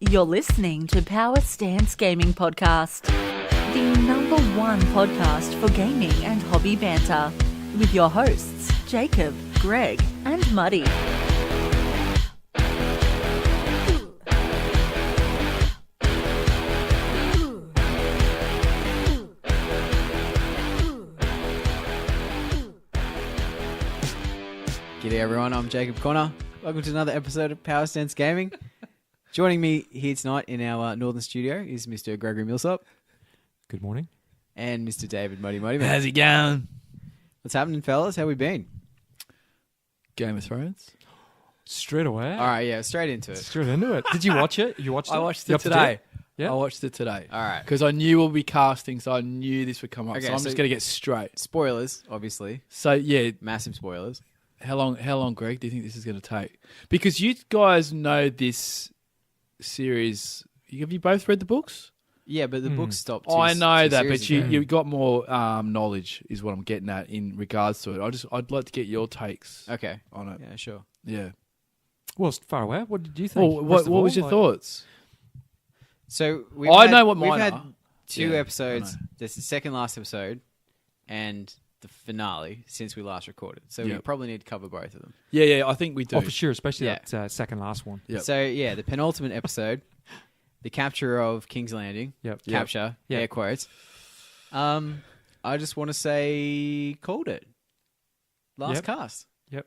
You're listening to Power Stance Gaming Podcast, the #1 podcast for gaming and hobby banter, with your hosts, Jacob, Greg, and Muddy. G'day everyone, I'm Jacob Connor. Welcome to another episode of Power Stance Gaming. Joining me here tonight in our northern studio is Mr. Gregory Millsop. Good morning. And Mr. David Muddy. How's it going? What's happening, fellas? How we been? Game of Thrones. Straight away. All right, yeah, straight into it. Straight into it. Did you watch it? You watched it? I watched You it up to date? today. Yeah. I watched it today. All right. Because I knew we'll be casting, so I knew this would come up. Okay, so I'm so- just going to get straight. Spoilers, obviously. So, yeah, Massive spoilers. how long, Greg, do you think this is going to take? Because you guys know this series. Have you both read the books? Yeah, but the book stopped. I know that, series but ago. you got more knowledge is what I'm getting at in regards to it. I'd like to get your takes Okay. on it. Yeah, sure. Yeah. Well, it's far away. What did you think? Well, First what of was all, your thoughts? So I know what mine We've had are. 2 Yeah, I episodes. know. This is the second last episode and the finale since we last recorded. So we Yep. probably need to cover both of them. Yeah, I think we do. Oh, for sure, especially Yeah. that second last one. Yep. So yeah, the penultimate episode, the capture of King's Landing. Yep. Capture, Yep. air quotes. I just want to say, called it. Last Yep. cast. Yep.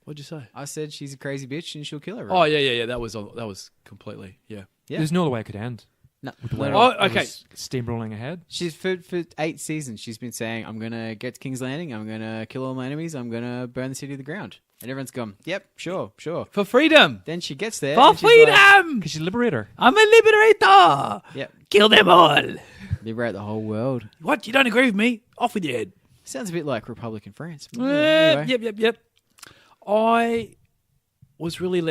What'd you say? I said she's a crazy bitch and she'll kill everyone. Oh, yeah. That was completely, yeah. Yeah. There's no other way it could end. No, With the no, way no. Oh, it okay. was steamrolling ahead. She's for 8 seasons. She's been saying, "I'm gonna get to King's Landing. I'm gonna kill all my enemies. I'm gonna burn the city to the ground." And everyone's gone, "Yep, sure." For freedom! Then she gets there. For and she's like, freedom! Because she's a liberator. I'm a liberator! Yep, Kill them all! liberate the whole world. What? You don't agree with me? Off with your head. Sounds a bit like Republican France. But yeah, anyway. Yep. I was really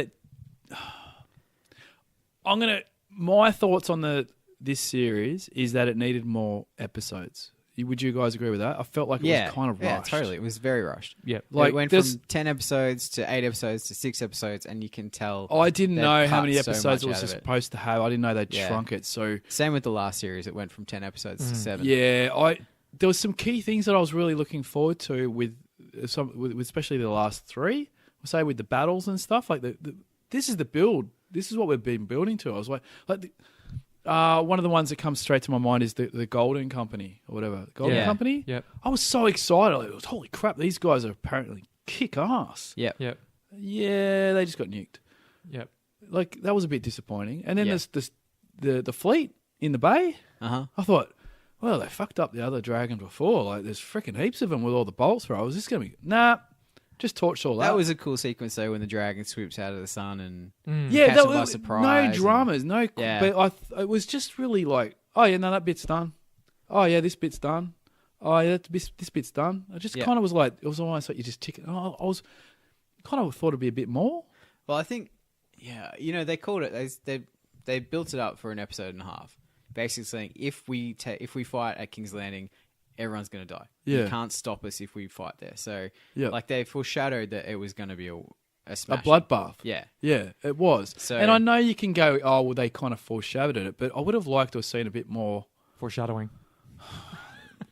my thoughts on this series is that it needed more episodes. Would you guys agree with that? I felt like it was kind of rushed. Yeah, totally. It was very rushed. Yep. Like, it went from there's- 10 episodes to 8 episodes to 6 episodes, and you can tell. I didn't they've know how cut many so episodes much it was out of it. supposed to have. I didn't know they'd Yeah. shrunk it. So Same with the last series. It went from 10 episodes to 7. yeah, there was some key things that I was really looking forward to with especially the last 3. Say with the battles and stuff. Like this is the build. This is what we've been building to. I was like one of the ones that comes straight to my mind is the Golden Company or whatever. Golden Yeah. Company. Yep. I was so excited. Like, holy crap! These guys are apparently kick ass. Yep. Yep. Yeah, they just got nuked. Yep. Like that was a bit disappointing. And then Yeah. there's the fleet in the bay. Uh-huh. I thought, well, they fucked up the other dragons before. Like, there's freaking heaps of them with all the bolt throws. This is going to be... Nah, just torched all That was a cool sequence, though, when the dragon swoops out of the sun and... Yeah, catch that them by was... surprise No and- dramas, no... Yeah. But it was just really like, oh, yeah, no, that bit's done. Oh, yeah, this bit's done. Oh, yeah, this bit's done. I just Yeah. kind of was like... It was almost like you just tick it. I was... Kind of thought it'd be a bit more. Well, I think... Yeah, they called it... They built it up for an episode and a half. Basically saying, if we fight at King's Landing... Everyone's going to die. Yeah. You can't stop us if we fight there. So, Yeah. like, they foreshadowed that it was going to be a A smash. bloodbath. Yeah. Yeah, it was. So- and I know you can go, oh, well, they kind of foreshadowed it, but I would have liked to have seen a bit more Foreshadowing.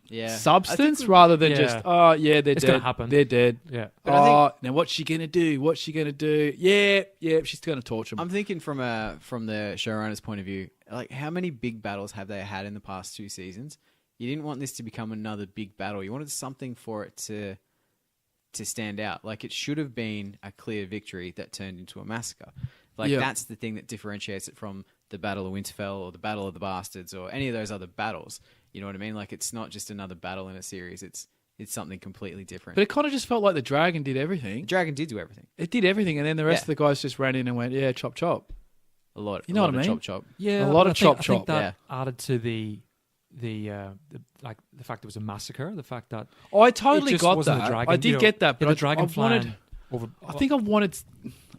Yeah. substance rather than Yeah. just, oh, yeah, they're It's dead. gonna happen. They're dead. Yeah. But I Oh, now what's she going to do? What's she going to do? Yeah, she's going to torture them. I'm thinking from the showrunner's point of view, like, how many big battles have they had in the past 2 seasons? You didn't want this to become another big battle. You wanted something for it to stand out. Like, it should have been a clear victory that turned into a massacre. Like, Yeah. that's the thing that differentiates it from the Battle of Winterfell or the Battle of the Bastards or any of those other battles. You know what I mean? Like, it's not just another battle in a series. It's something completely different. But it kind of just felt like the dragon did everything. the dragon did do everything. It did everything, and then the rest Yeah. of the guys just ran in and went, yeah, chop, chop. A lot. You know a what lot I of mean? Chop chop. Yeah. A lot but of I think- chop I think chop. that added to the fact it was a massacre. The fact that I totally it just got wasn't that. a dragon, I did you know, get that, but the I dragon wanted... flying over. I think I wanted...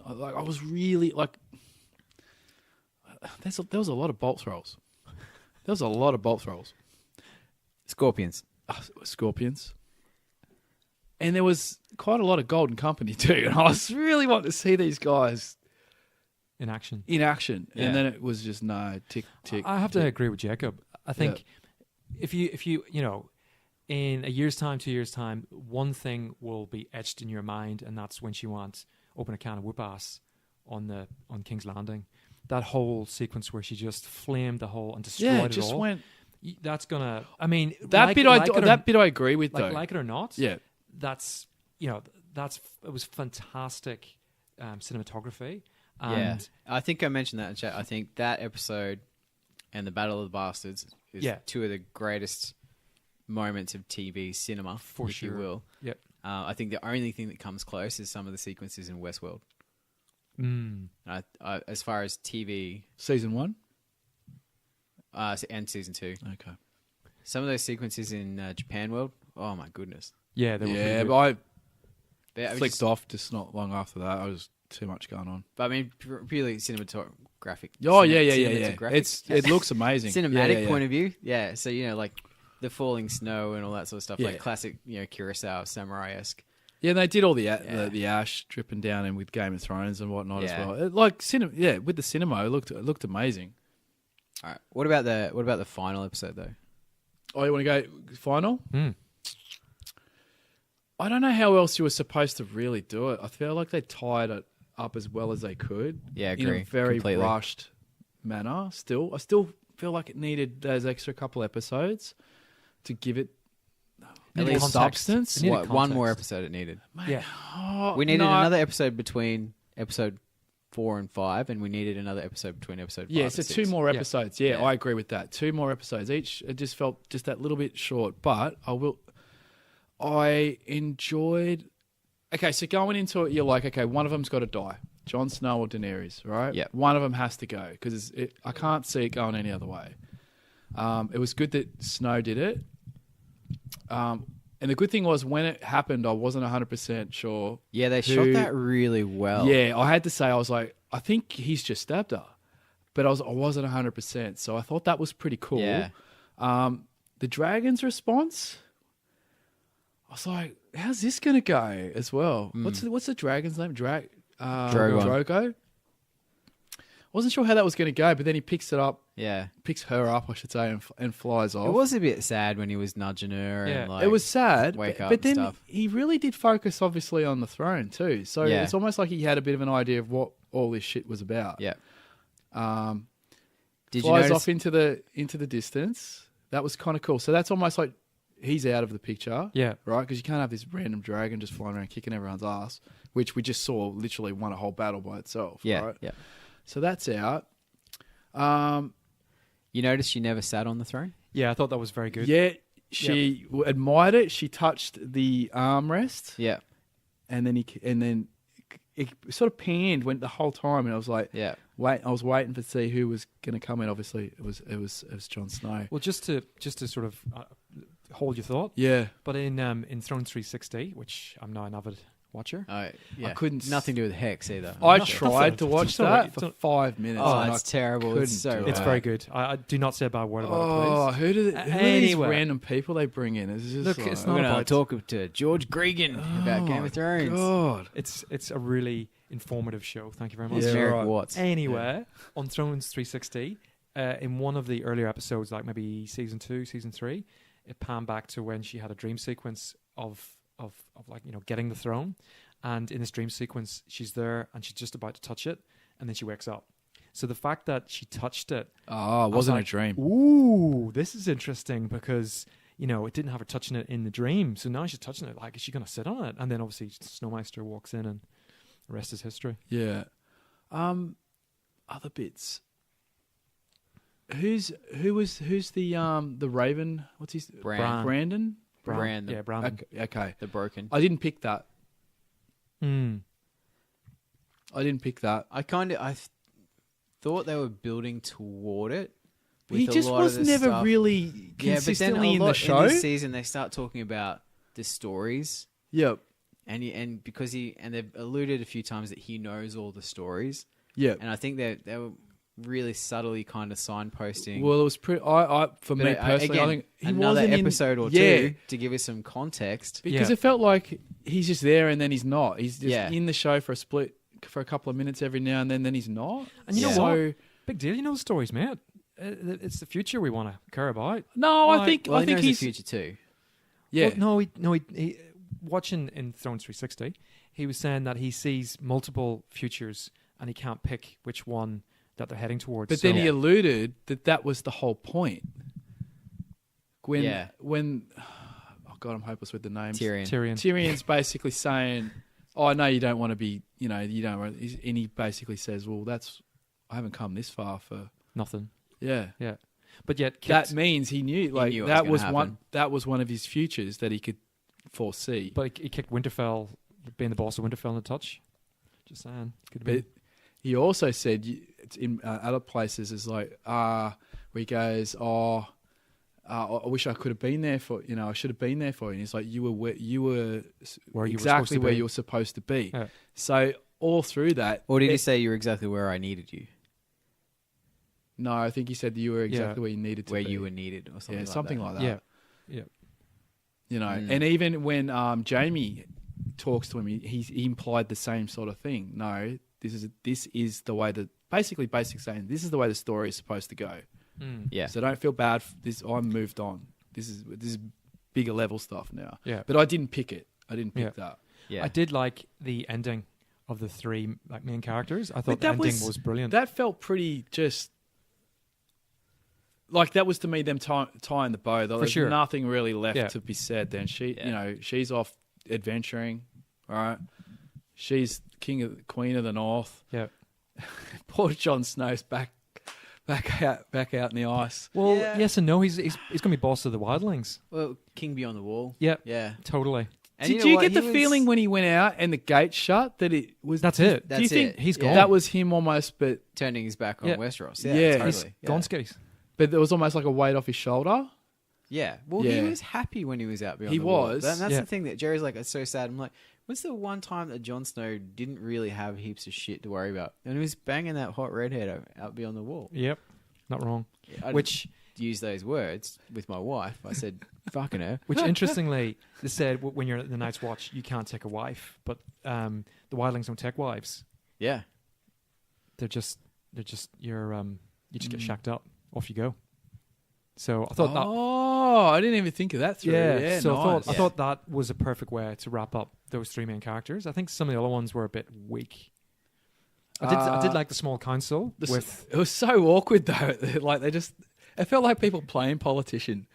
Like, I was really, like... There was a lot of bolt throws. There was a lot of bolt throws. Scorpions. Scorpions. And there was quite a lot of Golden Company too. And I was really wanting to see these guys in action. and Yeah. then it was just no tick tick. I have to tick. agree with Jacob. I think if you in a year's time, 2 years' time, one thing will be etched in your mind, and that's when she wants open a can of whoop ass on King's Landing. That whole sequence where she just flamed the whole and destroyed Yeah, it just all. went That's gonna. I mean, that like- bit. like it or- That bit I agree with though. like it or not. Yeah, That's it was fantastic cinematography. Yeah, And I think I mentioned that in chat. I think that episode and the Battle of the Bastards is Yeah. two of the greatest moments of TV cinema, For if you sure. will. Yep. I think the only thing that comes close is some of the sequences in Westworld. As far as TV season 1. and season 2, Okay. some of those sequences in Japan World, oh my goodness. yeah, they were Yeah, pretty but I They- flicked off just not long after that. I was too much going on. But I mean, purely cinematographic. Oh yeah. cinematographic. It looks amazing. Cinematic Yeah. point of view, yeah. So like the falling snow and all that sort of stuff, Yeah. like classic, Kurosawa samurai-esque. Yeah, and they did all the Yeah. the ash dripping down in with Game of Thrones and whatnot Yeah. as well. Like cinema, yeah, with the cinema, it looked amazing. All right, what about the final episode though? Oh, you want to go final? Mm. I don't know how else you were supposed to really do it. I feel like they tied it up as well as they could. Yeah, in agree a very completely. rushed manner. I still feel like it needed those extra couple episodes to give it Needed more context. substance. It needed One more context. episode it needed. Yeah. Oh, We needed no. another episode between episode 4 and 5, and we needed another episode between episode 5 Yeah, and so 6. two more Yeah. episodes. Yeah, Yeah. I agree with that. 2 more episodes each. It just felt just that little bit short, but I enjoyed. Okay, so going into it, you're like, okay, one of them's got to die, Jon Snow or Daenerys, right? Yep. One of them has to go because I can't see it going any other way. It was good that Snow did it, and the good thing was when it happened, I wasn't 100% sure. Yeah, they who- shot that really well. Yeah, I had to say, I was like, I think he's just stabbed her, but I wasn't 100%. So I thought that was pretty cool. Yeah. The dragon's response, I was like, how's this going to go as well? What's the dragon's name? Drogon. Drogo. Wasn't sure how that was going to go, but then he picks her up, I should say, and flies off. It was a bit sad when he was nudging her Yeah. and like It was sad, wake but up but and then stuff. he really did focus, obviously, on the throne too. So Yeah. it's almost like he had a bit of an idea of what all this shit was about. Yeah. Did you Flies notice? off into the distance. That was kind of cool. So that's almost like he's out of the picture, Yeah. right? Because you can't have this random dragon just flying around kicking everyone's ass, which we just saw literally won a whole battle by itself. Yeah. right? Yeah. So that's out. You noticed she never sat on the throne? Yeah, I thought that was very good. Yeah, she admired it. She touched the armrest, Yeah. and then it sort of panned went the whole time, and I was like, Yeah. I was waiting to see who was going to come in. Obviously, it was Jon Snow. Well, just to sort of hold your thought, Yeah, but in Thrones 360, which I'm now an avid watcher. Yeah. I couldn't. Nothing to do with Hex either. I Nothing. tried to watch It's all right. that for 5 minutes. Oh, and it's I terrible. It's couldn't so do It's it. very good. I do not say a bad word about Oh, it, who are these Anyway. random people they bring in? It's just Look, like, it's We're not going to about- talk to George Gregan about Game of Thrones. God. please. It's a really informative show. Thank you very much. It's Yeah, Merrick right. Watts. Anyway, on Thrones 360, in one of the earlier episodes, like maybe season 2, season 3, it panned back to when she had a dream sequence of like, getting the throne. And in this dream sequence, she's there and she's just about to touch it, and then she wakes up. So the fact that she touched it, Oh, it was wasn't like, a dream. ooh, this is interesting because it didn't have her touching it in the dream. So now she's touching it. Like, is she going to sit on it? And then obviously Snowmeister walks in, and the rest is history. Yeah. Other bits. Who's the Raven? What's his Bran. Brandon? Brandon. Yeah, Brandon. Okay. The Broken. I didn't pick that. Mm. I didn't pick that. I thought they were building toward it. He with a just lot was of the never stuff. really consistently in the show. In this season, they start talking about the stories, Yep. and because they've alluded a few times that he knows all the stories, Yep. and I think they were really subtly kind of signposting. Well, it was pretty. For me personally, again, I think he another wasn't episode or yeah, two to give us some context. because Yeah. it felt like he's just there and then he's not. He's just Yeah. in the show for a split for a couple of minutes every now and then he's not. And you know So- what? Big deal. You know the stories, mate. It's the future we want to care about. No, Like- I think Well, I he think knows he's the future too. yeah. Well, he watching in Thrones 360, he was saying that he sees multiple futures and he can't pick which one that they're heading towards. But So- then he alluded that was the whole point. When Yeah. oh god, I'm hopeless with the names. Tyrion. Tyrion's basically saying, "Oh, I know you don't want to be, you don't." Want, and he basically says, "Well, I haven't come this far for nothing. yeah." Yeah, but yet That means he knew, like knew it that was was gonna one. happen. That was one of his futures that he could foresee. But he kicked Winterfell, being the boss of Winterfell in a touch. Just saying. Could But be. he also said it's in other places is like where he goes, I wish I could have been there for I should have been there for you. And he's like, you were Where you were supposed exactly to where be. you were supposed to be. Yeah. So all through that, Or did he say you were exactly where I needed you? No, I think he said that you were exactly Yeah. where you needed to Where be. you were needed or something yeah, like something that. like that. Yeah. Yeah. And even when Jamie talks to him, he implied the same sort of thing. No, this is the way that basically saying this is the way the story is supposed to go. Mm. Yeah. So don't feel bad. I'm moved on. This is bigger level stuff now. Yeah. But I didn't pick it. I didn't pick Yeah. that. Yeah. I did like the ending of the three main characters. I thought the that ending was brilliant. That felt pretty just like that was to me them tying the bow. There's sure. nothing really left Yeah. to be said. Then Yeah. she's off adventuring. All right, she's queen of the north. Yeah. Poor Jon Snow's back out in the ice. Well, Yeah. yes and no. He's going to be boss of the wildlings. Well, King Beyond the Wall. Yeah. Yeah. Totally. And Did know you what? get He the was- feeling when he went out and the gate shut that it was? That's it. Do you That's think it. He's Yeah. gone. that was him almost? But turning his back on Yeah. Westeros? Yeah. Yeah, He's totally. gone Yeah. skis. there was almost like a weight off his shoulder. Yeah. Well, Yeah. he was happy when he was out beyond He the wall. was. And that's Yeah. the thing that Jerry's like, it's so sad. I'm like, when's the one time that Jon Snow didn't really have heaps of shit to worry about? And he was banging that hot redhead out beyond the wall. Yep. Not wrong. I Which didn't use those words with my wife. I said, fucking her. Which interestingly, they said when you're at the Night's Watch, you can't take a wife, but the wildlings don't take wives. Yeah. You just get shacked up. Off you go. So I thought that. Oh, I didn't even think of that through. Yeah, so nice. I thought that was a perfect way to wrap up those three main characters. I think some of the other ones were a bit weak. I did like the small council with, it was so awkward though. Like it felt like people playing politician,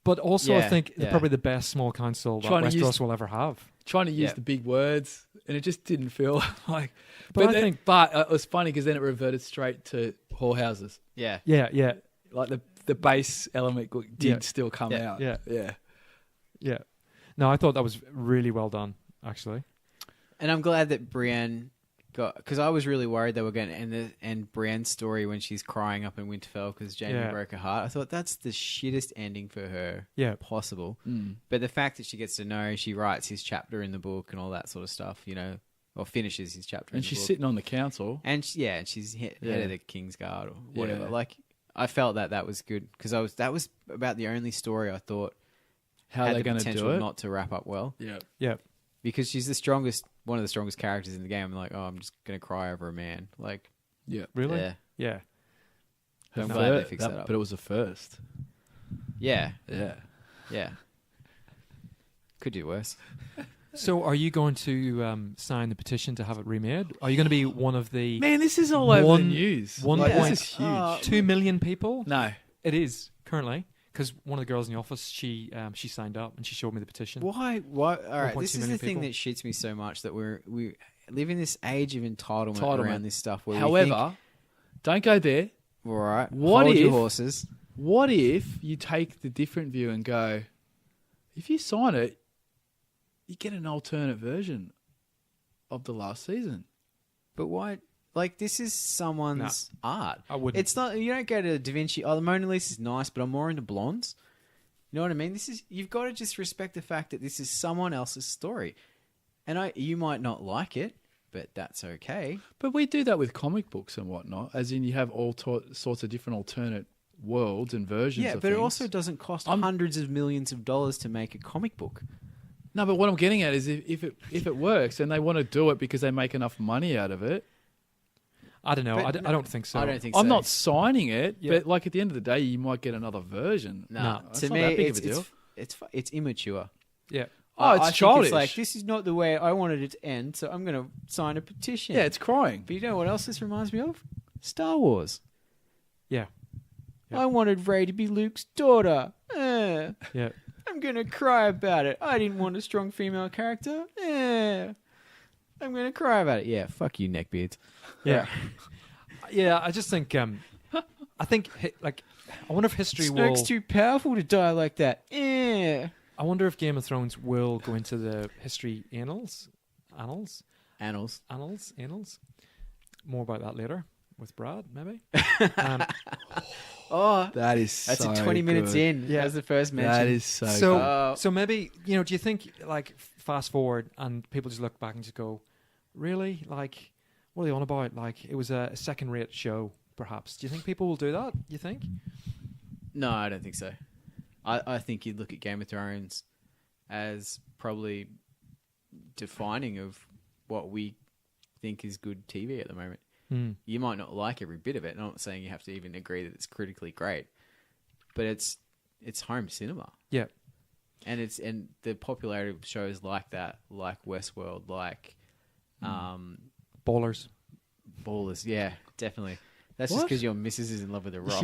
but also I Yeah, think yeah. probably the best small council that Trying to Westeros use- will ever have. trying to use Yeah. the big words, and it just didn't feel like. But I then- think- but it was funny because then it reverted straight to whorehouses. Yeah. Yeah. Like the base element did Yeah. still come Yeah. out. Yeah. Yeah. No, I thought that was really well done, actually. And I'm glad that Brienne got, because I was really worried they were going to end Brienne's story when she's crying up in Winterfell because Jaime Yeah. broke her heart. I thought that's the shittest ending for her Yeah. possible. Mm. But the fact that she gets to know, she writes his chapter in the book and all that sort of stuff, or finishes his chapter in And the she's book. sitting on the council. And and she's head Yeah. of the King's Guard or whatever. Yeah. Like, I felt that was good because that was about the only story I thought How had they're the going to potential do it? not to wrap up well. Yeah. Yeah. Because she's one of the strongest characters in the game. I'm like, oh, I'm just gonna cry over a man. Like, Yeah. Really? yeah, Yeah. I'm Her glad they fir- fixed that up. But it was a first. yeah, Yeah. yeah. Could do worse. So are you going to sign the petition to have it remade? Are you going to be one of the Man, this is all over the One- news. one Like, point- this is huge. 2 million people? No. It is, currently. Because one of the girls in the office, she signed up and she showed me the petition. Why? All right, 1.2 this is the million thing people. that shits me so much that we live in this age of entitlement around this stuff. Where we However, don't go there. think, all right, what hold your if- horses? What if you take the different view and go, if you sign it, you get an alternate version of the last season? But why? Like, this is someone's art. I wouldn't. It's not. You don't go to Da Vinci. Oh, the Mona Lisa is nice, but I'm more into blondes. You know what I mean? You've got to just respect the fact that this is someone else's story, and you might not like it, but that's okay. But we do that with comic books and whatnot, as in you have all sorts of different alternate worlds and versions Yeah, of but it things. also doesn't cost hundreds of millions of dollars to make a comic book. No, but what I'm getting at is if it works and they want to do it because they make enough money out of it, I don't know. But I don't think so. I don't think so. I'm not signing it. Yeah. But like at the end of the day, you might get another version. No, It's to not me, that big of a deal. it's immature. Yeah. Oh, it's I think childish. It's like, this is not the way I wanted it to end, so I'm going to sign a petition. Yeah, it's crying. But you know what else this reminds me of? Star Wars. Yeah. Yeah. I wanted Rey to be Luke's daughter. Yeah. I'm going to cry about it. I didn't want a strong female character. I'm going to cry about it. Yeah, fuck you, neckbeards. Yeah. Yeah, I just think I think like I wonder if history will Snoke's too powerful to die like that. I wonder if Game of Thrones will go into the history annals. Annals. More about that later with Brad, maybe. Oh, That's that's so 20 minutes good. in. Yeah. As the first mention. That is so, So, good. so maybe do you think like fast forward and people just look back and just go, really? Like, what are they on about? Like, it was a second-rate show, perhaps. Do you think people will do that? You think? No, I don't think so. I think you'd look at Game of Thrones as probably defining of what we think is good TV at the moment. You might not like every bit of it. I'm not saying you have to even agree that it's critically great, but it's home cinema. Yeah. And the popularity of shows like that, like Westworld, like Ballers. Ballers. Yeah, definitely. That's just What? because your missus is in love with The Rock.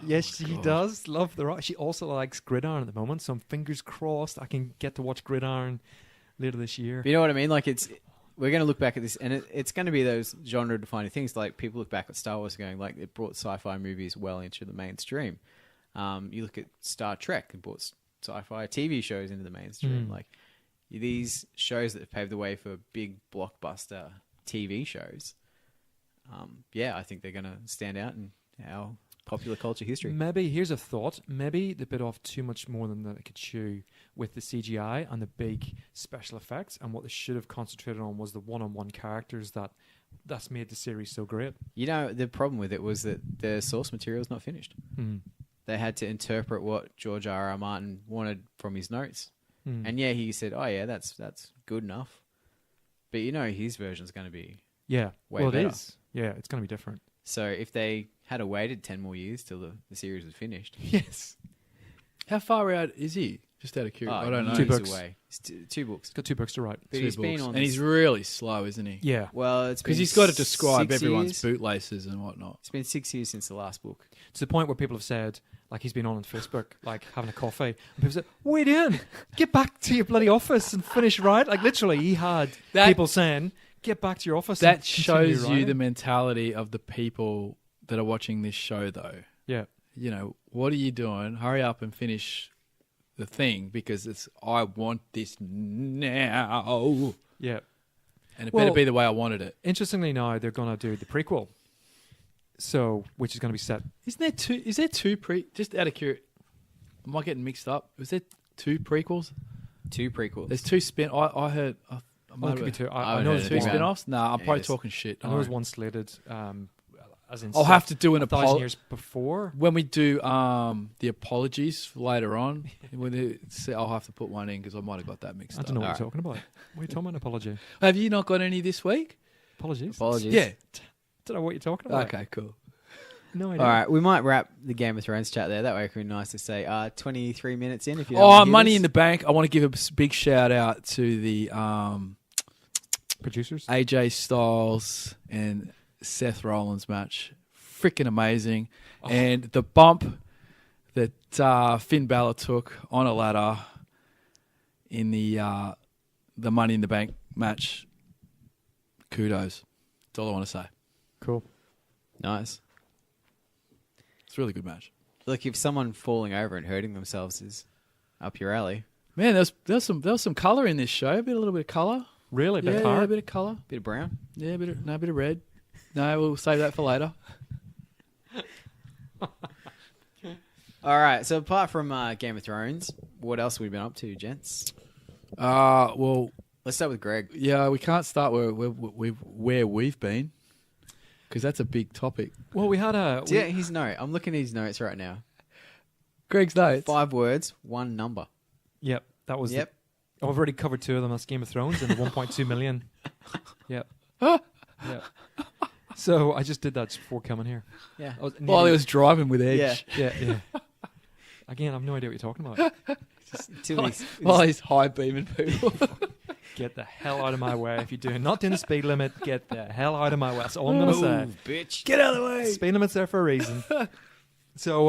Yes, she does love The Rock. She also likes Gridiron at the moment, so fingers crossed I can get to watch Gridiron later this year. But you know what I mean? Like we're going to look back at this, and it's going to be those genre-defining things. Like people look back at Star Wars, going like it brought sci-fi movies well into the mainstream. You look at Star Trek, it brought sci-fi TV shows into the mainstream. Like these shows that have paved the way for big blockbuster TV shows. I think they're going to stand out in our popular culture history. Maybe, here's a thought, maybe they bit off too much more than they could chew with the CGI and the big special effects, and what they should have concentrated on was the one-on-one characters that's made the series so great. You know, the problem with it was that the source material is not finished. They had to interpret what George R.R. Martin wanted from his notes. And yeah, he said, oh yeah, that's good enough. But you know, his version's going to be Yeah, way well, better. it is. Yeah, it's going to be different. So if they had waited 10 more years till the series was finished. Yes. How far out is he? Just out of curiosity. I don't know. Two years books. away. It's two books. He's got 2 books to write. But Two he's been books. on And this- he's really slow, isn't he? Yeah. Well, it's Because been he's got to describe 6 everyone's years. bootlaces and whatnot. It's been 6 years since the last book. To the point where people have said, like, he's been on Facebook, like, having a coffee. And people said, what are you doing? Get back to your bloody office and finish, right? Like, literally, he had people saying, get back to your office and That continue shows you writing. the mentality of the people that are watching this show, though. Yeah. You know, what are you doing? Hurry up and finish the thing because I want this now. Yeah. And it Well- better be the way I wanted it. Interestingly, now they're going to do the prequel. So, which is going to be set. Is there two just out of curiosity, am I getting mixed up? Was there 2 prequels? 2 prequels. There's 2 I heard. I Oh, it could be 2. I I haven't know heard there's Two anything one. about spin-offs? Nah, I'm probably Yes. talking shit. I know there's one slated, as in I'll have to do an 1,000 apology years before. when we do the apologies later on. I'll have to put one in because I might have got that mixed I up. don't know what Alright. you're talking about. What are you talking about? An apology. Have you not got any this week? Apologies. Apologies. Yeah. Don't know what you're talking about. Okay, cool. No idea. All right, we might wrap the Game of Thrones chat there. That way it could be nice to say 23 minutes in if you don't Oh, wanna hear Money this. in the Bank. I want to give a big shout out to the Producers. AJ Styles and Seth Rollins match. Freaking amazing. Oh. And the bump that Finn Balor took on a ladder in the Money in the Bank match. Kudos. That's all I want to say. Cool. Nice. It's a really good match. Look, if someone falling over and hurting themselves is up your alley, Man, there's some colour in this show. A little bit of colour. Really? Yeah, Bit a hard? bit of colour. bit of brown. Yeah, a bit of red. No, we'll save that for later. All right, so apart from Game of Thrones, what else have we been up to, gents? Well, Let's start with Greg. yeah, we can't start where we've been because that's a big topic. Well, we had a... Yeah, his note. I'm looking at his notes right now. Greg's notes. 5 words, 1 number. Yep. That was Yep. Oh, I've already covered 2 of them. That's Game of Thrones and the 1.2 million. Yeah. Yeah. So I just did that just before coming here. Yeah. While he was driving with Edge. Yeah. Again, I have no idea what you're talking about. While he's high beaming people. Get the hell out of my way if you're doing not doing the speed limit. Get the hell out of my way. That's all I'm gonna say. Bitch. Get out of the way. Speed limit's there for a reason. So,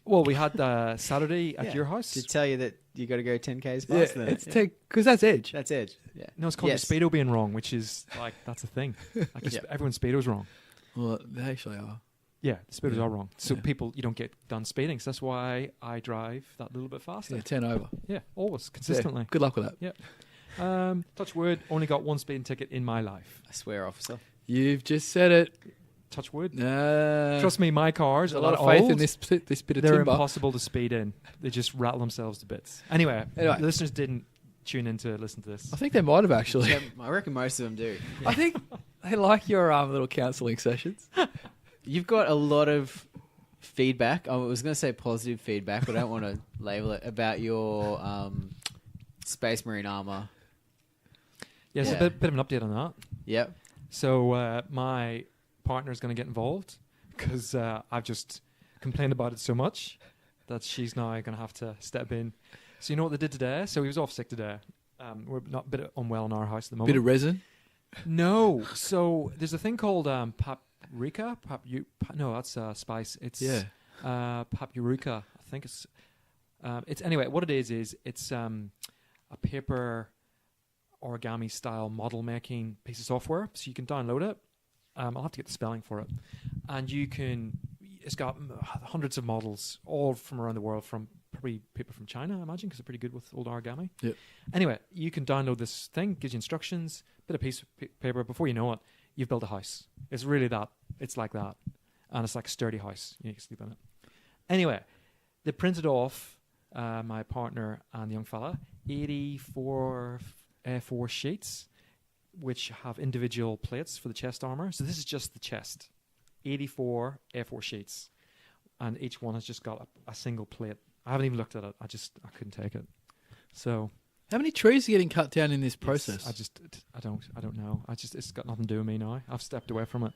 well, we had Saturday at your house. To tell you that you got to go 10Ks Yeah, faster than it's because that's Edge. That's Edge. Yeah. No, it's called Yes. your speedo being wrong, which is like that's a thing. Like everyone's speedo's wrong. Well, they actually are. Yeah, the speedos Yeah. are wrong. So Yeah. people, you don't get done speeding. So that's why I drive that little bit faster. Yeah, 10 over. Yeah, always consistently. Yeah, good luck with that. Yeah. Touch wood. Only got 1 speeding ticket in my life. I swear, officer. You've just said it. Touch wood. Trust Trust me, my cars There's are a lot of faith old. in this bit of They're timber. impossible to speed in. They just rattle themselves to bits. Anyway, listeners didn't tune in to listen to this. I think they might have actually. Yeah, I reckon most of them do. I think they like your little counselling sessions. You've got a lot of feedback. I was going to say positive feedback, but I don't want to label it, about your Space Marine armor. Yeah, so Yeah. a bit of an update on that. Yep. So my partner is going to get involved because I've just complained about it so much that she's now going to have to step in. So you know what they did today? So he was off sick today. We're not a bit unwell in our house at the moment. Bit of resin. No. So there's a thing called paprika. No, that's spice. It's paprika. I think it's anyway. What it is it's a paper origami style model making piece of software. So you can download it. I'll have to get the spelling for it, and you can. It's got hundreds of models, all from around the world, from probably people from China, I imagine, because they're pretty good with old origami. Yep. Anyway, you can download this thing, gives you instructions, bit of piece of paper. Before you know it, you've built a house. It's really that. It's like that. And it's like a sturdy house. You can sleep in it. Anyway, they printed off, my partner and the young fella, 84 A4 sheets, which have individual plates for the chest armor. So this is just the chest. 84 A4 sheets. And each one has just got a single plate. I haven't even looked at it. I couldn't take it. So How many trees are getting cut down in this process? I don't know. It's got nothing to do with me now. I've stepped away from it.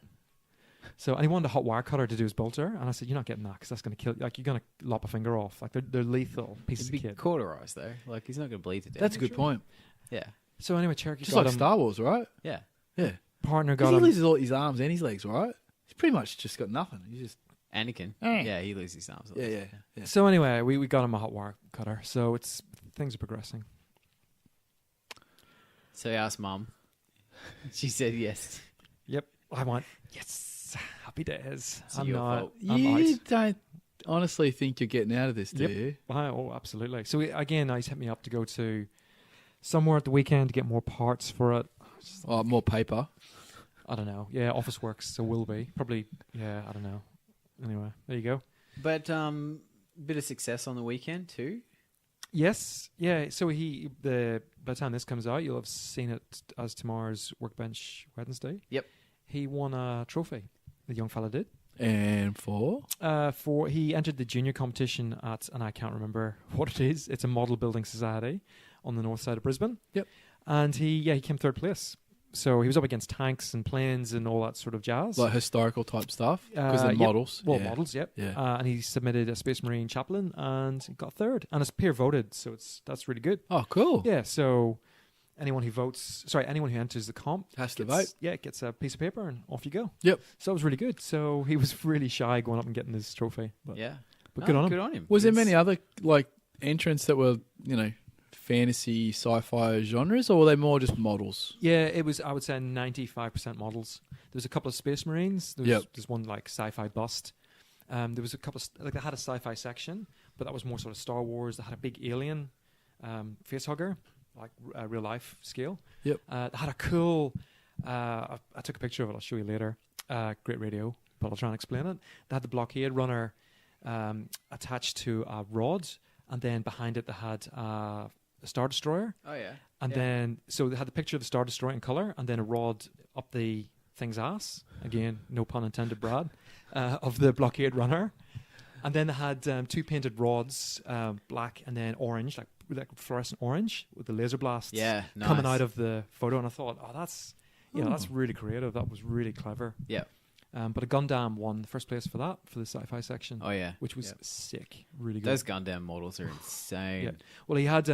So, and he wanted a hot wire cutter to do his bolter, and I said, "You're not getting that because that's going to kill. Like, you're going to lop a finger off. Like, they're lethal pieces It'd of be kit." cauterized though. Like he's not going to bleed to death. That's a good point. Yeah. So anyway, Cherokee Just got like him. Star Wars, right? Yeah. Yeah. Partner Because got he him. loses all his arms and his legs, right? He's pretty much just got nothing. He's just Anakin. Eh. Yeah, he loses his arms. yeah. So anyway, we got him a hot wire cutter. So things are progressing. So he asked Mum. She said yes. Yep, I want yes. Happy days. It's I'm your not. fault. I'm You out. don't honestly think you're getting out of this, do Yep. you? Oh, absolutely. So again, he's hit me up to go to somewhere at the weekend to get more parts for it. Oh, more paper. I don't know. Yeah, Office Works, so will be. Probably, yeah, I don't know. Anyway, there you go. But bit of success on the weekend too. Yes, yeah. So by the time this comes out, you'll have seen it as tomorrow's Workbench Wednesday. Yep. He won a trophy. The young fella did. And He entered the junior competition at, and I can't remember what it is. It's a model building society on the north side of Brisbane. Yep. And he came third place. So he was up against tanks and planes and all that sort of jazz. like historical type stuff because they're Yep. models. Well, Yeah. models, yep. Yeah. And he submitted a Space Marine chaplain and got third. And it's peer voted, so that's really good. Oh, cool. Yeah, so anyone who enters the comp Has to gets- vote. Yeah, gets a piece of paper and off you go. Yep. So that was really good. So he was really shy going up and getting his trophy. But, Yeah. but good on him. Good on him. Was there It's- many other like entrants that were fantasy sci-fi genres, or were they more just models? Yeah, it was, I would say, 95% models. There was a couple of Space Marines. There's one like sci-fi bust. There was a couple of, they had a sci-fi section, but that was more sort of Star Wars. They had a big alien face hugger, like a real life scale. Yep. They had a cool, I took a picture of it, I'll show you later. Great radio, but I'll try and explain it. They had the blockade runner attached to a rod, and then behind it they had a Star Destroyer. Oh yeah. And then, so they had the picture of the Star Destroyer in colour, and then a rod up the thing's ass. Again, no pun intended, Brad, of the blockade runner. And then they had two painted rods, black and then orange, like like fluorescent orange with the laser blasts Yeah, coming nice. out of the photo, and I thought, oh, that's that's really creative. That was really clever. Yeah. But a Gundam won the first place for that for the sci-fi section. Oh yeah. Which was Yep. sick, really good. Those Gundam models are insane. Yeah. Well, he had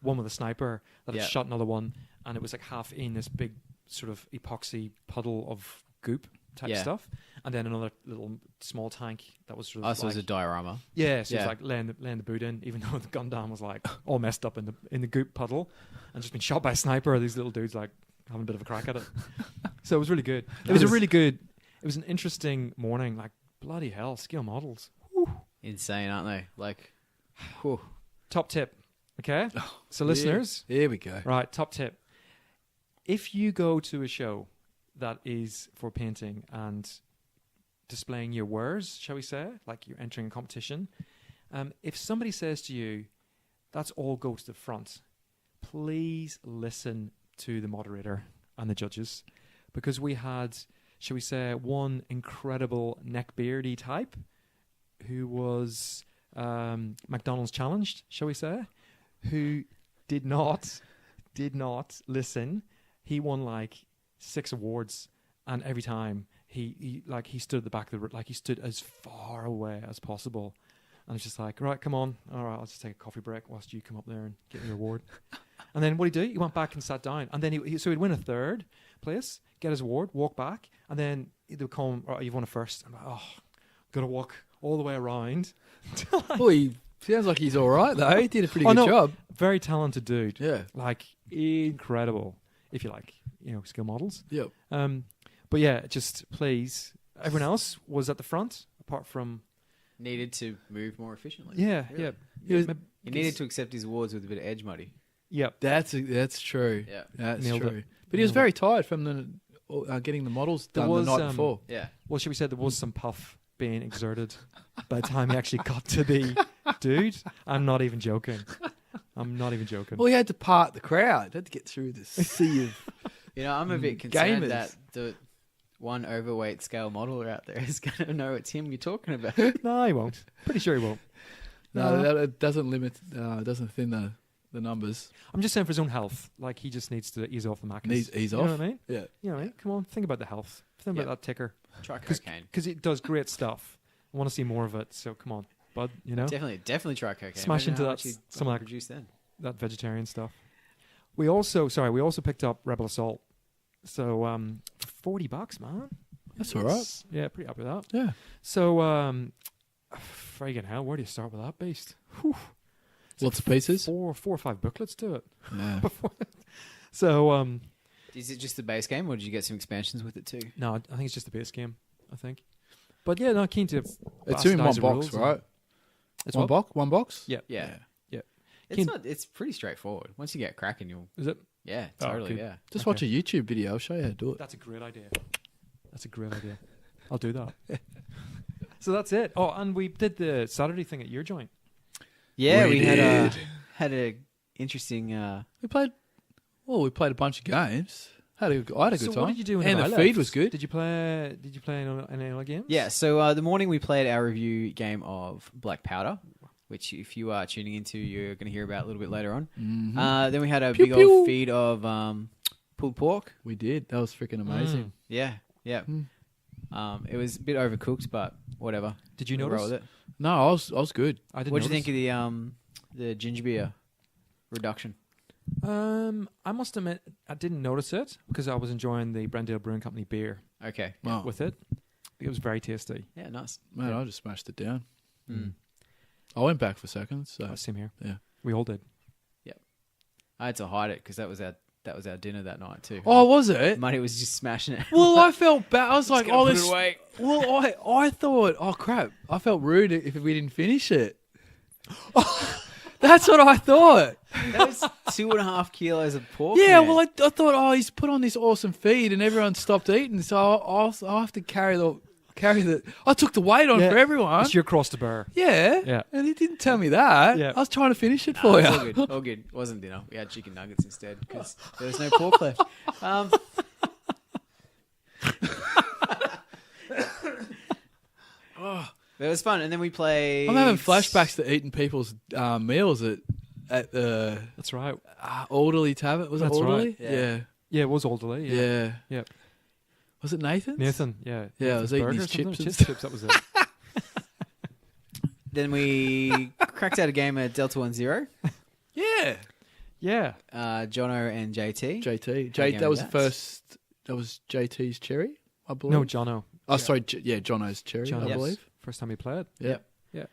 one with a sniper that had Yeah. shot another one, and it was like half in this big sort of epoxy puddle of goop type Yeah. stuff, and then another little small tank that was sort of Oh, so it was like, a diorama. yeah, so it Yeah. was like laying the boot in, even though the Gundam was like all messed up in the goop puddle, and just been shot by a sniper. These little dudes like having a bit of a crack at it. So it was really good. It was a really good. It was an interesting morning. Like bloody hell, scale models. Insane, aren't they? Like, whew. Top tip. Okay, so listeners, Here we go. right? Top tip: if you go to a show that is for painting and displaying your wares, shall we say, like you're entering a competition, if somebody says to you, "That's all goes to the front," please listen to the moderator and the judges, because we had, shall we say, one incredible neckbeardy type who was McDonald's challenged, shall we say, who did not listen. He won like 6 awards, and every time he stood at the back of the like he stood as far away as possible, and it's just like, right, come on, all right, I'll just take a coffee break whilst you come up there and get your award. And then what did he do? He went back and sat down, and then he'd win a 3rd place, get his award, walk back, and then they'd come, right, you've won a 1st. I'm like, oh, gotta walk all the way around. Well, he sounds like he's all right though. He did a pretty good no, job. Very talented dude. Yeah. Like incredible, if you like, skill models. Yep. But yeah, just please. Everyone else was at the front, apart from Needed to move more efficiently. yeah. He needed to accept his awards with a bit of edge, Muddy. Yep. That's true. Yeah. That's Nailed true. it. But he was Nailed very tired from the getting the models There done was, the night before. Yeah. Well, should we say there was some puff being exerted by the time he actually got to the dude? I'm not even joking. Well, he had to part the crowd. He had to get through this sea of. I'm a bit concerned Gamers. that the one overweight scale modeler out there is going to know it's him you're talking about. No, he won't. Pretty sure he won't. No, that doesn't limit. Doesn't thin the numbers. I'm just saying for his own health. Like, he just needs to ease off the macros. Ease you off. know what I mean? Yeah. You know what I mean? Come on, think about the health. Think Yeah. about that ticker. Try cocaine. Because it does great stuff. I want to see more of it. So come on, bud. Definitely try cocaine. Smash Imagine into how that much he'd some of that- produce then. that vegetarian stuff. We also picked up Rebel Assault. So for $40, man. That's all right. Yeah, pretty happy with that. Yeah. So friggin' hell, where do you start with that beast? Whew. Lots of pieces. Four or 5 booklets to it. Yeah. So Is it just the base game, or did you get some expansions with it too? no, I think it's just the base game. I think. But yeah, no, keen to. It's in one bastardize the box, rules and- right? It's One what? box. One box. Yeah. Yeah. Yeah. It's not. It's pretty straightforward. Once you get cracking, you'll. Is it? Yeah, Oh, totally. good. Yeah. Just Okay. watch a YouTube video. I'll show you how to do it. That's a great idea. I'll do that. So that's it. Oh, and we did the Saturday thing at your joint. Yeah, We we had did. a interesting. We played a bunch of games. I had a good So time. what did you do? And I the left? feed was good. Did you play any other games? Yeah, so the morning we played our review game of Black Powder, which if you are tuning into, you're going to hear about a little bit later on. Mhm. Then we had a Pew, big pew. old feed of pulled pork. We did. That was freaking amazing. Yeah. It was a bit overcooked, but whatever. Did you We'll roll notice? with it. No, I was good. I didn't. What do you think notice. of the ginger beer reduction? I must admit, I didn't notice it because I was enjoying the Brendale Brewing Company beer Okay. Wow. with it. It was very tasty. Yeah, nice. Man, I just smashed it down. Mm. I went back for seconds. So Same here. yeah. We all did. I had to hide it because that was our dinner that night too. Oh, was it? Money was just smashing it. Well, I felt bad. I was like, gonna oh, put this. it away. Well, I thought, oh crap, I felt rude if we didn't finish it. That's what I thought. That was 2.5 kilos of pork. Yeah, man. well, I thought, oh, he's put on this awesome feed and everyone stopped eating, so I'll have to carry the. I took the weight on Yeah, for everyone. It's your cross to bear. Yeah, Yeah. and he didn't tell me that. Yeah. I was trying to finish it Nah, for it's you. all good. All good. It wasn't dinner. We had chicken nuggets instead because there was no pork left. But it was fun, and then we played. I'm having flashbacks to eating people's meals at at the That's right. Alderley Tavern. Was That's it Alderley? right. Yeah. Yeah. Yeah, it was Alderley. Yeah. Yeah. Yeah. Was it Nathan's? Nathan. Yeah. Yeah, I was eating Nathan's his Burgers, chips something? and Chips. That was it. Then we cracked out a game at Delta 1-0. Yeah. Yeah. Jono and JT. JT. Had a game That of was the that. first. That was JT's cherry, I believe. No, Jono. Oh, sorry. Jono's cherry, Jono. I Yes. believe. First time he played. Yeah. Yeah.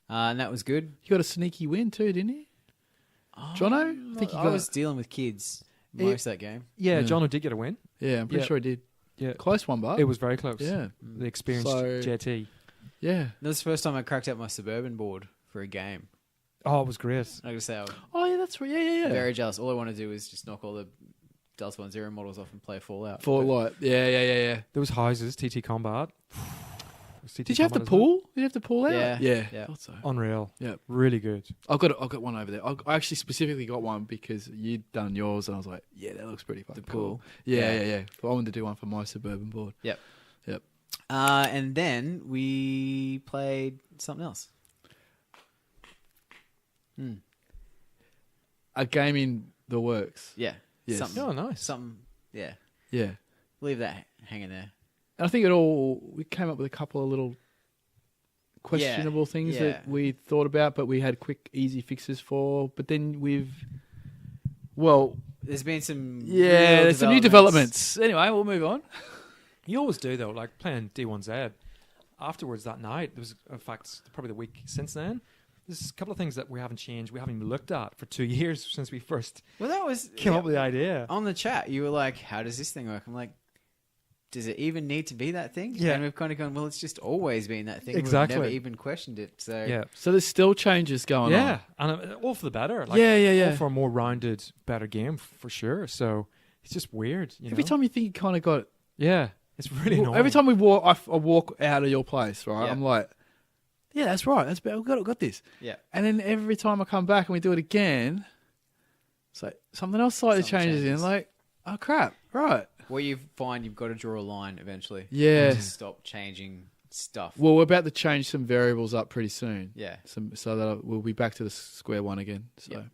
And that was good. He got a sneaky win too, didn't he? Jono? I think he I got. was dealing with kids most of that game. Yeah, Yeah. Jono did get a win. Yeah, I'm pretty Yeah. sure he did. Yeah. Close one, but It was very close. Yeah. The experienced So- JT. Yeah. That was the first time I cracked out my Suburban board for a game. Oh, it was great. I gotta say, I was Oh yeah, that's right. Yeah. very jealous. All I want to do is just knock all the Delta 1-0 models off and play Fallout. For But light. Yeah. There was houses, TT Combat. Was TT Did you have to Combat as well? pull? Did you have to pull out? Yeah. Yeah. Yeah. Thought so. Unreal. Yeah. Really good. I've got one over there. I actually specifically got one because you'd done yours, and I was like, yeah, that looks pretty fucking The cool. pool. Yeah. But I wanted to do one for my Suburban board. And then we played something else. A game in the works. Yeah. Yes. Something. Oh, nice. Something. Yeah. Yeah. Leave that hanging there. And I think we came up with a couple of little questionable things yeah. that we thought about, but we had quick, easy fixes for. But then There's been some. there's some new developments. Anyway, we'll move on. You always do, though, like playing D1Z. Afterwards that night, there was, in fact, probably the week since then, there's a couple of things that we haven't changed, we haven't even looked at for 2 years since we first Well, that was came up with the idea. on the chat. You were like, "How does this thing work?" I'm like, "Does it even need to be that thing?" Yeah. And we've kind of gone, "Well, it's just always been that thing. Exactly. We've never even questioned it." So Yeah. So there's still changes going Yeah. on. And all for the better. Like, Yeah. All for a more rounded, better game, for sure. So it's just weird. Every time you think you kind of got it. Yeah. It's really annoying. Every time we walk, I walk out of your place, right? Yeah. I'm like, yeah, that's right. That's better. I've got this. yeah, And then every time I come back and we do it again, it's like something else slightly Something changes. changes. In. Like, oh crap, right? what you find, you've got to draw a line eventually. Yeah. And just stop changing stuff. Well, we're about to change some variables up pretty soon. Yeah, So that we'll be back to the square one again. So, Yep.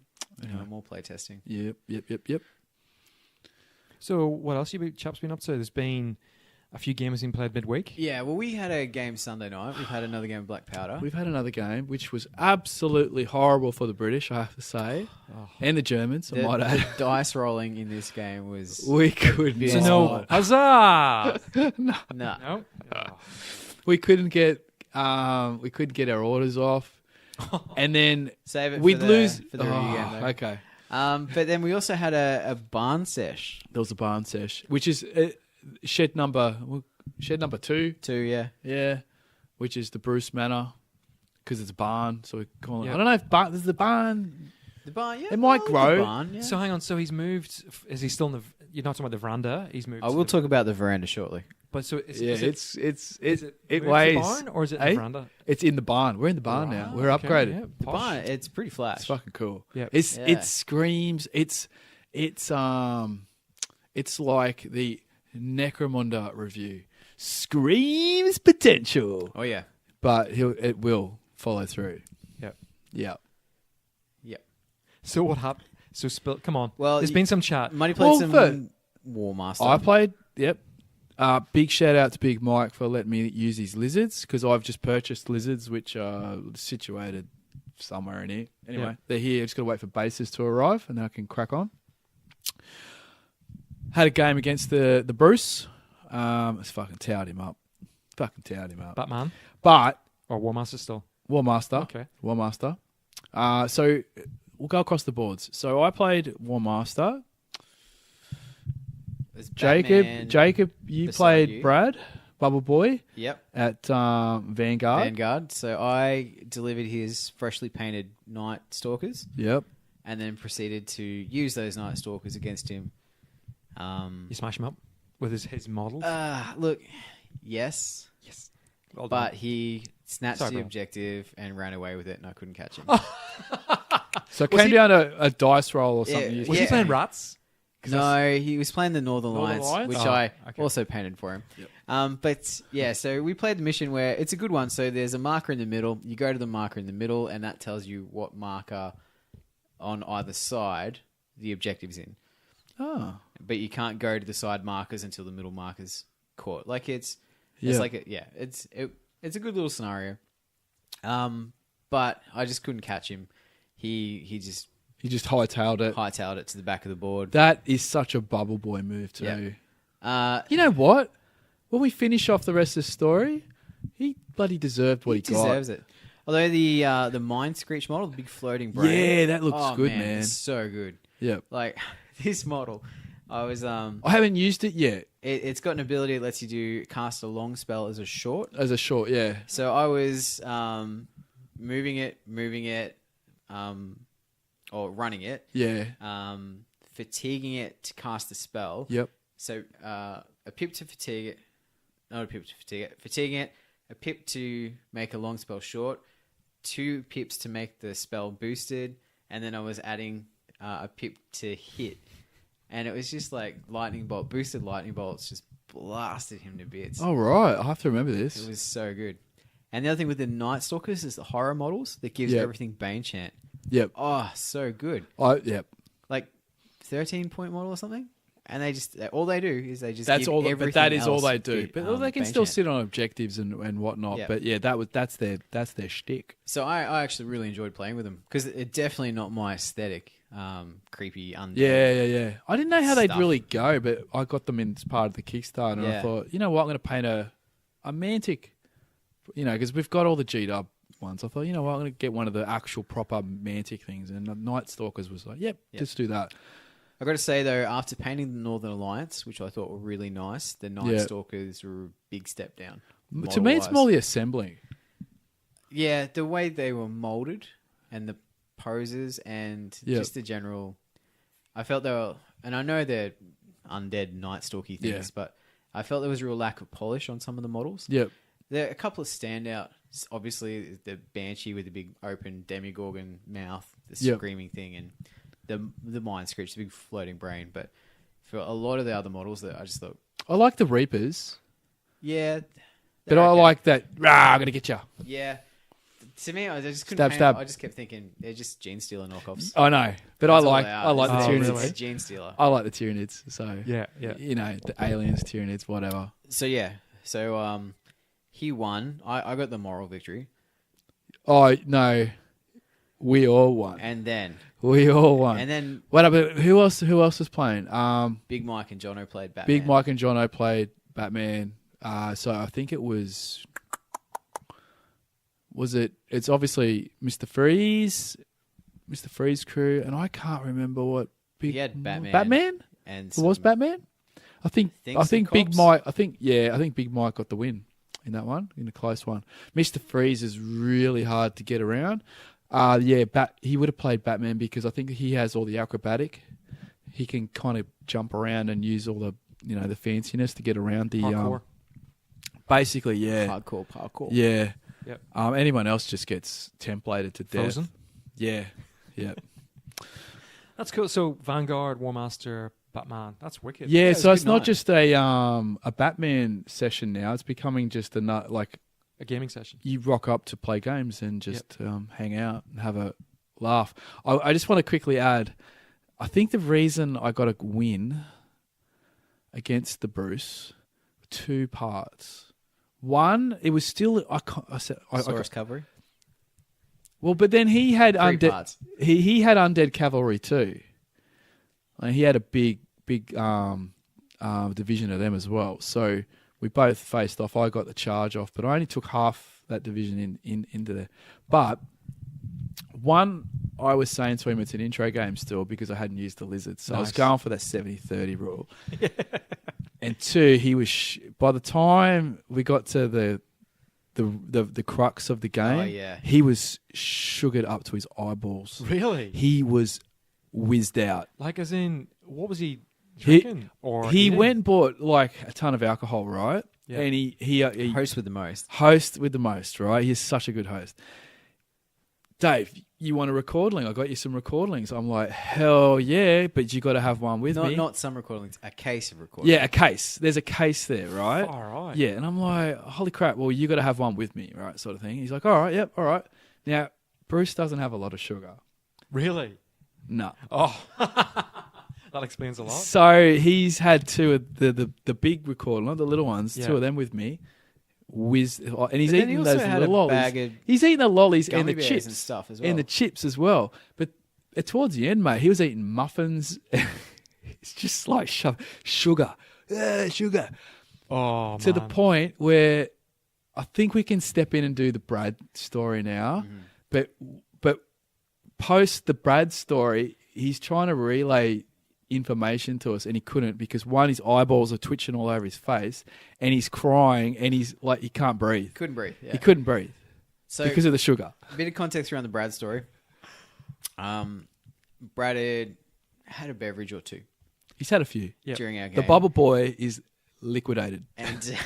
anyway. more play testing. Yep. So what else you chaps been up to? There's been a few games being played midweek. Yeah, well, we had a game Sunday night. We've had another game of Black Powder. We've had another game which was absolutely horrible for the British, I have to say, Oh. and the Germans. I might the add. dice rolling in this game was We couldn't. So Yeah. no, huzzah! no. No. We couldn't get our orders off, and then Save it. we'd for lose. for the review game. Though. Okay, But then we also had a barn sesh. there was a barn sesh, which is shed number 2. 2, yeah. Yeah, which is the Bruce Manor, because it's a barn. So we call it. Yeah. I don't know if there's the barn. The barn, yeah. It might the grow. barn, yeah. So hang on. So he's moved. Is he still in the? You're not talking about the veranda. He's moved. I to will the- talk about the veranda shortly. But so is, Yeah, is it, it moved to the weighs. barn or is it in Eh? the veranda? It's in the barn. We're in the barn now. We're Okay, upgraded. yeah, The posh. barn, it's pretty flash. It's fucking cool. Yeah. It's Yeah. it screams. It's like the Necromunda review. Screams potential, Oh, yeah. but it will follow through. Yep. Yeah. Yep. So what happened? So spill. Come on. Well, There's been some chat. Money played Well, some War Master. I played. Yep. Big shout out to Big Mike for letting me use his lizards, because I've just purchased lizards which are situated somewhere in here. Anyway, Yeah. they're here. Just got to wait for bases to arrive, and then I can crack on. Had a game against the Bruce. It's fucking towed him up. Batman But or War Master still. War Master. Okay. War Master. So we'll go across the boards. So I played War Master. There's Batman. Jacob, you beside played you. Brad, Bubble Boy, Yep. at Vanguard. Vanguard. So I delivered his freshly painted Night Stalkers Yep. and then proceeded to use those Night Stalkers against him. You smash him up with his model. Look, yes, Yes. Well but done. he snatched Sorry, the bro. objective and ran away with it, and I couldn't catch him. So it came down to a dice roll or Yeah, something. You was yeah. he playing rats? No, he was playing the Northern Northern Lights, Lights? which Oh, I okay. also painted for him. But yeah, so we played the mission where it's a good one. So there's a marker in the middle. You go to the marker in the middle, and that tells you what marker on either side the objectives in. Oh. But you can't go to the side markers until the middle markers caught. Like it's Yeah. like it's a good little scenario. But I just couldn't catch him. He just He just hightailed it. hightailed it to the back of the board. That is such a bubble boy move too. Yeah. You know what? When we finish off the rest of the story, he bloody deserved what he got. Deserves it. Although the Mind Screech model, the big floating brain. Yeah, that looks good, man. It's so good. Yeah. Like this model, I was I haven't used it yet it's got an ability that lets you cast a long spell as a short. as a short. Yeah. So I was moving it, or running it, Yeah. fatiguing it to cast the spell. Yep. So a pip to fatigue it, not a pip to fatigue it, fatiguing it, a pip to make a long spell short, 2 pips to make the spell boosted, and then I was adding a pip to hit. And it was just like boosted lightning bolts just blasted him to bits. All right. I have to remember this. It was so good. And the other thing with the Night Stalkers is the horror models that gives Yep. everything Bane Chant. Yep. Oh, so good. Yep. Like 13-point model or something. And all they do is they just That's give all. But everything that is all else they do. give, But they can Bane still Chant. sit on objectives and whatnot. Yeah. But yeah, that's their shtick. So I actually really enjoyed playing with them because it's definitely not my aesthetic. Creepy, undead. Yeah. I didn't know how they'd Stuff. really go, but I got them in as part of the Kickstarter, and I Yeah. thought, you know what, I'm going to paint a Mantic. You know, because we've got all the G'd up ones. I thought, you know what, I'm going to get one of the actual proper Mantic things, and the Night Stalkers was like, yep. Just do that. I got to say though, after painting the Northern Alliance, which I thought were really nice, the Night Stalkers were a big step down. To me, it's model-wise. more the assembling. Yeah, the way they were molded and the poses and Yeah. just the general. I felt they were, and I know they're undead Night Stalky things, Yeah. but I felt there was a real lack of polish on some of the models. Yep. There are a couple of standout. Obviously, the Banshee with the big open Demigorgon mouth, the Yep. screaming thing, and the Mind Screech, the big floating brain. But for a lot of the other models, that I just thought, I like the Reapers, yeah, but they're I okay. like that. Rah, I'm going to get you. Yeah. To me, I just couldn't Stab, paint stab. I just kept thinking they're just Gene Stealer knockoffs. I know, but That's all I they are. like the Oh, Tyranids. really? It's Gene Stealer. I like the Tyranids. So Yeah. you know, the aliens, Tyranids, whatever. So yeah, he won. I got the moral victory, Oh no, we all won. and then We all won. and then What about who else? Who else was playing? Big Mike and Jono played Batman. Big Mike and Jono played Batman. So I think it was. Was it? It's obviously Mr. Freeze crew, and I can't remember what. He had Batman. Batman. and It was some- Batman. I think some Big cops? Mike. I think Big Mike got the win in that one, in a close one. Mr. Freeze is really hard to get around. He would have played Batman because I think he has all the acrobatic. He can kind of jump around and use all the the fanciness to get around the Parkour. basically, yeah, Hardcore parkour. yeah. Yep. Anyone else just gets templated to death. Frozen. Yeah, yeah. That's cool. So Vanguard, War Master, Batman. That's wicked. Yeah, it's so a it's good not night. just a Batman session now. It's becoming just like A gaming session. you rock up to play games and just hang out and have a laugh. I just want to quickly add, I think the reason I got a win against the Bruce, 2 parts. One, it was still Saurus Cavalry. well, but then he had 3 undead. parts. He had undead cavalry too. And he had a big division of them as well. So we both faced off. I got the charge off, but I only took half that division into there. But one, I was saying to him it's an intro game still because I hadn't used the lizards. So I was Nice. going for that 70-30 rule. And 2, he was by the time we got to the crux of the game, Oh, yeah. he was sugared up to his eyeballs. Really? He was whizzed out. Like, as in, what was he He- drinking? Or He eating? went and bought like a ton of alcohol, right? Yeah. And he Host with the most. host with the most, right? He's such a good host. Dave, you want a recording? I got you some recordings. I'm like, hell yeah, but you got to have one with me. Not some recordings, a case of recordings. Yeah, a case. There's a case there, right? Far right. Yeah, and I'm like, holy crap, well, you got to have one with me, right? Sort of thing. He's like, all right, yep, all right. Now, Bruce doesn't have a lot of sugar. Really? No. Oh, that explains a lot. So he's had two of the big recorder, not the little ones, Yeah. two of them with me. And he's But then eating he also those had little a lollies. bag of He's eating the lollies and gummy the bears chips and stuff as well. And the chips as well. But towards the end, mate, he was eating muffins. It's just like sugar, sugar. Oh, To the man. point where I think we can step in and do the Brad story now. But post the Brad story, he's trying to relay information to us and he couldn't because one, his eyeballs are twitching all over his face and he's crying and he's like, he can't breathe. Couldn't breathe. Yeah. He couldn't breathe So because of the sugar. a bit of context around the Brad story. Brad had a beverage or two He's had a few. Yep. during our game. The Bubble Boy is liquidated. And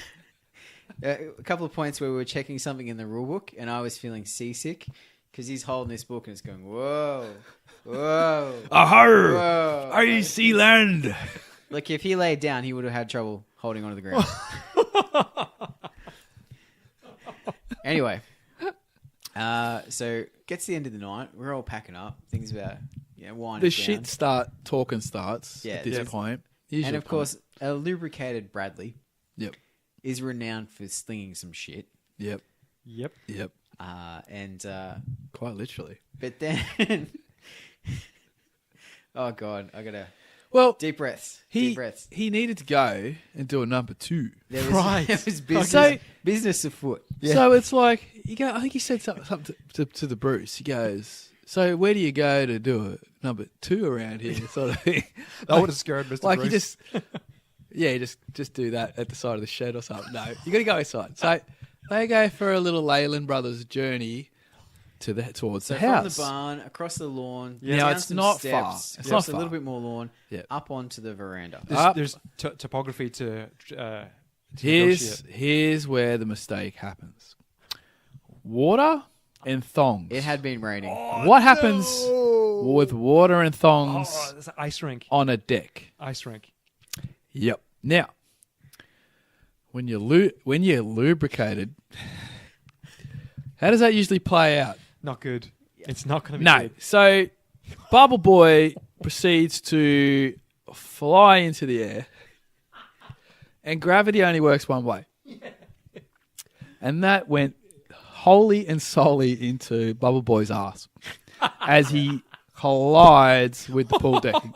a couple of points where we were checking something in the rule book and I was feeling seasick because he's holding this book and it's going, whoa, whoa, Ahar! whoa. I see land. Like if he laid down, he would have had trouble holding onto the ground. Anyway, so gets to the end of the night. We're all packing up. Things about winding The down. shit starts Yeah, at this yes. point. And of course, a lubricated Bradley Yep. is renowned for slinging some shit. Yep. Yep. Yep. Quite literally. But then, oh god, I gotta Well, deep breaths. he Deep breaths. he needed to go and do a number 2. There was, Right. there was business, So- business afoot. So it's like I think he said something to the Bruce. He goes, "So where do you go to do a number 2 around here?" Sort of thing. That would have scared Mr. Like Bruce. you just do that at the side of the shed or something. No, you got to go inside. So they go for a little Leyland Brothers journey towards So the from house. the barn, across the lawn, Yeah. Now, down it's some not steps, far. It's across not a little far. bit more lawn, Yeah. up onto the veranda. Up. There's topography to Here's negotiate. here's where the mistake happens. Water and thongs. It had been raining. What happens with water and thongs Oh, there's an ice rink. on a deck? Ice rink. Yep. Now, when you're lubricated, how does that usually play out? Not good. It's not going to be No. good. So, Bubble Boy proceeds to fly into the air, and gravity only works one way. And that went wholly and solely into Bubble Boy's ass as he collides with the pool decking.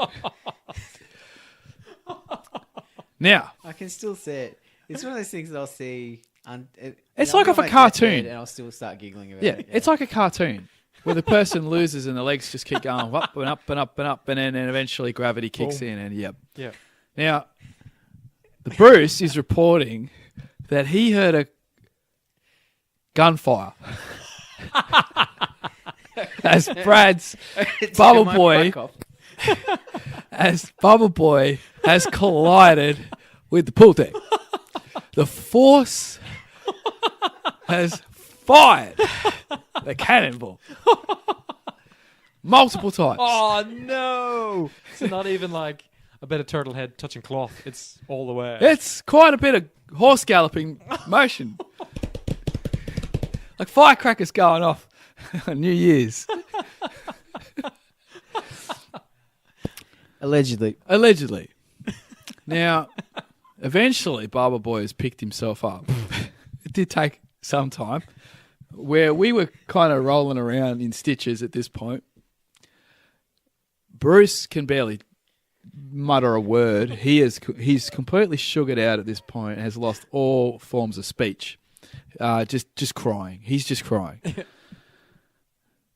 Now, I can still see it. It's one of those things that I'll see. It's like off a cartoon. and I'll still start giggling about yeah, it. it's like a cartoon where the person loses and the legs just keep going up and up and up and up, and then eventually gravity kicks Boom. in, and yep. Yeah. Now, the Bruce is reporting that he heard a gunfire as Brad's Bubble My Boy, fuck off. as Bubble Boy has collided with the pool deck. The force has fired the cannonball multiple times. Oh, no. It's not even like a bit of turtle head touching cloth. It's all the way. It's quite a bit of horse galloping motion. Like firecrackers going off on New Year's. Allegedly. Allegedly. Now, eventually, Barber Boy has picked himself up. It did take some time, where we were kind of rolling around in stitches at this point. Bruce can barely mutter a word. He's completely sugared out at this point, has lost all forms of speech. Just crying. He's just crying.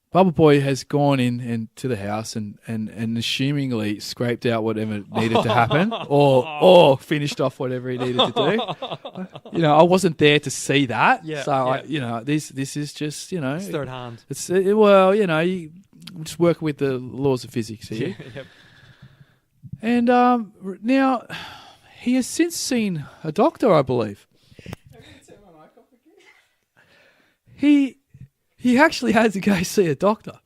Bubble Boy has gone in and to the house and assumingly scraped out whatever needed to happen or finished off whatever he needed to do. You know, I wasn't there to see that. Yeah, so, yeah. this is just, It's third hand. it's well, you just work with the laws of physics here. Yep. And now he has since seen a doctor, I believe. He actually had to go see a doctor.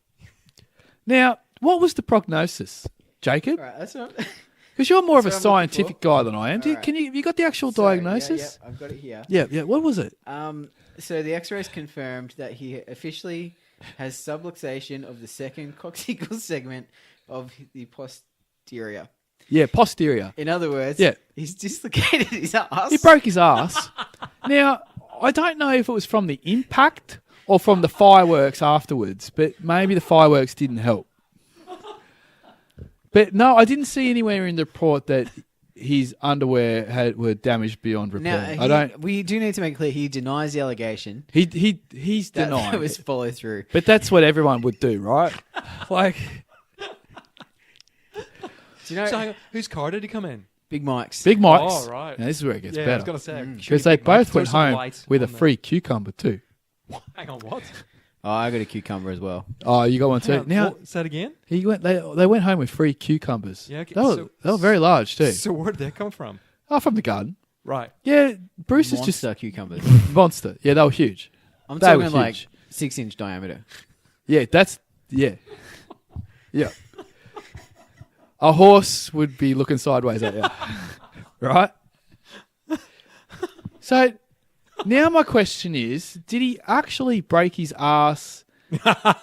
Now, what was the prognosis, Jacob? All right, that's all. Because you're more of a That's what I'm looking scientific guy than I am. All right. Have you got the actual So, diagnosis? Yeah, I've got it here. Yeah. What was it? So the X-rays confirmed that he officially has subluxation of the second coccygeal segment of the posterior. Yeah, posterior. In other words, Yeah. he's dislocated his ass. He broke his ass. Now, I don't know if it was from the impact or from the fireworks afterwards, but maybe the fireworks didn't help. But no, I didn't see anywhere in the report that his underwear were damaged beyond repair. Now, we do need to make it clear he denies the allegation. He's denying. That was follow through. But that's what everyone would do, right? Like, Do you know So hang on, whose car did he come in? Big Mike's? Big Mike's. Oh, right. Now, this is where it gets Yeah, I was better. going to say. Because they both went home with a free. free cucumber too. Hang on, what? Oh, I got a cucumber as well. Oh, you got one too. Hang on, Now what? Say that again? he went. They went home with free cucumbers. Yeah, okay, They were very large too. So where did they come from? Oh, from the garden. Right. Yeah, Bruce is Monster just cucumbers. monster. Yeah, they were huge. I'm They were talking like huge. 6-inch diameter. Yeah, yeah. A horse would be looking sideways at you, right? So now my question is: did he actually break his ass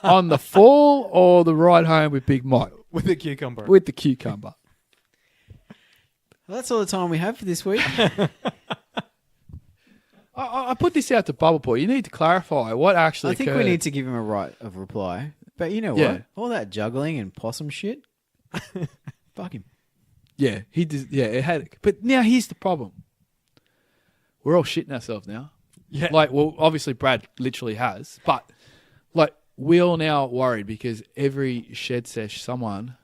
on the fall or the ride home with Big Mike With the cucumber. with the cucumber? Well, that's all the time we have for this week. I put this out to Bubble Boy. You need to clarify what actually I think occurred. we need to give him a right of reply. But you know Yeah. what? All that juggling and possum shit. Fuck him. Yeah, he did. Yeah, it had. But now here's the problem. We're all shitting ourselves now. Yeah. Like, well, obviously Brad literally has, but like we're all now worried because every shed sesh someone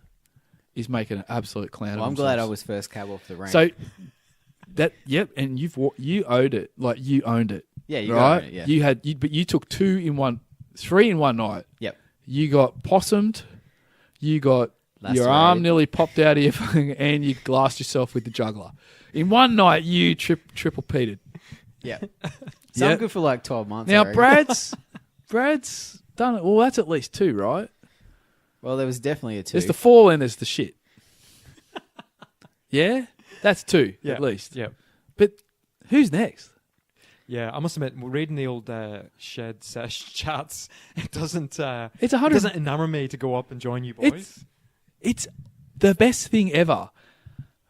is making an absolute clown Well, of I'm glad I themselves. was first cab off the rank. So and you owed it. Like you owned it. Yeah, you right. got it, yeah. You had, but you took 3 in one night. Yep. You got possummed. You got your Lacerated. arm nearly popped out of your thing, and you glassed yourself with the juggler. In one night, you triple peated. Yeah. Yeah. Sound good for like 12 months. Now, I reckon. Brad's done it. Well, that's at least 2, right? Well, there was definitely a 2. There's the fall and there's the shit. Yeah? That's 2, Yeah. at least. Yeah. But who's next? Yeah, I must admit, reading the old shed sesh chats, it doesn't. It's It 100. doesn't enamor me to go up and join you boys. It's the best thing ever.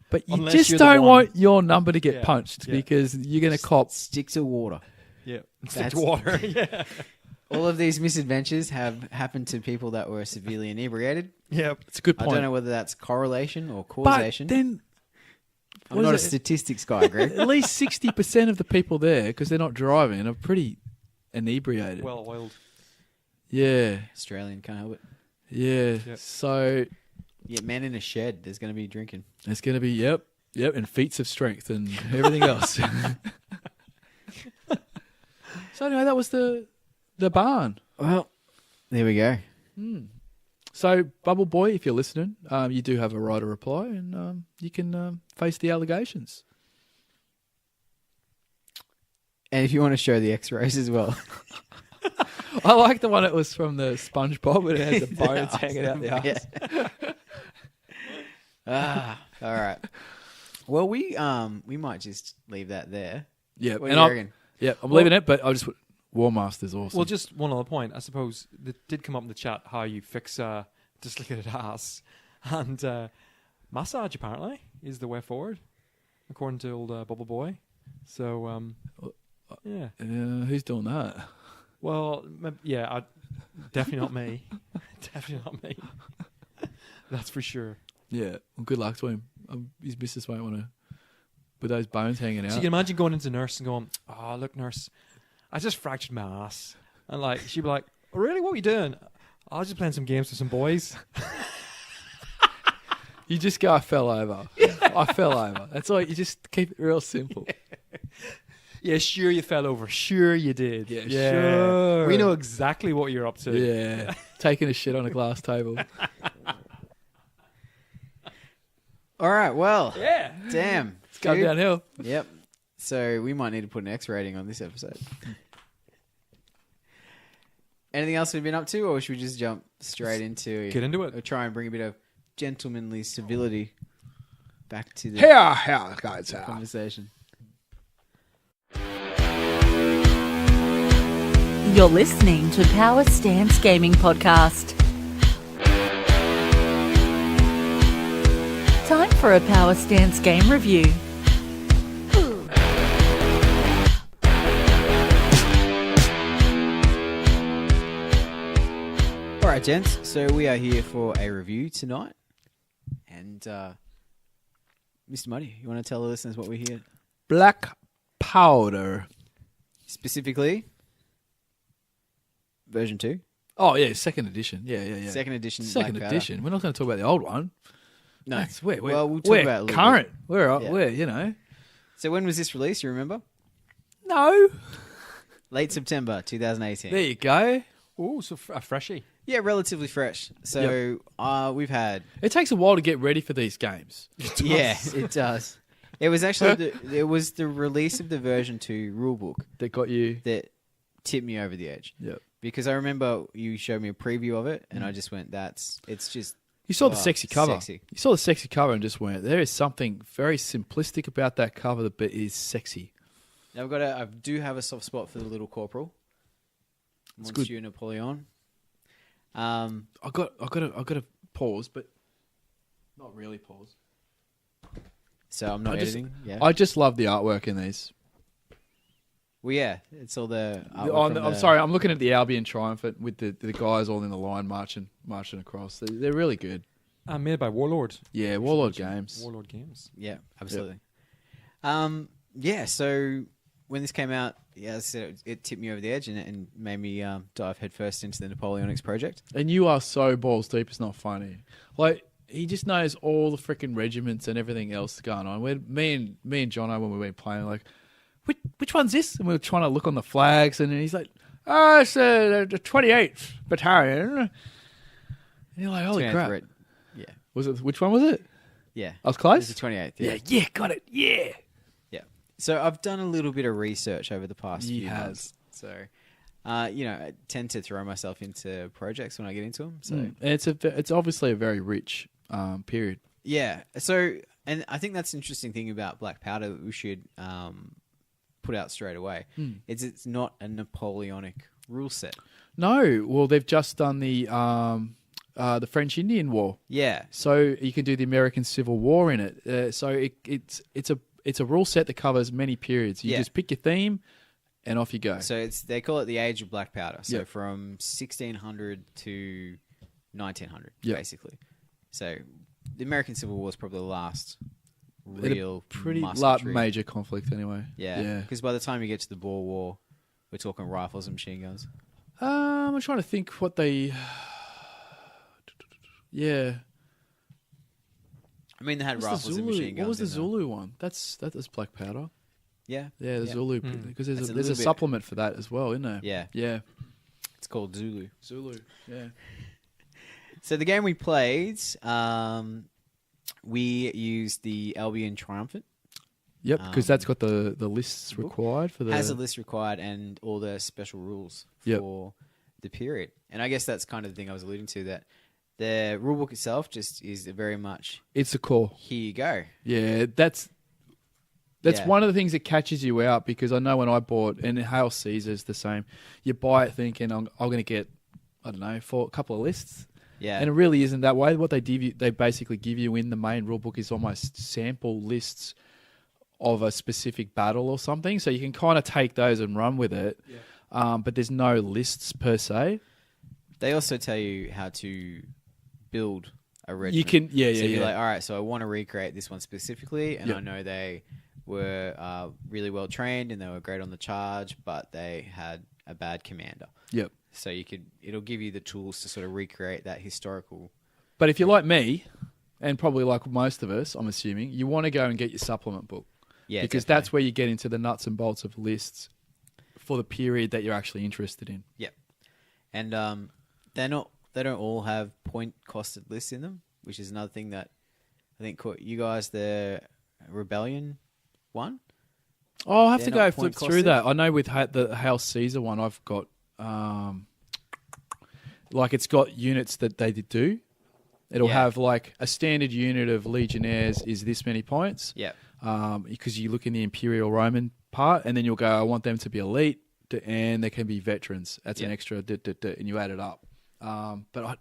But you Unless just you're the don't one. want your number to get Yeah. punched Yeah. because you're going to cop. Sticks of water. Yeah, stick That's- to water. Yeah, All of these misadventures have happened to people that were severely inebriated. yeah. It's a good I point. don't know whether that's correlation or but causation. then I'm what not a is it? statistics guy, Greg. at least 60% of the people there, because they're not driving, are pretty inebriated. Well oiled. Yeah. Australian, can't help it. Yeah. Yep. So Yeah, man in a shed, there's going to be drinking. it's going to be, yep, and feats of strength and everything else. So anyway, that was the barn. Well, there we go. So Bubble Boy, if you're listening, you do have a right to reply, and you can face the allegations. And if you want to show the x-rays as well. I like the one that was from the SpongeBob, where it had the bones hanging out the ass. Yeah. All right. Well, we might just leave that there. Yeah, What do you reckon? I'm leaving it, but I'll just put War Master's awesome. Well, just one other point. I suppose that did come up in the chat how you fix a dislocated ass, and massage apparently is the way forward, according to old Bubble Boy. So yeah. Who's doing that? Well, yeah, definitely not me. Definitely not me. That's for sure. Yeah, well, good luck to him. His missus won't want to, with those bones hanging out. So you can imagine going into nurse and going, "Oh, look, nurse, I just fractured my ass," and like she'd be like, "Oh, really? What are you doing?" "I was just playing some games with some boys." You just go, I fell over. I fell over. That's all. You just keep it real simple. Yeah, sure you fell over. Sure you did. Yeah, sure. We know exactly what you're up to. Yeah, taking a shit on a glass table. All right. Well, Yeah. damn. It's going Dude. downhill. Yep. So we might need to put an X rating on this episode. Anything else we've been up to, or should we just jump straight into Get into it. or try and bring a bit of gentlemanly civility back to the Here, guys. conversation? You're listening to Power Stance Gaming Podcast. for a Power Stance game review. All right, gents. So we are here for a review tonight. And Mr. Muddy, you want to tell the listeners what we're here? Black Powder. Specifically, version 2. Oh, yeah, second edition. Yeah. Second edition. Second Black Powder. edition. We're not going to talk about the old one. No. We're We'll talk we're about it a little current. bit. We're, you know. So when was this released? You remember? No. Late September 2018. There you go. Oh, so a freshie. Yeah, relatively fresh. So we've had. It takes a while to get ready for these games. Yeah, it does. It was actually the release of the version 2 rulebook That got you. that tipped me over the edge. Yep. Because I remember you showed me a preview of it, and I just went, it's just. You saw the sexy cover. Sexy. You saw the sexy cover and just went, there is something very simplistic about that cover, but is sexy. Now I do have a soft spot for the little corporal. It's Monsieur Napoleon. I got to pause, but not really pause. So I'm not editing. Yeah. I just love the artwork in these. Well, yeah, it's all the. artwork from I'm the- sorry, I'm looking at the Albion Triumphant with the guys all in the line marching across. They're really good. Made by Warlord. Yeah, Warlord Games. Warlord Games. Yeah, absolutely. Yeah, so when this came out, yeah, as I said, it tipped me over the edge and made me dive headfirst into the Napoleonics project. And you are so balls deep, it's not funny. Like, he just knows all the freaking regiments and everything else going on. Me and Jono, when we were playing, like, which one's this? And we were trying to look on the flags, and he's like, oh, it's the 28th Battalion. And you're like, holy 28th crap. Red. Yeah. Was it? Which one was it? Yeah. I was It close? was the 28th. Yeah, got it. Yeah. Yeah. So I've done a little bit of research over the past You few have. months. So, I tend to throw myself into projects when I get into them. So, And it's obviously a very rich period. yeah. So, and I think that's an interesting thing about Black Powder that we should put out straight away. It's not a Napoleonic rule set. No, well, they've just done the French Indian War, Yeah. so you can do the American Civil War in it. So it's a rule set that covers many periods. You Yeah. just pick your theme, and off you go. So they call it the Age of Black Powder. So Yep. from 1600 to 1900, Yep. basically. So the American Civil War is probably the last real Pretty musketry. major conflict, anyway. Yeah, because by the time you get to the Boer War, we're talking rifles and machine guns. I'm trying to think what they. Yeah. I mean, they had What's rifles the and Zulu? machine guns. What was the in them. Zulu one? That's Black Powder. Yeah, Yeah, the Yeah. Zulu, because there's It's a a little bit- supplement for that as well, isn't there? yeah. Yeah. It's called Zulu. Zulu. Yeah. So the game we played, we used the Albion Triumphant. Yep, because that's got the lists book required for the. Has a list required and all the special rules Yep. for the period. And I guess that's kind of the thing I was alluding to, that the rulebook itself just is very much, It's a core. here you go. Yeah, that's Yeah. one of the things that catches you out, because I know when I bought, and Hail Caesar's the same. You buy it thinking I'm going to get, I don't know, for a couple of lists. Yeah. And it really isn't that way. What they basically give you in the main rulebook is almost sample lists of a specific battle or something. So you can kind of take those and run with it. Yeah. But there's no lists per se. They also tell you how to build a regiment. You can, So you're like, all right, so I want to recreate this one specifically, and Yep. I know they were really well trained and they were great on the charge, but they had a bad commander. Yep. So it'll give you the tools to sort of recreate that historical. But if you're like me, and probably like most of us, I'm assuming, you want to go and get your supplement book. Yeah, because definitely. that's where you get into the nuts and bolts of lists for the period that you're actually interested in. Yep. And they don't all have point costed lists in them, which is another thing that I think caught you guys the Rebellion one. Oh, I'll have They're to go not flip point through costed? that. I know with the Hail Caesar one, I've got like it's got units that they do. It'll Yeah. have like a standard unit of legionnaires is this many points. Yeah. Because you look in the Imperial Roman part, and then you'll go, I want them to be elite, and they can be veterans. That's an Yeah. extra, and you add it up. But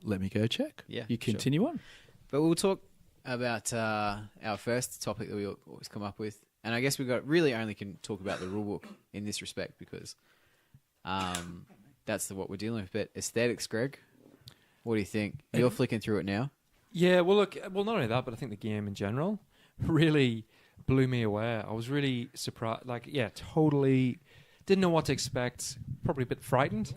let me go check. Yeah, You sure. continue on. But we'll talk about our first topic that we always come up with, and I guess we only can talk about the rulebook in this respect because that's what we're dealing with. But aesthetics, Greg, what do you think? You're flicking through it now. Yeah, well, look, not only that, but I think the game in general really blew me away. I was really surprised. Totally didn't know what to expect. Probably a bit frightened,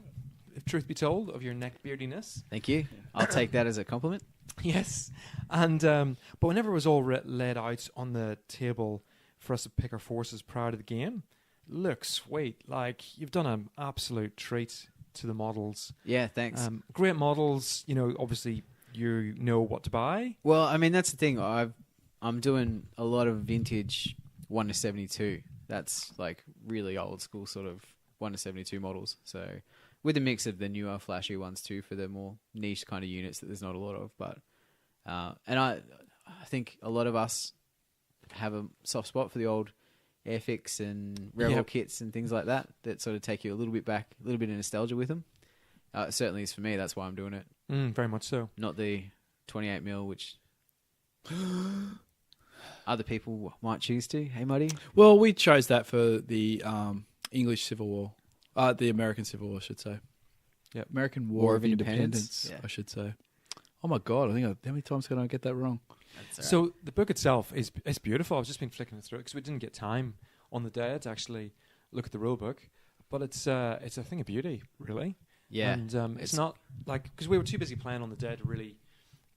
if truth be told, of your neck beardiness. Thank you. I'll take that as a compliment. Yes, and but whenever it was all laid out on the table for us to pick our forces prior to the game, looks sweet. Like, you've done an absolute treat to the models. Yeah, thanks. Great models. Obviously you know what to buy. Well, I mean, that's the thing. I'm doing a lot of vintage 1/72. That's like really old school sort of 1/72 models. So with a mix of the newer flashy ones too for the more niche kind of units that there's not a lot of. But and I think a lot of us have a soft spot for the old Airfix and Rebel kits and things like that sort of take you a little bit back, a little bit of nostalgia with them. It certainly is for me. That's why I'm doing it. Very much so. Not the 28mm, which other people might choose to. Hey, Muddy? Well, we chose that for the English Civil War. The American Civil War, I should say. Yeah, American War of Independence, I should say. Oh my God, how many times can I get that wrong? So the book itself is beautiful. I've just been flicking it through because we didn't get time on the day to actually look at the rule book, but it's a thing of beauty, really. Yeah, and it's not like, because we were too busy playing on the day to really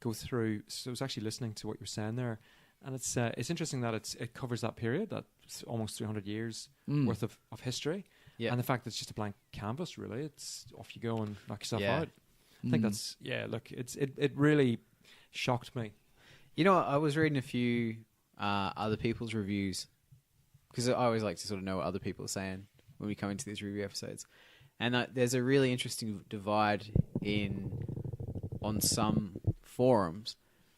go through. So I was actually listening to what you were saying there, and it's interesting that it covers that period, that's almost 300 years worth of history. Yeah. And the fact that it's just a blank canvas, really, it's off you go and knock yourself out. I think that's look, it really shocked me. I was reading a few other people's reviews because I always like to sort of know what other people are saying when we come into these review episodes. And there's a really interesting divide on some forums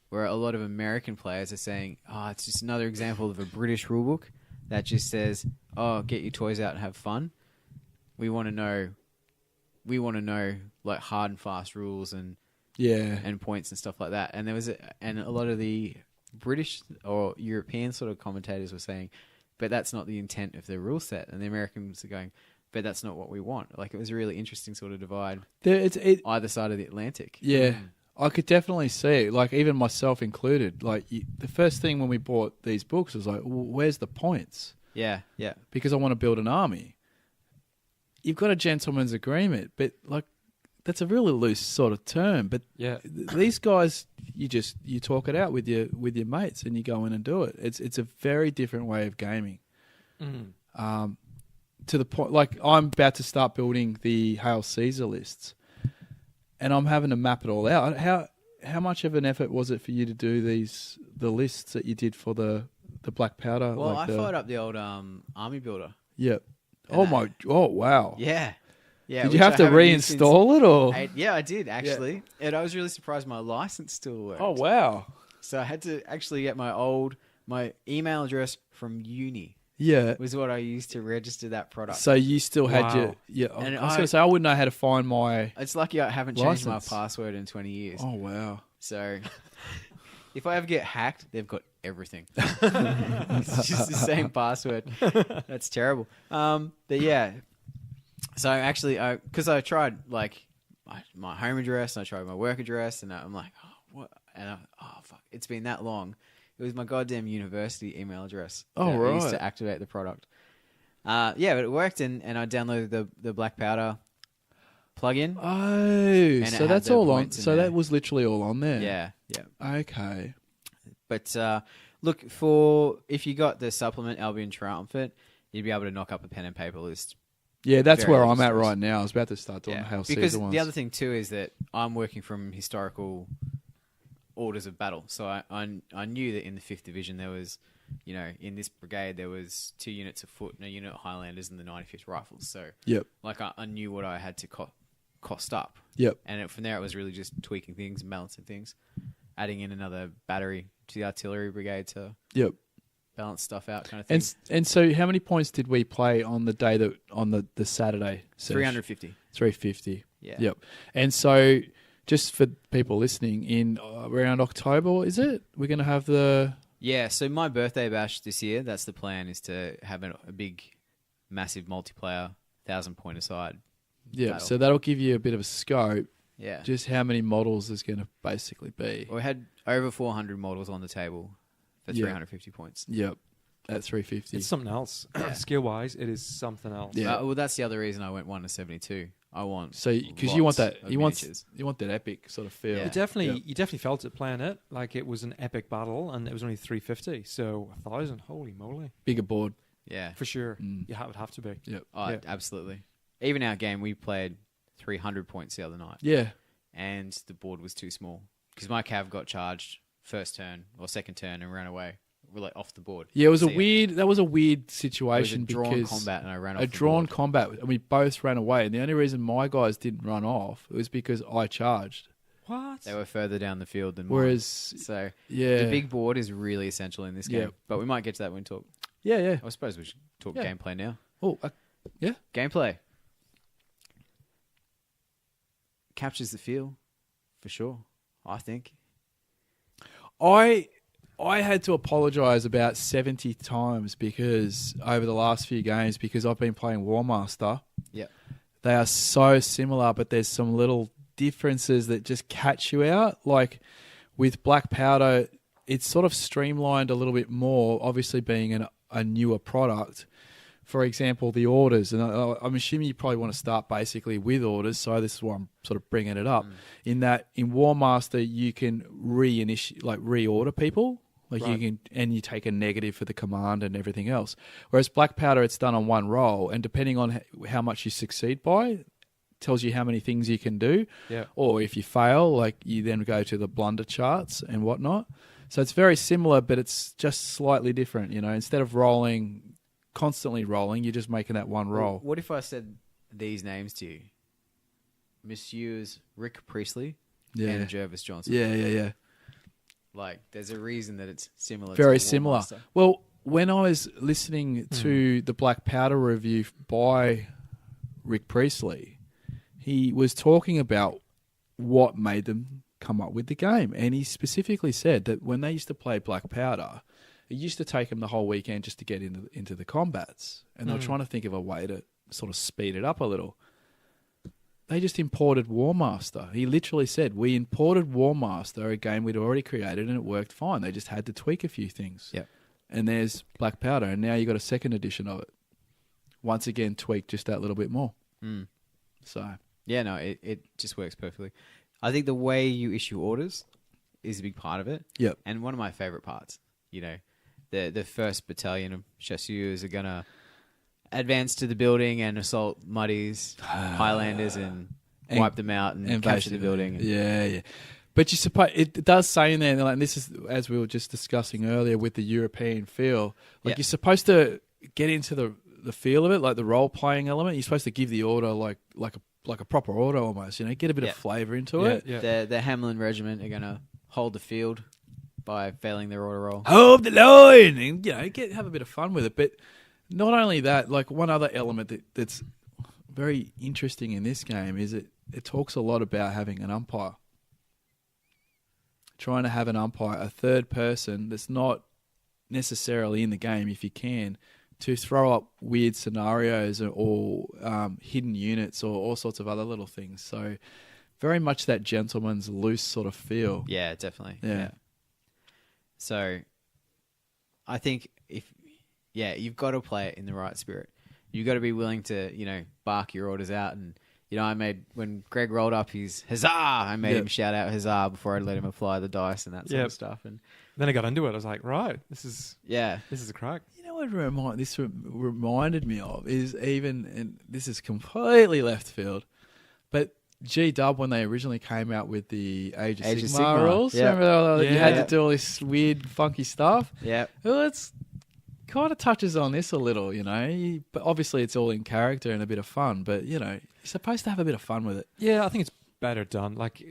where a lot of American players are saying, it's just another example of a British rulebook that just says, get your toys out and have fun. We want to know like hard and fast rules and points and stuff like that. And there was a lot of the British or European sort of commentators were saying, but that's not the intent of the rule set. And the Americans are going, but that's not what we want. Like, it was a really interesting sort of divide either side of the Atlantic. Yeah, I could definitely see it. Like, even myself included. Like, the first thing when we bought these books was like, well, where's the points? Yeah. Because I want to build an army. You've got a gentleman's agreement, but like, that's a really loose sort of term. But these guys, you talk it out with your mates and you go in and do it. It's a very different way of gaming. To the point, like, I'm about to start building the Hail Caesar lists, and I'm having to map it all out. How much of an effort was it for you to do the lists that you did for the black powder? Well, I fired up the old army builder. Yep. Oh wow. Yeah. Did you have to reinstall it or? I did actually, and I was really surprised my license still worked. Oh wow. So I had to actually get my email address from uni. Yeah, was what I used to register that product. So you still had your And I was going to say, I wouldn't know how to find my. It's lucky I haven't changed my password in 20 years. Oh wow. So if I ever get hacked, they've got everything. It's just the same password. That's terrible. But yeah. So actually, because I tried like my home address, and I tried my work address, and I'm like, what? And fuck, it's been that long. It was my goddamn university email address. Oh, right. I used to activate the product. But it worked, and I downloaded the Black Powder plugin. Oh, so that's all on. So that was literally all on there. Yeah. Okay. But look, if you got the supplement Albion Triumphant, you'd be able to knock up a pen and paper list. Yeah, that's where I'm at right now. I was about to start doing the Hail Caesar ones. Because the other thing too is that I'm working from historical orders of battle. So I knew that in the 5th Division there was, in this brigade there was 2 units of foot and a unit of Highlanders and the 95th Rifles. So like I knew what I had to cost up. Yep. And from there it was really just tweaking things and balancing things, adding in another battery to the artillery brigade to balance stuff out, kind of thing. And so how many points did we play on the day on the Saturday? 350. 350. Yeah. Yep. And so just for people listening, in around October, is it? We're going to have the... Yeah, so my birthday bash this year, that's the plan, is to have a big, massive multiplayer, 1,000-point aside. Yeah, battle. so that'll give you a bit of a scope, Yeah. just how many models there's going to basically be. We had over 400 models on the table for 350 points. Yep, at 350. It's something else. Skill-wise, it is something else. Yeah. Well, that's the other reason I went 1 to 72. I want So because you want lots that, of you miniatures. want that epic sort of feel. Yeah. You definitely felt it playing it. Like it was an epic battle, and it was only 350. So 1,000, holy moly. Bigger board. Yeah. For sure. Mm. You would have to be. Yep. Oh, Yeah. absolutely. Even our game, we played 300 points the other night. Yeah. And the board was too small. Because my cav got charged first turn or second turn and ran away. We're like off the board. Yeah, it was So, that was a weird It was a situation drawn because combat and I ran off a the drawn board. combat, and we both ran away. And the only reason my guys didn't run off was because I charged. What? They were further down the field than mine. Whereas, So yeah, the big board is really essential in this game. Yeah. But we might get to that when we talk. yeah. I suppose we should talk Yeah. gameplay now. Oh, Gameplay captures the feel, for sure, I think. I had to apologise about 70 times because over the last few games, because I've been playing Warmaster. Yep. They are so similar, but there's some little differences that just catch you out. Like with Black Powder, it's sort of streamlined a little bit more, obviously being a newer product. For example, the orders, and I'm assuming you probably want to start basically with orders, so this is why I'm sort of bringing it up. In that, in Warmaster, you can reorder people, like Right. you can, and you take a negative for the command and everything else. Whereas Black Powder, it's done on one roll, and depending on how much you succeed by, tells you how many things you can do. Yeah. Or if you fail, like you then go to the blunder charts and whatnot. So it's very similar, but it's just slightly different. You know, instead of constantly rolling, you're just making that one roll. What if I said these names to you? Messieurs Rick Priestley and Jervis Johnson. Yeah. Like, there's a reason that it's similar. Very to similar. Warmaster. Well, when I was listening to the Black Powder review by Rick Priestley, he was talking about what made them come up with the game. And he specifically said that when they used to play Black Powder, it used to take them the whole weekend just to get into the combats. And they were trying to think of a way to sort of speed it up a little. They just imported Warmaster. He literally said, we imported Warmaster, a game we'd already created, and it worked fine. They just had to tweak a few things. Yep. And there's Black Powder, and now you got a second edition of it. Once again, tweaked just that little bit more. Mm. So, Yeah, no, it just works perfectly. I think the way you issue orders is a big part of it. yep. And one of my favorite parts, you know, the first battalion of chasseurs are going to advance to the building and assault Muddies, Highlanders, and wipe them out and capture the building. Yeah. But you suppose it does say in there, like, and this is as we were just discussing earlier with the European feel. Like you're supposed to get into the feel of it, like the role playing element. You're supposed to give the order like a proper order almost. You know, get a bit of flavour into it. Yeah. The Hamelin Regiment are going to hold the field by failing their order roll. Hold the line, and have a bit of fun with it. But not only that, like one other element that's very interesting in this game is it talks a lot about having an umpire. Trying to have an umpire, a third person that's not necessarily in the game, if you can, to throw up weird scenarios or hidden units or all sorts of other little things. So very much that gentleman's loose sort of feel. Yeah, definitely. Yeah. So I think you've got to play it in the right spirit. You've got to be willing to, bark your orders out. And, when Greg rolled up his huzzah, I made him shout out huzzah before I let him apply the dice and that sort of stuff. And Then I got into it. I was like, right, this is a crack. You know what this reminded me of is and this is completely left field, but G-Dub, when they originally came out with the Age of Sigmar rules, remember you had to do all this weird, funky stuff? Yeah. Well, it's kind of touches on this a little, but obviously it's all in character and a bit of fun, but, you're supposed to have a bit of fun with it. Yeah, I think it's better done. Like,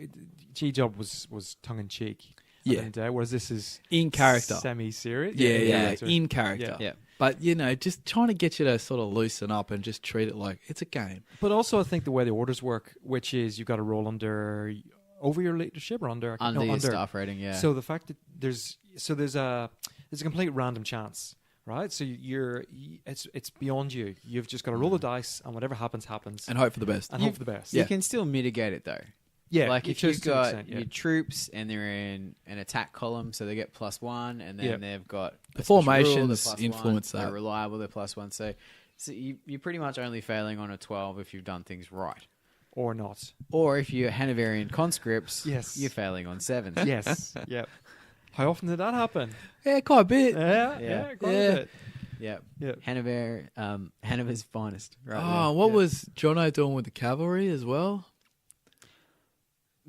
G-Job was tongue-in-cheek. Whereas this is in character, semi-serious. Yeah, in character. Yeah. But just trying to get you to sort of loosen up and just treat it like it's a game. But also, I think the way the orders work, which is you've got to roll under over your leadership or under? Under your staff rating, yeah. So the fact that there's a complete random chance, right? So it's beyond you. You've just got to roll the dice, and whatever happens, happens, And hope for the best. and hope for the best. You can still mitigate it though. Yeah, Like if to you've an got extent, yeah. your troops and they're in an attack column, so they get +1, and then Yeah. they've got The a special formations rule, they're +1, influence they're that. reliable, they're +1. So you're pretty much only failing on a 12 if you've done things right. or not. Or if you're Hanoverian conscripts, Yes. you're failing on 7. Yes. Yep. How often did that happen? Yeah, quite a bit. Yeah. Quite Yeah. a bit. Yeah. Yeah. Hanover's finest. Right Oh, what was Jono doing with the cavalry as well?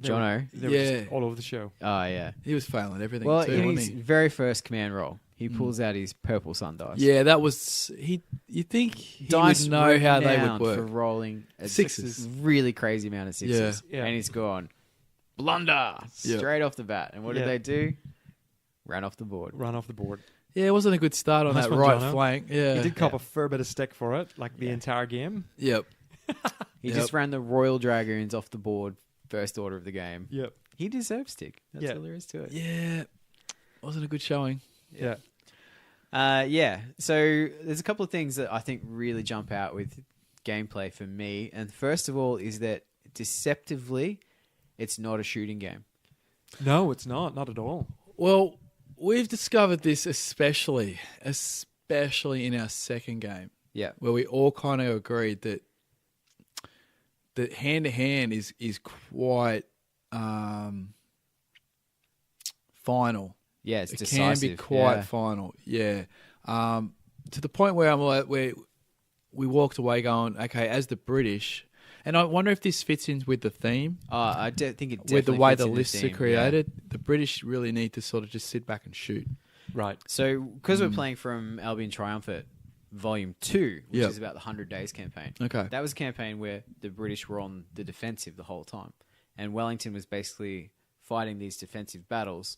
Jono. They were Yeah. just all over the show. Oh, yeah. He was failing everything Well, too, in wasn't his he? very first command roll, he pulls out his purple sun dice. Yeah, that was he. You think he Dice would know how they would renowned work? for rolling a Sixes. really crazy amount of sixes. Yeah. And he's gone blunder Yeah. straight off the bat. And what Yeah. did they do? Ran off the board. Ran off the board. Yeah, it wasn't a good start on Nice that one, right Jono. flank. Yeah, He did cop a fair bit of stick for it, like the entire game. Yep. He Yep. just ran the Royal Dragoons off the board first order of the game. Yep. He deserves stick. That's Yeah. all there is to it. Yeah, wasn't a good showing. Yeah. Yeah. So there's a couple of things that I think really jump out with gameplay for me. And first of all is that deceptively, it's not a shooting game. No, it's not. Not at all. Well, we've discovered this especially in our second game, Yeah. where we all kind of agreed that hand to hand is quite final. Yeah, it's It decisive. can be quite Yeah. final. Yeah, to the point where I'm like, where we walked away going, okay, as the British, and I wonder if this fits in with the theme. I think it definitely With the way fits the in lists theme, are created, the British really need to sort of just sit back and shoot. Right. So, because we're playing from Albion Triumphant Volume 2, which Yep. is about the 100 Days campaign. Okay. That was a campaign where the British were on the defensive the whole time. And Wellington was basically fighting these defensive battles.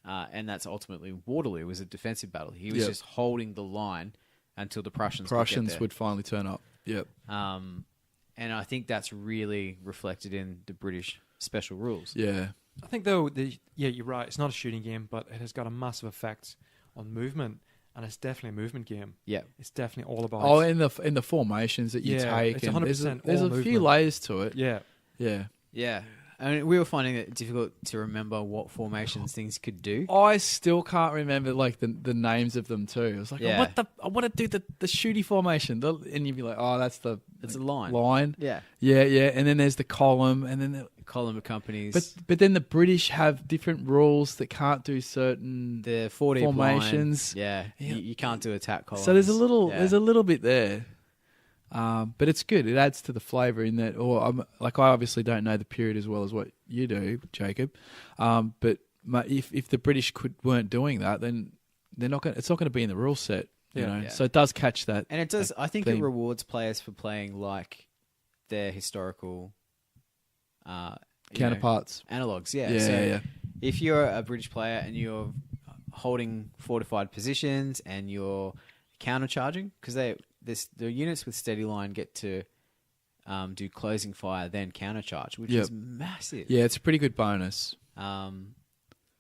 And that's ultimately Waterloo was a defensive battle. He was Yep. just holding the line until the Prussians Would finally turn up. Yep. And I think that's really reflected in the British special rules. Yeah. I think though, you're right. It's not a shooting game, but it has got a massive effect on movement, and it's definitely a movement game. Yeah. It's definitely all about. Oh, in the formations that you Yeah, take, it's and 100% there's all a few movement. layers to it. yeah, Yeah. Yeah. I mean, we were finding it difficult to remember what formations things could do. I still can't remember like the names of them too. I was like, Yeah. I want to do the shooty formation, and you'd be like, oh, that's the It's a line. line. Yeah. Yeah, yeah, and then there's the column, and then Column accompanies but then the British have different rules that can't do certain. the 40 formations. Yeah. Yeah. You can't do attack columns. So there's a little Yeah. bit there, but it's good. It adds to the flavour in that. Or I obviously don't know the period as well as what you do, Jacob. But if the British weren't doing that, then they're not going. It's not going to be in the rule set. You know, Yeah. so it does catch that. And it does. I think it theme. rewards players for playing like their historical Counterparts. analogs. Yeah. Yeah, So yeah. if you're a British player and you're holding fortified positions and you're countercharging, because the units with steady line get to do closing fire, then countercharge, which Yep. is massive. Yeah, it's a pretty good bonus.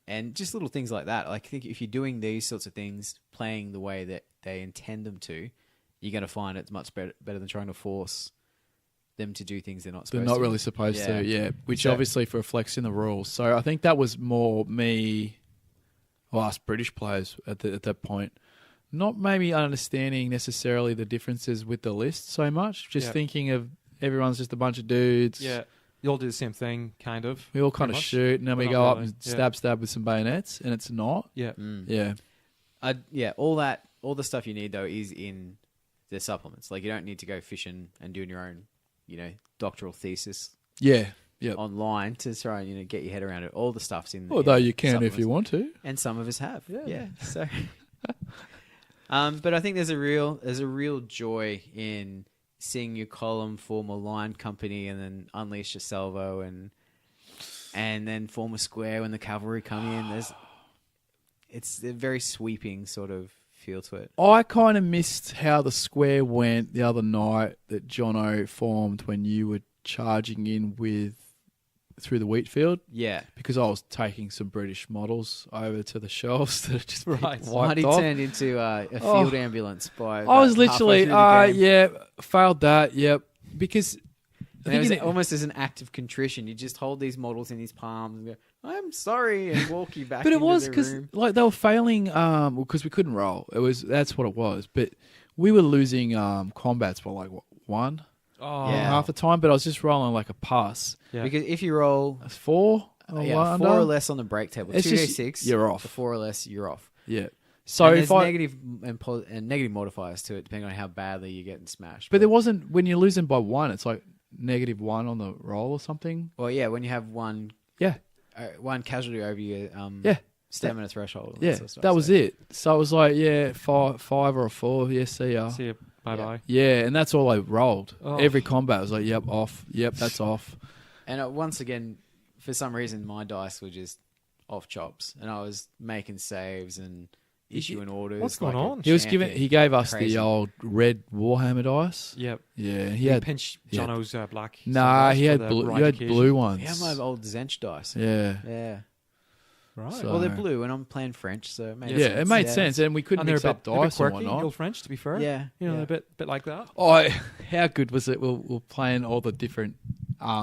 And just little things like that. Like, I think if you're doing these sorts of things, playing the way that they intend them to, you're going to find it's much better than trying to force them to do things they're not supposed They're not to. really supposed Yeah. to, yeah. Which So- obviously reflects in the rules. So I think that was more me, or us British players at that point, not maybe understanding necessarily the differences with the list so much. Just Yeah. thinking of everyone's just a bunch of dudes. yeah. You all do the same thing, kind of. We all kind of Pretty much. shoot, and then we But go not up really. and Yeah. stab with some bayonets, and it's not. Yeah. Yeah. All the stuff you need though is in the supplements. Like, you don't need to go fishing and doing your own, doctoral thesis Yeah. Yep. online to try and get your head around it. All the stuff's in. Although in you can if supplements. you want to. And some of us have. Yeah. So, but I think there's a real joy in seeing your column form a line company and then unleash a salvo and then form a square when the cavalry come in. It's a very sweeping sort of feel to it. I kind of missed how the square went the other night that Jono formed when you were charging in with through the wheat field Yeah. because I was taking some British models over to the shelves that had just been Right. wiped Marty off. turned into a field ambulance by. I was about halfway literally, through the game. yeah, failed that. Yep, because And it was in- almost as an act of contrition. You just hold these models in his palms and go, "I'm sorry," and walk you back. but it into was the because room. like they were failing because we couldn't roll. That's what it was. But we were losing combats by like what, one Oh, Yeah. half the time. But I was just rolling like a pass. yeah. Because if you roll, That's 4 or yeah, one 4 under. or less on the break table, It's 2d6, you're off. The 4 or less, you're off. Yeah. So And if there's I negative and negative modifiers to it, depending on how badly you're getting smashed. but there wasn't when you're losing by 1, it's like -1 on the roll or something. Well, yeah, when you have one Yeah. one casualty over your Yeah. stamina threshold. And Yeah, sort of stuff, that was so- it. So I was like, yeah, five or a 4. Yeah, see ya. See you. Bye bye. Yeah, and that's all I rolled. Oh. Every combat I was like, yep, off. Yep, that's off. And once again, for some reason, my dice were just off chops, and I was making saves and issuing orders. What's going like a on? champion. He gave us Crazy. the old red Warhammer dice. Yep. Yeah, he You had. pinch he had- Jono's black. Nah, sunglasses he for had the blue. right You had occasion. blue ones. Yeah, my old Zench dice. Yeah. Yeah. Right. So- Well, they're blue, and I'm playing French, so it made Yeah, sense. it made Yeah. sense, and we couldn't and they're mix a up bit, they're a bit dice and quirky, whatnot. Old French, to be fair. Yeah, You know, yeah. a bit like that. Oh, how good was it? We're playing all the different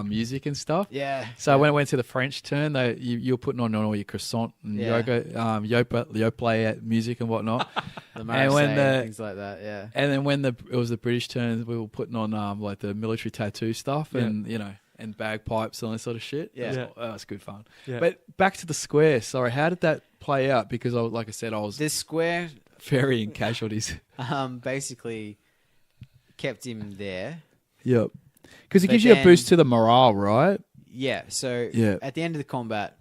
music and stuff. Yeah. So yeah. when it went to the French turn, you were putting on all your croissant and Yeah. yoplait music and whatnot. the and Marseille when and things like that, yeah. And then when it was the British turn, we were putting on like the military tattoo stuff Yeah. and and bagpipes and all that sort of shit. Yeah. That was good fun. Yeah. But back to the square. Sorry, how did that play out? Because like I said, I was This square ferrying casualties. basically kept him there. Yep. Because it But gives you a then- boost to the morale, right? Yeah, so Yeah. at the end of the combat,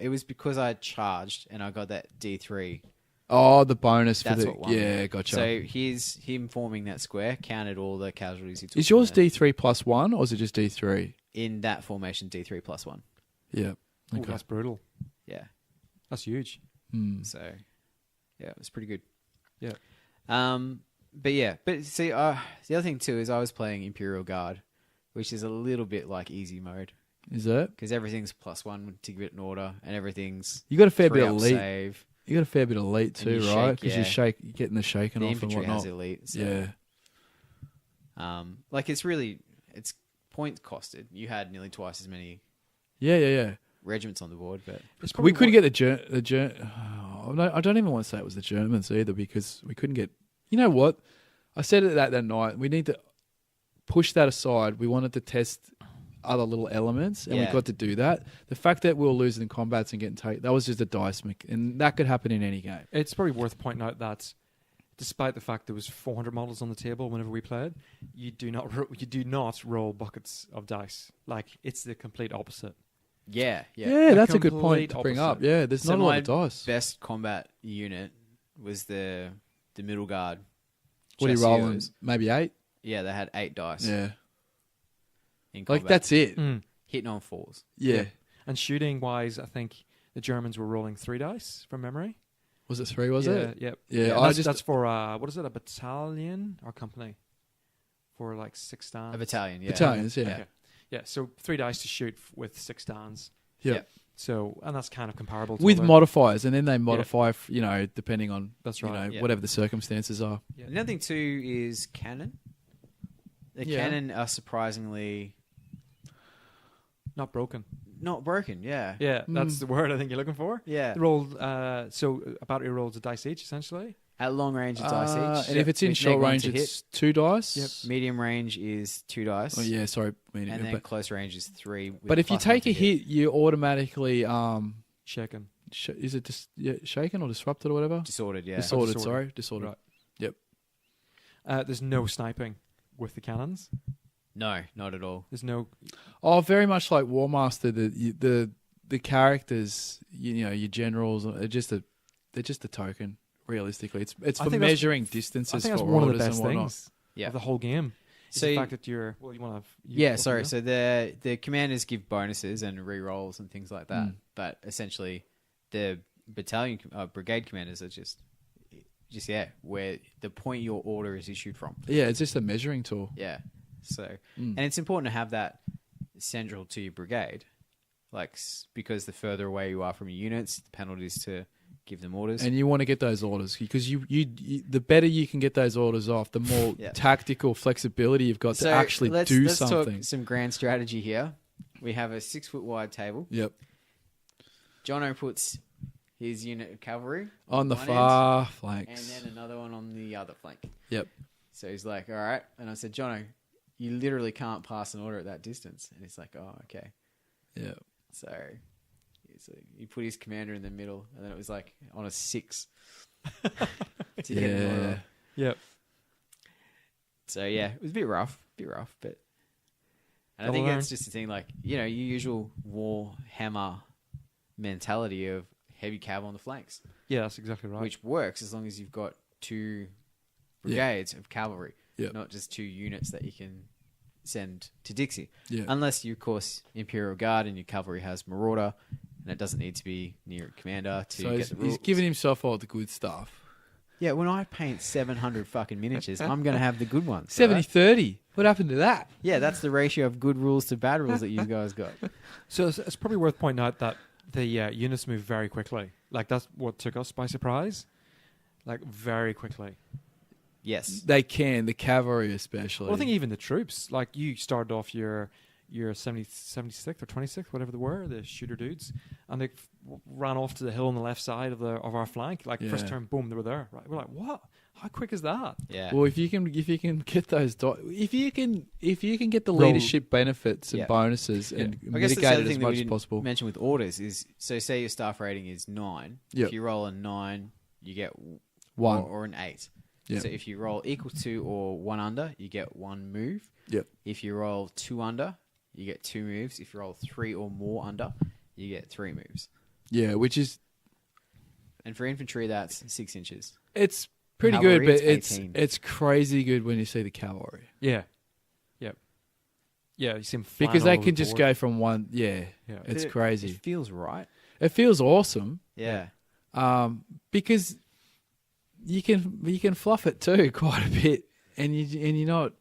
it was because I charged and I got that D3. Oh, the bonus for That's the what won. yeah, gotcha. So him forming that square counted all the casualties he took. Is yours from there. D3 plus 1 or is it just D3? In that formation, D3 plus 1. Yeah. Ooh, Okay. that's brutal. Yeah. That's huge. Hmm. So, yeah, it was pretty good. Yeah. But see, the other thing too is I was playing Imperial Guard, which is a little bit like easy mode Is that? because everything's +1 to give it an order, and everything's You got a fair 3 bit of up elite. save. You got a fair bit of elite too, And you right? shake, Because yeah. you're getting the shaking The off and infantry has whatnot. elite. So, Yeah. like it's point costed. You had nearly twice as many Yeah. regiments on the board, but It's We probably couldn't more- get I don't even want to say it was the Germans either because we couldn't get. You know what? I said it that night. We need to push that aside. We wanted to test other little elements, and we Yeah. got to do that. The fact that we were losing combats and getting taken, that was just a dice and that could happen in any game. It's probably worth pointing out that despite the fact there was 400 models on the table whenever we played, you do not roll buckets of dice. Like, it's the complete opposite. yeah. Yeah, that's a good point complete to bring up. opposite. Yeah, there's So not a lot my of dice. best combat unit was the middle guard. What are you rolling? Chasseurs. Maybe 8? Yeah, they had 8 dice. Yeah. In Like, combat. that's it. Mm. Hitting on 4s. Yeah. And shooting wise, I think the Germans were rolling 3 dice from memory. Was it 3, was yeah, it? Yep. Yeah, And I that's for what is it? A battalion or company? For like 6 stands. A battalion, yeah. Battalions, yeah. Okay. Yeah. So 3 dice to shoot with 6 stands. Yeah. Yeah. So, and that's kind of comparable to With other- modifiers, and then they modify, depending on That's right. Yeah. whatever the circumstances are. Yeah. Another thing too is cannon. The Yeah. cannon are surprisingly Not broken. not broken. Yeah. Yeah, that's the word I think you're looking for. Yeah. They rolled, so a battery rolls a dice each, essentially. At long range, it's dice each. And if it's in With short neg one range, to it's 2 dice. Yep. Medium range is 2 dice. Oh yeah, sorry. Medium, And then but close range is 3. with but if you +1 take to a hit, you automatically Shaken. is it just shaken or disrupted or whatever? Disordered, yeah. Disordered. Disordered. Sorry, disordered. Right. Yep. There's no sniping with the cannons. No, not at all. There's no. Oh, very much like Warmaster. The characters, your generals, are just they're just a token. Realistically, it's I for think that's- measuring I distances think that's for one of the orders best and whatnot. things Yeah. of the whole game. Is So the you- fact that you're. Well, you want to have. Yeah, sorry. So the commanders give bonuses and re-rolls and things like that. Mm. But essentially, the brigade commanders are just where the point your order is issued from. Yeah, it's just a measuring tool. Yeah. So, and it's important to have that central to your brigade because the further away you are from your units, the penalties to give them orders. And you want to get those orders because you the better you can get those orders off, the more tactical flexibility you've got to actually do something. Let's talk some grand strategy here. We have a 6 foot wide table. Yep. Jono puts his unit of cavalry on the one far end, flanks, and then another one on the other flank. Yep. So he's like, all right. And I said, Jono, you literally can't pass an order at that distance. And he's like, oh, okay. Yeah. So he put his commander in the middle, and then it was like on a 6. to get an order. Yep. So yeah, it was a bit rough, but. And I think that's just the thing, like, your usual Warhammer mentality of heavy cav on the flanks. Yeah, that's exactly right. Which works as long as you've got 2 brigades of cavalry, not just 2 units that you can send to Dixie. Yeah. Unless you, of course, Imperial Guard and your cavalry has Marauder, and it doesn't need to be near a commander to get the rules. He's giving himself all the good stuff. Yeah, when I paint 700 fucking miniatures, I'm going to have the good ones. 70-30. What happened to that? Yeah, that's the ratio of good rules to bad rules that you guys got. So it's probably worth pointing out that the units move very quickly. Like, that's what took us by surprise. Like, very quickly. Yes. They can, the cavalry especially. Well, I think even the troops. Like, you started off your 76th or 26th, whatever they were, the shooter dudes, and they ran off to the hill on the left side of our flank. Like, first turn, boom, they were there. Right? We're like, what? How quick is that? Yeah. Well, if you can get those, if you can get the leadership benefits and bonuses and mitigate it as much as possible. Mention with orders is, so say your staff rating is 9. If you roll a 9, you get 1 or an 8. Yep. So if you roll equal to or 1 under, you get 1 move. Yep. If you roll 2 under, you get 2 moves. If you roll 3 or more under, you get 3 moves. Yeah, which is... And for infantry, that's 6 inches. It's pretty Cavalry, good, but it's 18. it's crazy good when you see the cavalry. Yeah. Yep. Yeah, you see them because they can just go from one... Yeah, it's crazy. It feels right. It feels awesome. Yeah. Because you can fluff it too quite a bit, and you're not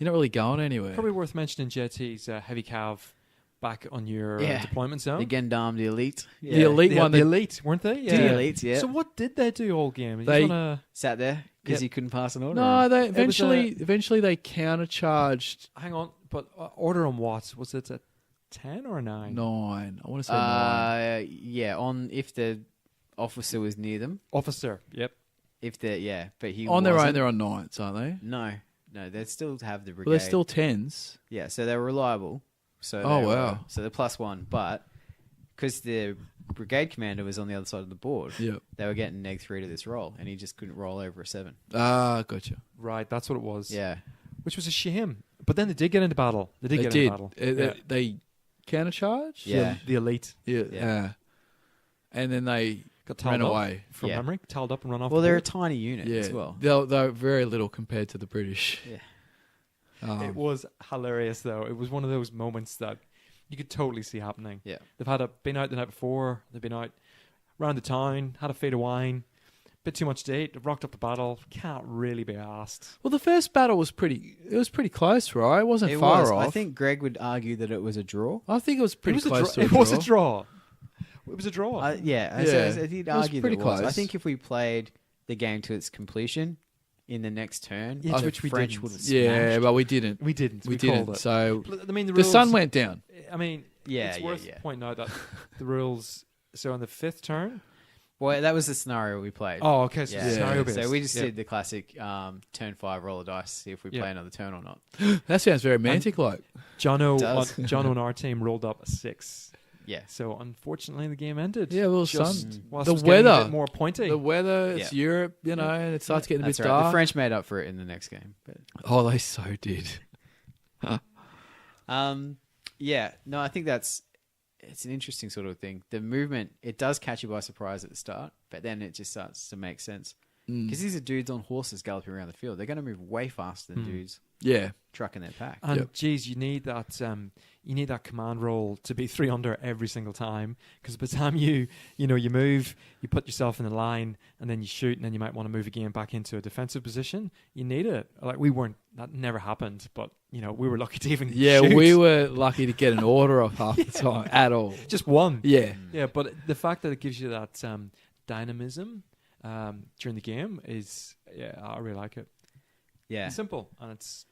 really going anywhere. Probably worth mentioning JT's heavy cav back on your deployment zone. The Gendam, the elite. Yeah. The elite one. The elite, weren't they? Yeah. The elites, yeah. So what did they do all game? They sat there because you couldn't pass an order. No, they eventually they countercharged. Hang on, but order on what? Was it a 10 or a 9? 9. I want to say 9. Yeah, if the officer was near them. Officer, yep. But he on their wasn't. own, they're on 9s, aren't they? No, they still have the brigade. Well, they're still 10s. Yeah, so they're reliable. So wow. So they're +1, but because the brigade commander was on the other side of the board, they were getting -3 to this roll, and he just couldn't roll over a 7. Ah, gotcha. Right, that's what it was. Yeah. Which was a shame. But then they did get into battle. They did get into battle. They countercharged? Yeah. The elite. Yeah. And then they ran away. From memory, towed up and run off. Well, they're a tiny unit as well. They're very little compared to the British. Yeah. It was hilarious, though. It was one of those moments that you could totally see happening. Yeah. They've been out the night before. They've been out around the town, had a feed of wine, bit too much to eat. They've rocked up the battle. Can't really be asked. Well, the first battle was pretty close, right? It wasn't far off. I think Greg would argue that it was a draw. I think it was pretty close to a draw. It was a draw. It was a draw. I did argue pretty that it was. close. I think if we played the game to its completion in the next turn, which we French didn't. would have smashed. Yeah, but we didn't. We didn't. We didn't. So I mean, the sun went down. I mean, it's worth pointing out that the rules. So on the 5th turn. Well, that was the scenario we played. Oh, okay. So scenario based. So we just did the classic turn 5 roll a dice, see if we play another turn or not. That sounds very romantic-like. Jono on our team rolled up a 6. Yeah. So unfortunately, the game ended. Yeah, well, the weather, a bit more pointy. The weather, it's Europe, and it starts getting a bit dark. The French made up for it in the next game. But. Oh, they so did. Yeah. No, I think it's an interesting sort of thing. The movement, it does catch you by surprise at the start, but then it just starts to make sense. Because these are dudes on horses galloping around the field. They're going to move way faster than dudes. Yeah. Trucking their pack. And geez, you need that command roll to be 3 under every single time, because by the time you move, you put yourself in the line, and then you shoot, and then you might want to move again back into a defensive position. You need it. Like, we weren't that never happened. But we were lucky to even Yeah, shoot. we were lucky to get an order off half the time at all. just one. Yeah. Yeah, but the fact that it gives you that dynamism during the game is, I really like it. Yeah. It's simple, and it's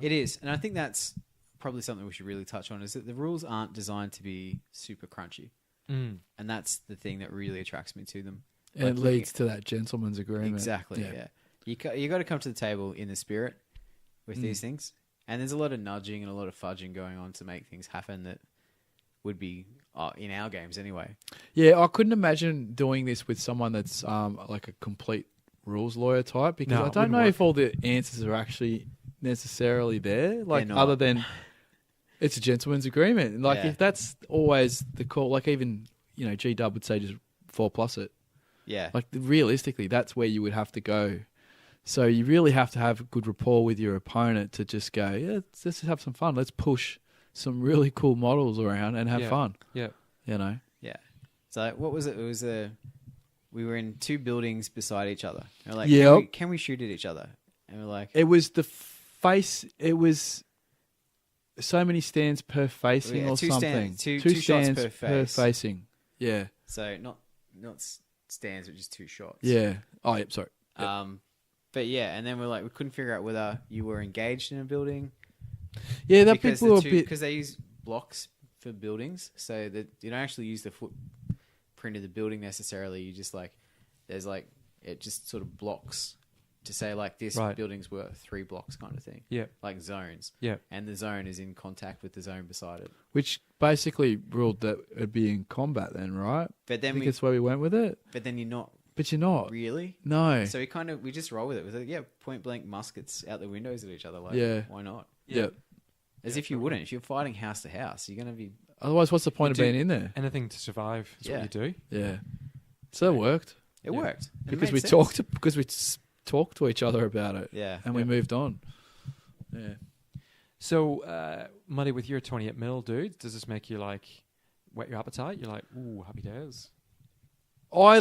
It is. And I think that's probably something we should really touch on, is that the rules aren't designed to be super crunchy. And that's the thing that really attracts me to them. And it leads to that gentleman's agreement. Exactly, yeah. You got to come to the table in the spirit with these things. And there's a lot of nudging and a lot of fudging going on to make things happen that would be in our games anyway. Yeah, I couldn't imagine doing this with someone that's like a complete rules lawyer type, because No, I it don't wouldn't know work. if all the answers are actually necessarily there. Like, They're not. other than it's a gentleman's agreement. Like, Yeah. if that's always the call, like even, G-Dub would say just 4+ it. Yeah. Like, realistically, that's where you would have to go. So you really have to have good rapport with your opponent to just go, yeah, let's just have some fun. Let's push some really cool models around and have fun. Yeah. Yeah. So what was it? It was we were in two buildings beside each other. And we're like, Yep. can we shoot at each other? And we're like, It was the face. It was so many stands per facing or two something. two shots per face. facing. Yeah. So not stands, but just two shots. Yeah. Oh, yep. Sorry. Yep. But yeah, and then we're like, we couldn't figure out whether you were engaged in a building. Yeah, that Because people were a bit. because they use blocks for buildings, so that you don't actually use the footprint of the building necessarily. You just there's it just sort of blocks to say like this Right. building's worth 3 blocks kind of thing. Yeah. Like zones. Yeah. And the zone is in contact with the zone beside it. Which basically ruled that it'd be in combat then, right? But I then think that's where we went with it. but then you're not But you're not. really. No. So we just roll with it. We're like, yeah, point blank muskets out the windows at each other. Like, Yeah. why not? Yep. As if you wouldn't. If you're fighting house to house, you're going to be. Otherwise, what's the point of do- being in there? Anything to survive is what you do. Yeah. So it worked It worked. And it because made we sense. talked to each other about it. Yeah. And we moved on. Yeah. So, Muddy, with your 28 mil, dude, does this make you whet your appetite? You're like, ooh, happy days. I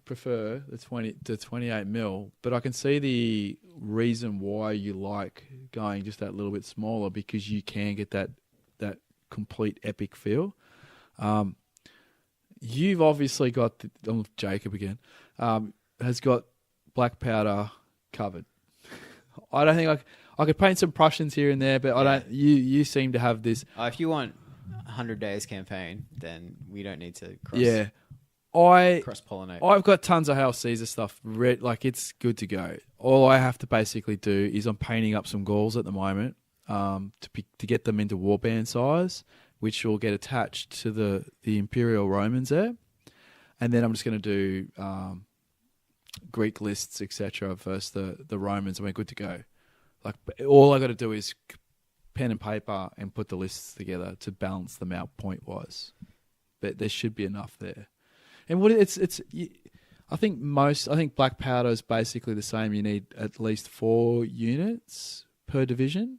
prefer the 28 mil, but I can see the reason why you like going just that little bit smaller, because you can get that complete epic feel. You've obviously got Jacob again has got black powder covered. I don't think I could paint some Prussians here and there, but I don't. You seem to have this. If you want 100 days campaign, then we don't need to cross pollinate. I've got tons of Hail Caesar stuff. It's good to go. All I have to basically do is I'm painting up some Gauls at the moment to get them into warband size, which will get attached to the Imperial Romans there. And then I'm just going to do Greek lists, etc. versus the Romans, and we're good to go. All I got to do is pen and paper and put the lists together to balance them out point wise. But there should be enough there. And I think black powder is basically the same. You need at least 4 units per division.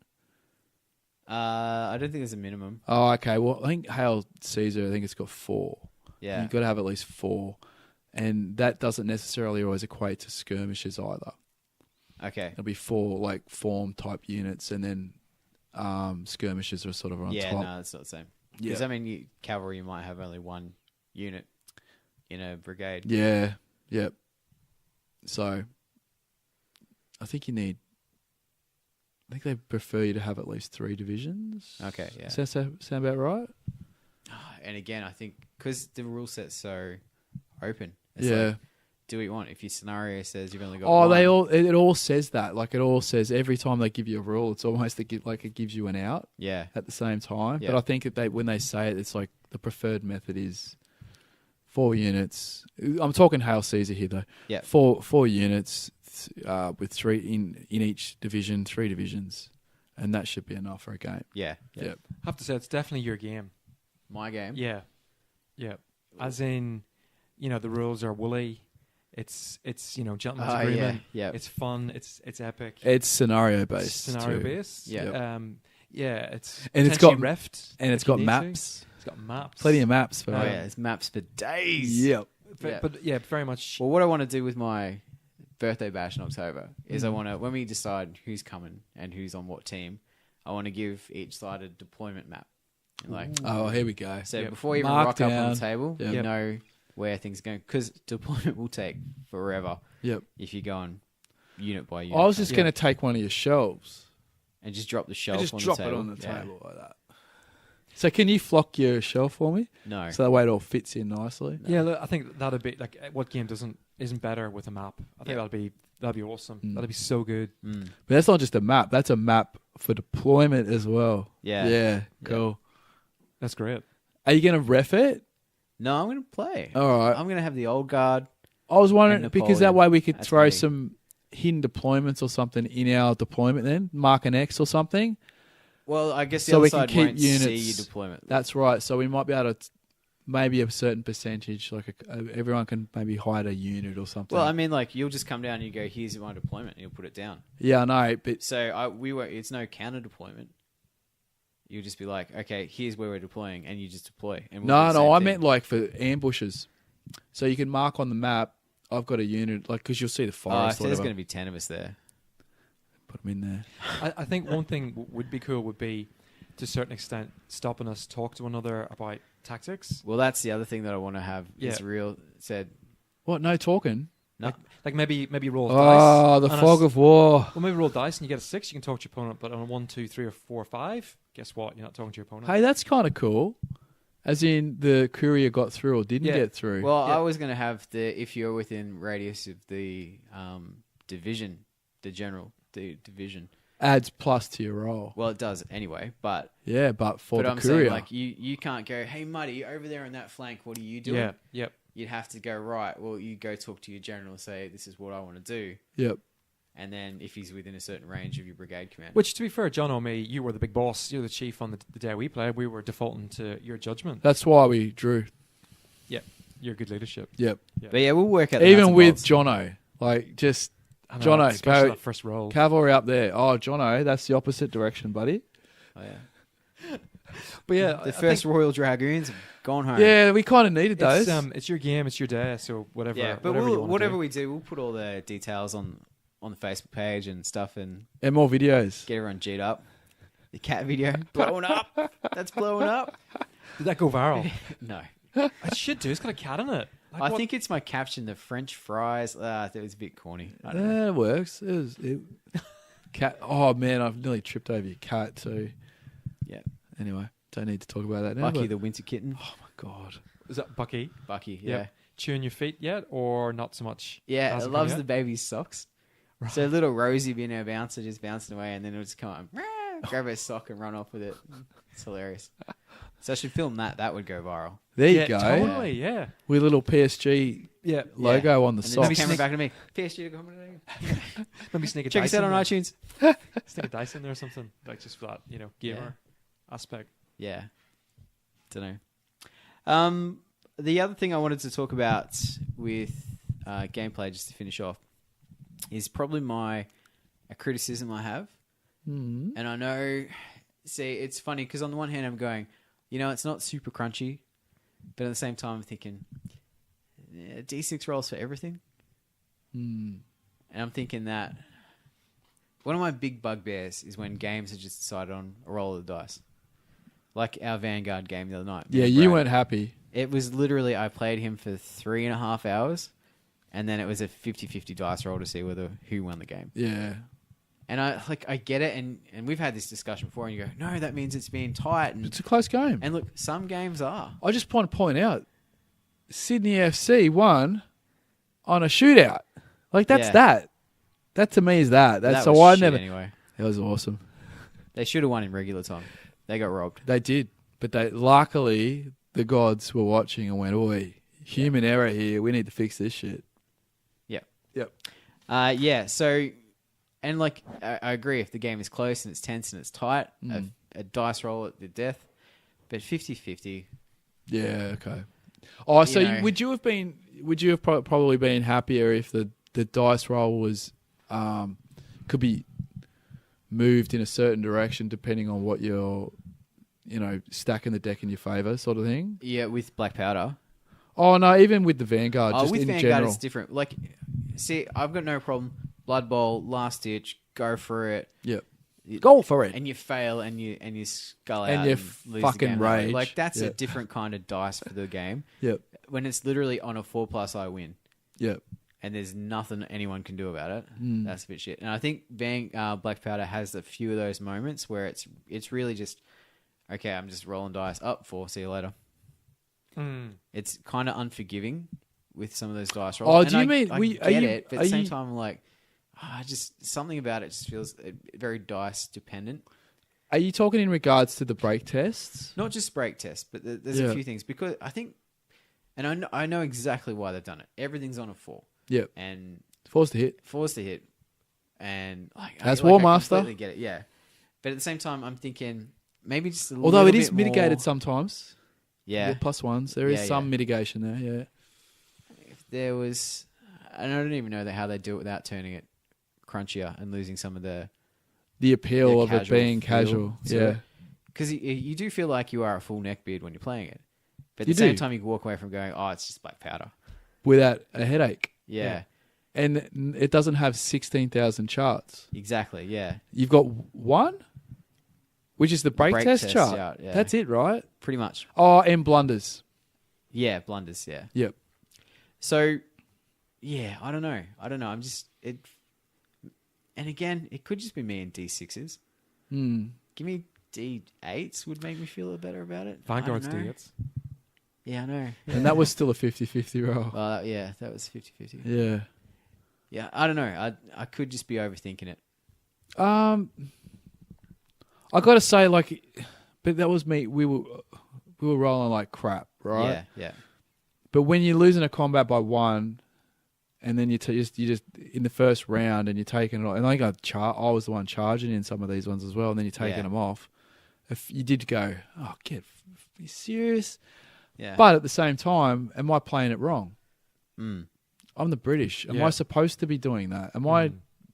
I don't think there's a minimum. Oh, okay. Well, I think Hail Caesar, I think it's got 4. Yeah. You've got to have at least 4. And that doesn't necessarily always equate to skirmishes either. Okay. It'll be 4 form type units, and then skirmishes are sort of on top. Yeah, no, it's not the same. Because, cavalry, you might have only 1 unit in a brigade. Yeah. Yep. So, I think they prefer you to have at least 3 divisions. Okay, yeah. Does that sound about right? And again, I think because the rule set's so open. It's Yeah. do what you want. If your scenario says you've only got Oh, one, it all says that. It all says every time they give you a rule, it's almost it gives you an out yeah, at the same time. Yeah. But I think that when they say it, it's the preferred method is 4 units. I'm talking Hail Caesar here though. Yeah. 4 units with 3 in each division, 3 divisions, and that should be enough for a game. yeah. Yep. I have to say, it's definitely your game. My game. Yeah. Yeah. As in, the rules are woolly. It's gentleman's agreement. yeah. It's fun. It's epic. It's scenario based. It's scenario based. Yeah. It's And it's potentially got- reft, And it's if you got need maps. to. It's got maps. Plenty of maps for Oh yeah, it's maps for days. Yep. But yeah, very much. Well, what I want to do with my birthday bash in October is I want to, when we decide who's coming and who's on what team, I want to give each side a deployment map. Like, Oh, here we go. so before you even Mark rock up on down. the table, Yep. you know where things are going. Because deployment will take forever Yep. if you go on unit by unit. I was just going to take one of your shelves and just drop the and shelf just on drop the it table. on the Yeah. table like that. So can you flock your shelf for me? No. So that way it all fits in nicely. Yeah, look, I think that'd be like what game isn't better with a map. I think that'd be awesome. That'd be so good. Mm. But that's not just a map. That's a map for deployment as well. Yeah. Yeah. Cool. That's great. Are you going to ref it? No, I'm going to play. All right. I'm going to have the old guard. I was wondering and because that Napoleon. way we could That's throw me. some hidden deployments or something in our deployment then, mark an X or something. Well, I guess the So other we can side keep won't see units. your deployment. That's right. So we might be able to maybe a certain percentage, like everyone can maybe hide a unit or something. Well, I mean, like, you'll just come down and you go, here's my deployment, and you'll put it down. yeah, I know, but So we were. It's no counter deployment. You'll just be like, okay, here's where we're deploying, and you just deploy. And we'll do the same I thing. meant like for ambushes. So you can mark on the map, I've got a unit, like, because you'll see the if forest or there's whatever. going to be 10 of us there. Put them in there. I think one thing would be cool would be, to a certain extent, stopping us talk to one another about tactics. Well, that's the other thing that I want to have. Yeah. Is real said. What, no talking? No, Like maybe roll dice. Oh, the and fog of war. Well, maybe roll dice and you get a 6. You can talk to your opponent, but on a 1, 2, 3, or 4, 5, guess what? You're not talking to your opponent. Hey, that's kind of cool. As in the courier got through or didn't Yeah. get through. well, Yeah. I was going to have if you're within radius of the division, the general division. Adds plus to your roll. Well, it does anyway, but Yeah, but for the I'm courier. saying, like, you can't go, hey, Muddy, over there on that flank, what are you doing? Yeah, yep. You'd have to go, right, well, you go talk to your general and say, this is what I want to do. Yep. And then if he's within a certain range of your brigade commander. Which, to be fair, John or me, you were the big boss. You're the chief on the day we played. We were defaulting to your judgment. That's why we drew. Yep. Your good leadership. Yep. But yeah, we'll work out the nuts Even and with bolts. Jono. Like, just I know, Jono, especially go that first roll. cavalry up there. Oh, Jono, that's the opposite direction, buddy. Oh, yeah. But yeah, The first Royal Dragoons have gone home. Yeah, we kind of needed those. it's your game, it's your day, so whatever. Yeah, but whatever, you wanna whatever do. we do, we'll put all the details on the Facebook page and stuff and And more videos. get everyone G'd up. The cat video blowing up. That's blowing up. Did that go viral? No. It should do. It's got a cat in it. Like, I what- think it's my caption, the French fries. That was a bit corny. I don't know. Yeah, it works. Cat. Oh, man, I've nearly tripped over your cat, too. Yeah. Anyway, don't need to talk about that now. Bucky but- the winter kitten. Oh, my God. Is that Bucky? Bucky, yeah. Yep. Chewing your feet yet, or not so much? Yeah, it Hasn't loves come the yet? baby's socks. So little Rosie being our bouncer just bouncing away and then it'll just come up and grab her sock and run off with it. It's hilarious. So I should film that. That would go viral. There you Yeah, go. Totally, yeah. With a little PSG Yeah. logo on the And then socks. just camera back to me. PSG to comment. Maybe sneak a Check dice us out in on there. iTunes. Sneak a dice in there or something. Like just for that, gamer aspect. Yeah. Don't know. The other thing I wanted to talk about with gameplay, just to finish off, is probably a criticism I have. Mhm. And I know, see, it's funny because on the one hand I'm going, it's not super crunchy, but at the same time I'm thinking, D6 rolls for everything. Mm. And I'm thinking that one of my big bugbears is when games are just decided on a roll of the dice. Like our Vanguard game the other night. Yeah, with you Brad. weren't happy. It was literally, I played him for 3.5 hours, and then it was a 50-50 dice roll to see who won the game. Yeah. And I get it, and we've had this discussion before, and you go, no, that means it's being tight. It's a close game. And look, some games are. I just want to point out, Sydney FC won on a shootout. Like, that's Yeah. that. That to me is that. That's That so was I shit never. anyway. That was awesome. They should have won in regular time. They got robbed. They did, but luckily the gods were watching and went, "Oi, human error here. We need to fix this shit." Yep. Yep. Yeah, so, and like, I agree, if the game is close and it's tense and it's tight, a dice roll at the death, but 50-50, Yeah. Okay. Oh, so You know. would you have probably been happier if the dice roll was could be moved in a certain direction depending on what you're, stacking the deck in your favour, sort of thing? yeah, with black powder. Oh no, even with the Vanguard, Oh, just with in Vanguard, general. it's different. Like, See, I've got no problem. Blood Bowl, last ditch, go for it. Yep. Go for it. And you fail and you skull And out you and lose fucking the game that way. rage. Like that's Yeah. a different kind of dice for the game. Yep. When it's literally on a 4+ I win. Yep. And there's nothing anyone can do about it. Mm. That's a bit shit. And I think Black Powder has a few of those moments where it's really just, okay, I'm just rolling dice. Up 4, see you later. It's kind of unforgiving with some of those dice rolls. Oh, And do you I mean... get are you, it, but at are the same you- time, I'm like, just something about it just feels very dice dependent. Are you talking in regards to the break tests? Not just break tests, but there's Yeah. a few things. Because I think, and I know exactly why they've done it. Everything's on a 4. Yep. And Forced to hit. forced to hit, and As I War Master. completely get it, yeah. But at the same time, I'm thinking maybe just a Although little it is bit mitigated more, sometimes. yeah. The +1s. There is Yeah, some yeah. mitigation there, yeah. If there was, and I don't even know how they do it without turning it crunchier and losing some of the The appeal Yeah, of it casual being feel casual. to Yeah. it. Because you do feel like you are a full neckbeard when you're playing it, but at You the same do. time you can walk away from going, oh, it's just black powder. Without a headache. Yeah, And it doesn't have 16,000 charts. exactly. Yeah, You've got one, which is the break test chart. yeah. That's it, right? pretty much. Oh, and blunders. Yeah, blunders. Yeah. Yep. So, yeah, I don't know. I'm just it. And again, it could just be me and D6s. Give me D8s would make me feel a little better about it. Vanguard's I don't know. D8s. Yeah, I know. And that was still a 50-50 roll. Well, yeah, that was 50-50. Yeah. Yeah, I don't know. I could just be overthinking it. I got to say, like, but that was me. We were rolling like crap, right? Yeah, yeah. But when you're losing a combat by 1, and then you just in the first round, and you're taking it off, and I think I was the one charging in some of these ones as well, and then you're taking Yeah. them off. If you did go, oh, be serious. Yeah. But at the same time, am I playing it wrong? Mm. I'm the British. Am Yeah. I supposed to be doing that? Am I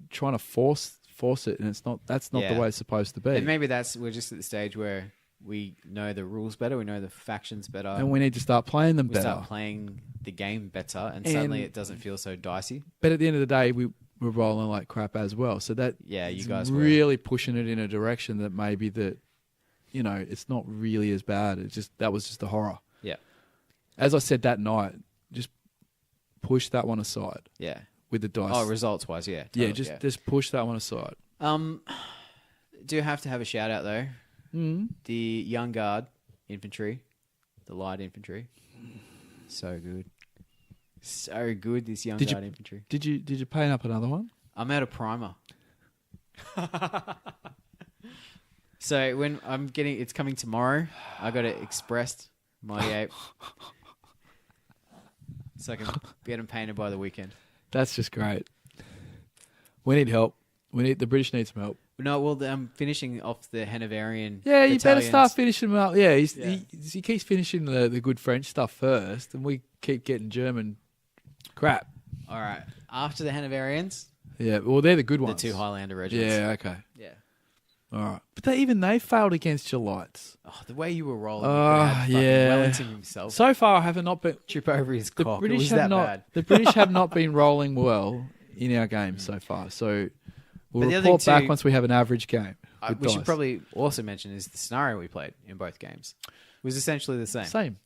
trying to force it? And it's not. That's not Yeah. the way it's supposed to be. And maybe we're just at the stage where we know the rules better, we know the factions better, And we need to start playing them we better. start playing the game better, and suddenly And- it doesn't feel so dicey. But at the end of the day, we were rolling like crap as well. So that Yeah, you is guys were. really pushing it in a direction that maybe that, it's not really as bad. That was just a horror. Yeah, As I said that night, just push that one aside yeah. with the dice. Oh, results wise, yeah. yeah, totally, just push that one aside. Do have to have a shout out though. Mm. The Young Guard infantry, the light infantry, so good, so good. This Young Did you- Guard infantry. Did you paint up another one? I'm out of primer. So when it's coming tomorrow. I got it expressed, Mighty Ape, so I can get them painted by the weekend. That's just great. We need help. The British need some help. No, well, I'm finishing off the Hanoverian. Yeah, you better battalions. start finishing them up. Yeah, Yeah. he keeps finishing the good French stuff first, and we keep getting German crap. All right, after the Hanoverians, Yeah, well, they're the good the ones. 2 Highlander regiments. Yeah, okay. Yeah. All right. But they failed against your lights. Oh, the way you were rolling. Oh, fucking yeah. Wellington himself. So far, I have not been... Trip over his The cock. It British was have that not. bad. The British have not been rolling well in our games so far. So we'll But the other report thing back too- once we have an average game. with We should dice. probably also mention is the scenario we played in both games was essentially the same. Same.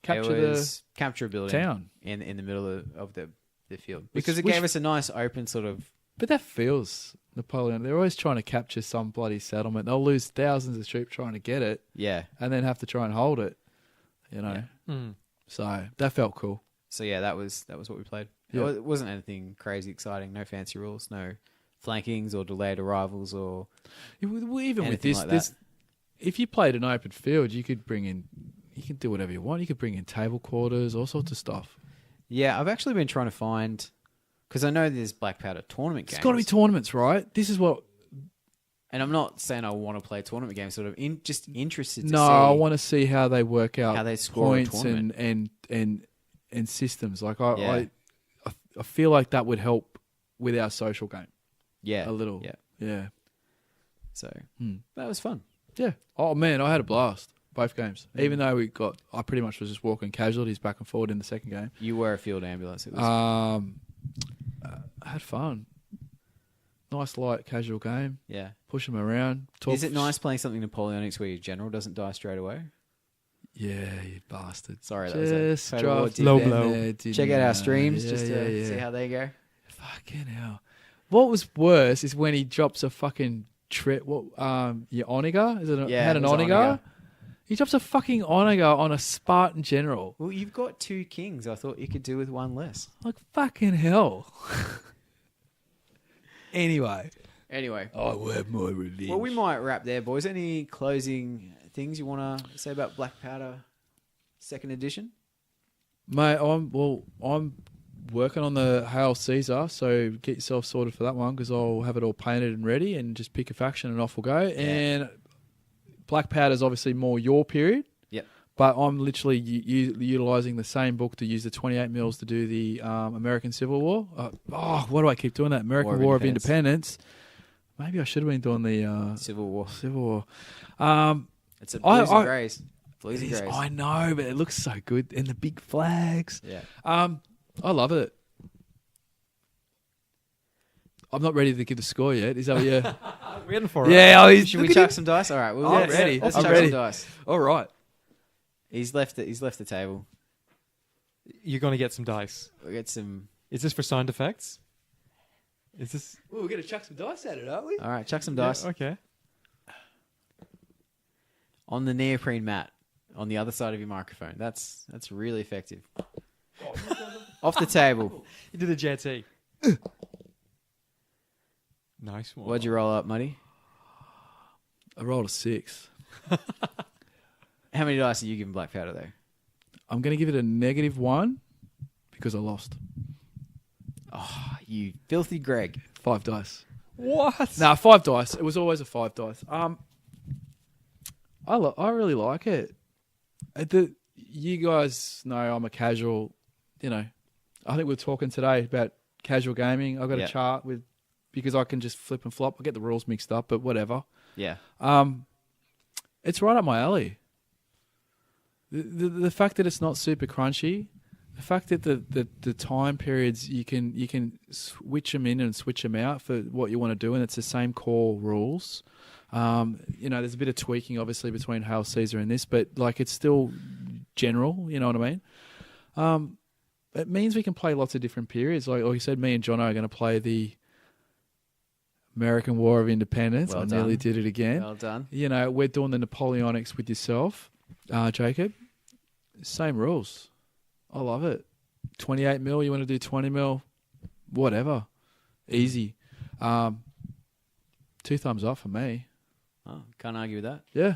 Capture it the was capture a building town. in the middle of the field Which- because it which- gave us a nice open sort of. But that feels Napoleon. They're always trying to capture some bloody settlement. They'll lose thousands of troops trying to get it, Yeah. and then have to try and hold it. Yeah. So that felt cool. So yeah, that was what we played. Yeah. It wasn't anything crazy exciting. No fancy rules. No flankings or delayed arrivals or Even with anything this, like this, that. if you played an open field, you could do whatever you want. You could bring in table quarters, all sorts of stuff. Yeah, I've actually been trying to find because I know there's Black Powder tournament games. It's got to be tournaments, right? This is what. And I'm not saying I want to play tournament games. Sort of just interested to No, see. I want to see how they work out How they score a points tournament. and systems. Like Yeah. I feel like that would help with our social game Yeah, a little. Yeah. Yeah. So Hmm. that was fun. Yeah. Oh man, I had a blast both games. Even though I pretty much was just walking casualties back and forward in the second game. You were a field ambulance. It was I had fun. Nice, light, casual game. Yeah. Push them around. Talk Is it nice playing something Napoleonics where your general doesn't die straight away? Yeah, you bastard. Sorry, that was a Just total drop war tip low there. blow. there, Check out our streams Yeah, just to yeah. see how they go. Fucking hell. What was worse is when he drops a fucking trip. What? Your Oniga? Is it? Had it an was Oniga? He drops a fucking Oniga on a Spartan general. Well, you've got 2 kings. I thought you could do with one less. Like fucking hell. Anyway, I will have my revenge. Well, we might wrap there, boys. Any closing things you want to say about Black Powder 2nd edition? Mate, I'm working on the Hail Caesar, so get yourself sorted for that one because I'll have it all painted and ready and just pick a faction and off we'll go. Yeah. And Black Powder is obviously more your period. Yep. But I'm literally utilising the same book to use the 28 mils to do the American Civil War. Why do I keep doing that? American War of Independence. Maybe I should have been doing the Civil War. It's a blues and greys. Blues and It is, greys. I know, but it looks so good. And the big flags. Yeah. I love it. I'm not ready to give the score yet. Is that what you're... Waiting for it. Yeah. Should we chuck some dice? All right. I'm ready. Let's I'm chuck ready. some dice. All right. He's left the table. You're going to get some dice. We'll get some... Is this for sound effects? Is this... Well, we're going to chuck some dice at it, aren't we? All right. Chuck some dice. Yeah, okay. On the neoprene mat. On the other side of your microphone. That's really effective. Off the table. You did a JT. Nice one. What'd you roll up, Muddy? I rolled a 6. How many dice are you giving Black Powder, though? I'm going to give it a -1 because I lost. Oh, you filthy Greg. 5 dice. What? Nah, 5 dice. It was always a 5 dice. I really like it. You guys know I'm a casual, I think we were talking today about casual gaming. I've got a chart because I can just flip and flop. I get the rules mixed up, but whatever. Yeah. It's right up my alley. The fact that it's not super crunchy, the fact that the time periods you can switch them in and switch them out for what you want to do, and it's the same core rules. There's a bit of tweaking obviously between Hail Caesar and this, but like it's still general. You know what I mean? It means we can play lots of different periods. Like you said, me and Jono are going to play the American War of Independence. Well I done. nearly did it again. Well done. We're doing the Napoleonics with yourself, Jacob. Same rules. I love it. 28 mil, you want to do 20 mil, whatever. Easy. 2 thumbs up for me. Oh, can't argue with that. Yeah.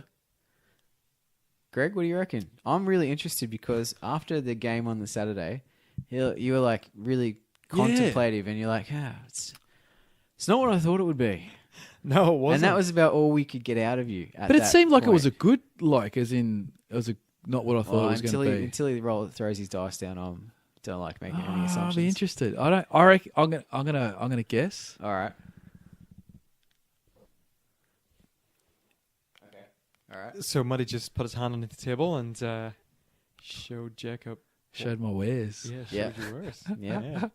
Greg, what do you reckon? I'm really interested because after the game on the Saturday, you were like really contemplative and you're like, it's not what I thought it would be. No, it wasn't. And that was about all we could get out of you. But it seemed like it was a good, as in, it was not what I thought it was going to be. Until he throws his dice down, I don't like making any assumptions. I'll be interested. I reckon I'm gonna guess. All right. All right. So Muddy just put his hand on the table and showed Jacob. Showed my wares. Yeah, showed your wares. Yeah.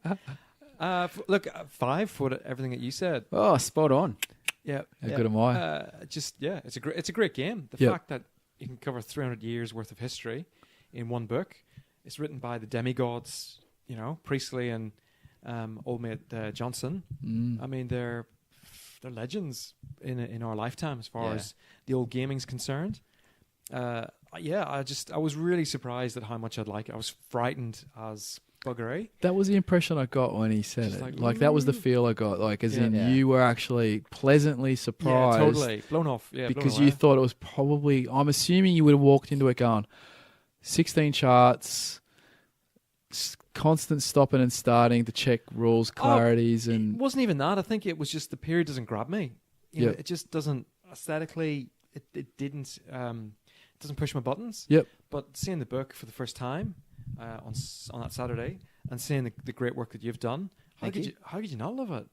Look, 5 for everything that you said. Oh, spot on. Yeah. How good am I? It's a great game. The fact that you can cover 300 years worth of history in one book. It's written by the demigods, Priestley and old mate Johnson. I mean, they're legends in our lifetime as far as the old gaming's concerned. I was really surprised at how much I'd like it. I was frightened as buggery. That was the impression I got when he said Just it. like, That was the feel I got. You were actually pleasantly surprised. Yeah, totally. Blown off. Yeah, because blown away. you thought it was probably, I'm assuming you would have walked into it going, 16 charts, constant stopping and starting to check rules, clarities, and it wasn't even that. I think it was just the period doesn't grab me. It just doesn't aesthetically. It didn't push my buttons. Yep. But seeing the book for the first time on that Saturday and seeing the great work that you've done, how could you not love it?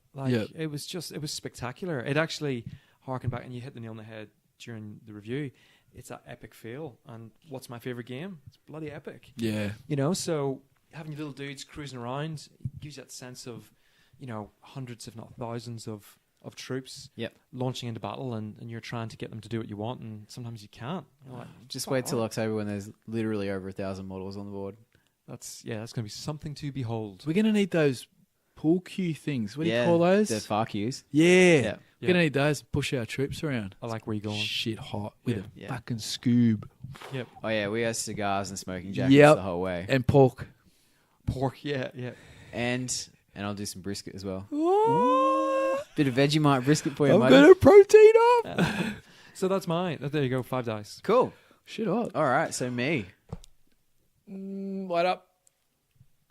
It was spectacular. It actually harkened back, and you hit the nail on the head during the review. It's that epic feel. And what's my favorite game? It's bloody epic. Yeah. So having your little dudes cruising around gives you that sense of, hundreds, if not thousands of troops Yep. launching into battle, and you're trying to get them to do what you want, and sometimes you can't. You're like, Just "Fuck wait till off." October when there's literally over 1,000 models on the board. That's going to be something to behold. We're going to need those pool cue things. What do you call those? The FAR queues. Yeah. Yeah. We're Yeah. going to need those to push our troops around. I like where you're going. Shit hot with a Yeah. fucking scoob. Yep. Oh yeah, we have cigars and smoking jackets Yep. the whole way, And pork. Pork, yeah. and I'll do some brisket as well. Oh, Bit of Vegemite brisket for you, I'm mate. going to protein up. So that's mine. There you go, 5 dice. Cool. Shit hot. All right, so me. Light up.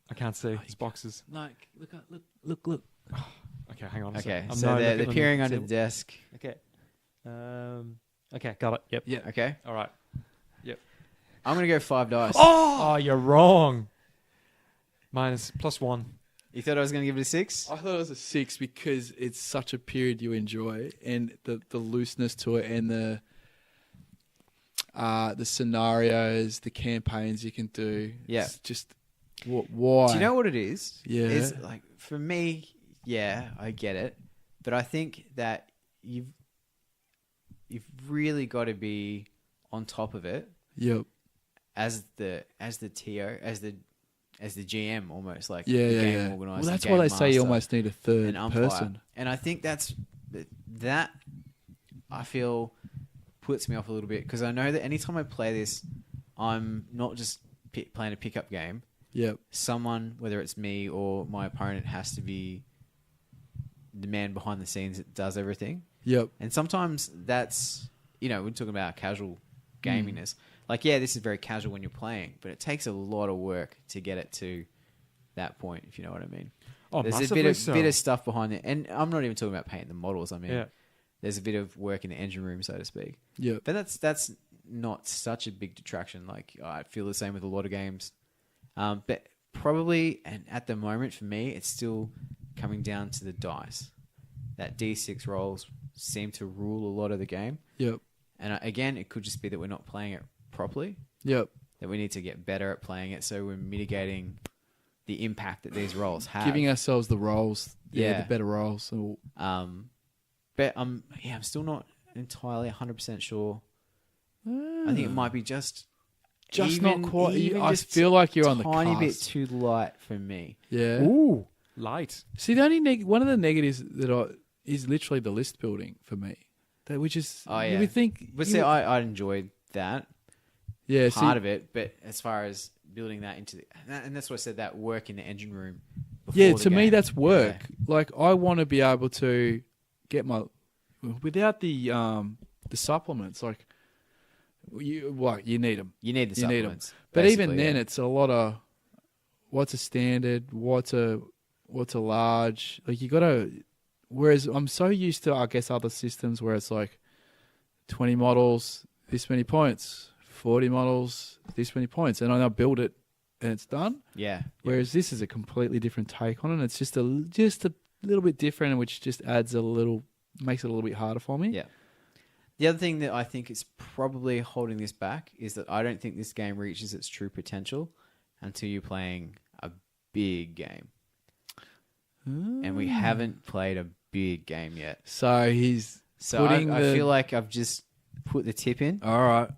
I can't see. It's boxes. Like, look. Okay, hang on a Okay, second. I'm so now they're looking on peering under the table. desk. Okay. Okay, got it. Yep. Yeah. Okay, All right. I'm gonna go 5 dice. Oh, you're wrong. Minus +1. You thought I was gonna give it a 6? I thought it was a 6 because it's such a period you enjoy, and the looseness to it, and the scenarios, the campaigns you can do. Yeah. It's just why? Do you know what it is? Yeah. It's like for me, yeah, I get it, but I think that you've really got to be on top of it Yep. as the TO, as the GM almost, like Yeah, the yeah, game yeah. organizer. Well, that's game why they say you master, almost need a an third umpire. person. And I think that I feel puts me off a little bit because I know that anytime I play this, I'm not just playing a pickup game. Yep. Someone, whether it's me or my opponent, has to be the man behind the scenes that does everything. Yep. And sometimes that's, we're talking about casual gaminess. Like, yeah, this is very casual when you're playing, but it takes a lot of work to get it to that point, if you know what I mean. Oh, There's a massively bit of stuff behind it. And I'm not even talking about painting the models. I mean, Yeah. there's a bit of work in the engine room, so to speak. Yep. But that's not such a big detraction. Like, I feel the same with a lot of games. But probably, and at the moment for me, it's still coming down to the dice. That D6 rolls seem to rule a lot of the game. Yep. And again, it could just be that we're not playing it properly, Yep. that we need to get better at playing it so we're mitigating the impact that these rolls have. Giving ourselves the roles. Yeah. The better roles. So, But I'm still not entirely 100% sure. I think it might be just not quite. even I just feel like you're on the tiny bit cusp. too light for me. Yeah. Ooh, light. See, the only one of the negatives that is literally the list building for me. That which is you would think. But see, I enjoyed that yeah, part of it. But as far as building that into and that's what I said, that work in the engine room. Before Yeah, the to me game. that's work. Yeah. Like I want to be able to get my without the supplements. Like you need them. You need the You need 'em. supplements. But even basically, then, yeah. it's a lot of what's a standard, what's a large. Like you got to. Whereas I'm so used to, I guess, other systems where it's like 20 models, this many points, 40 models, this many points, and I build it and it's done. Yeah. Whereas this is a completely different take on it. It's just a little bit different, which just makes it a little bit harder for me. Yeah. The other thing that I think is probably holding this back is that I don't think this game reaches its true potential until you're playing a big game. And we haven't played a big game yet. So he's So putting I feel like I've just put the tip in. all right.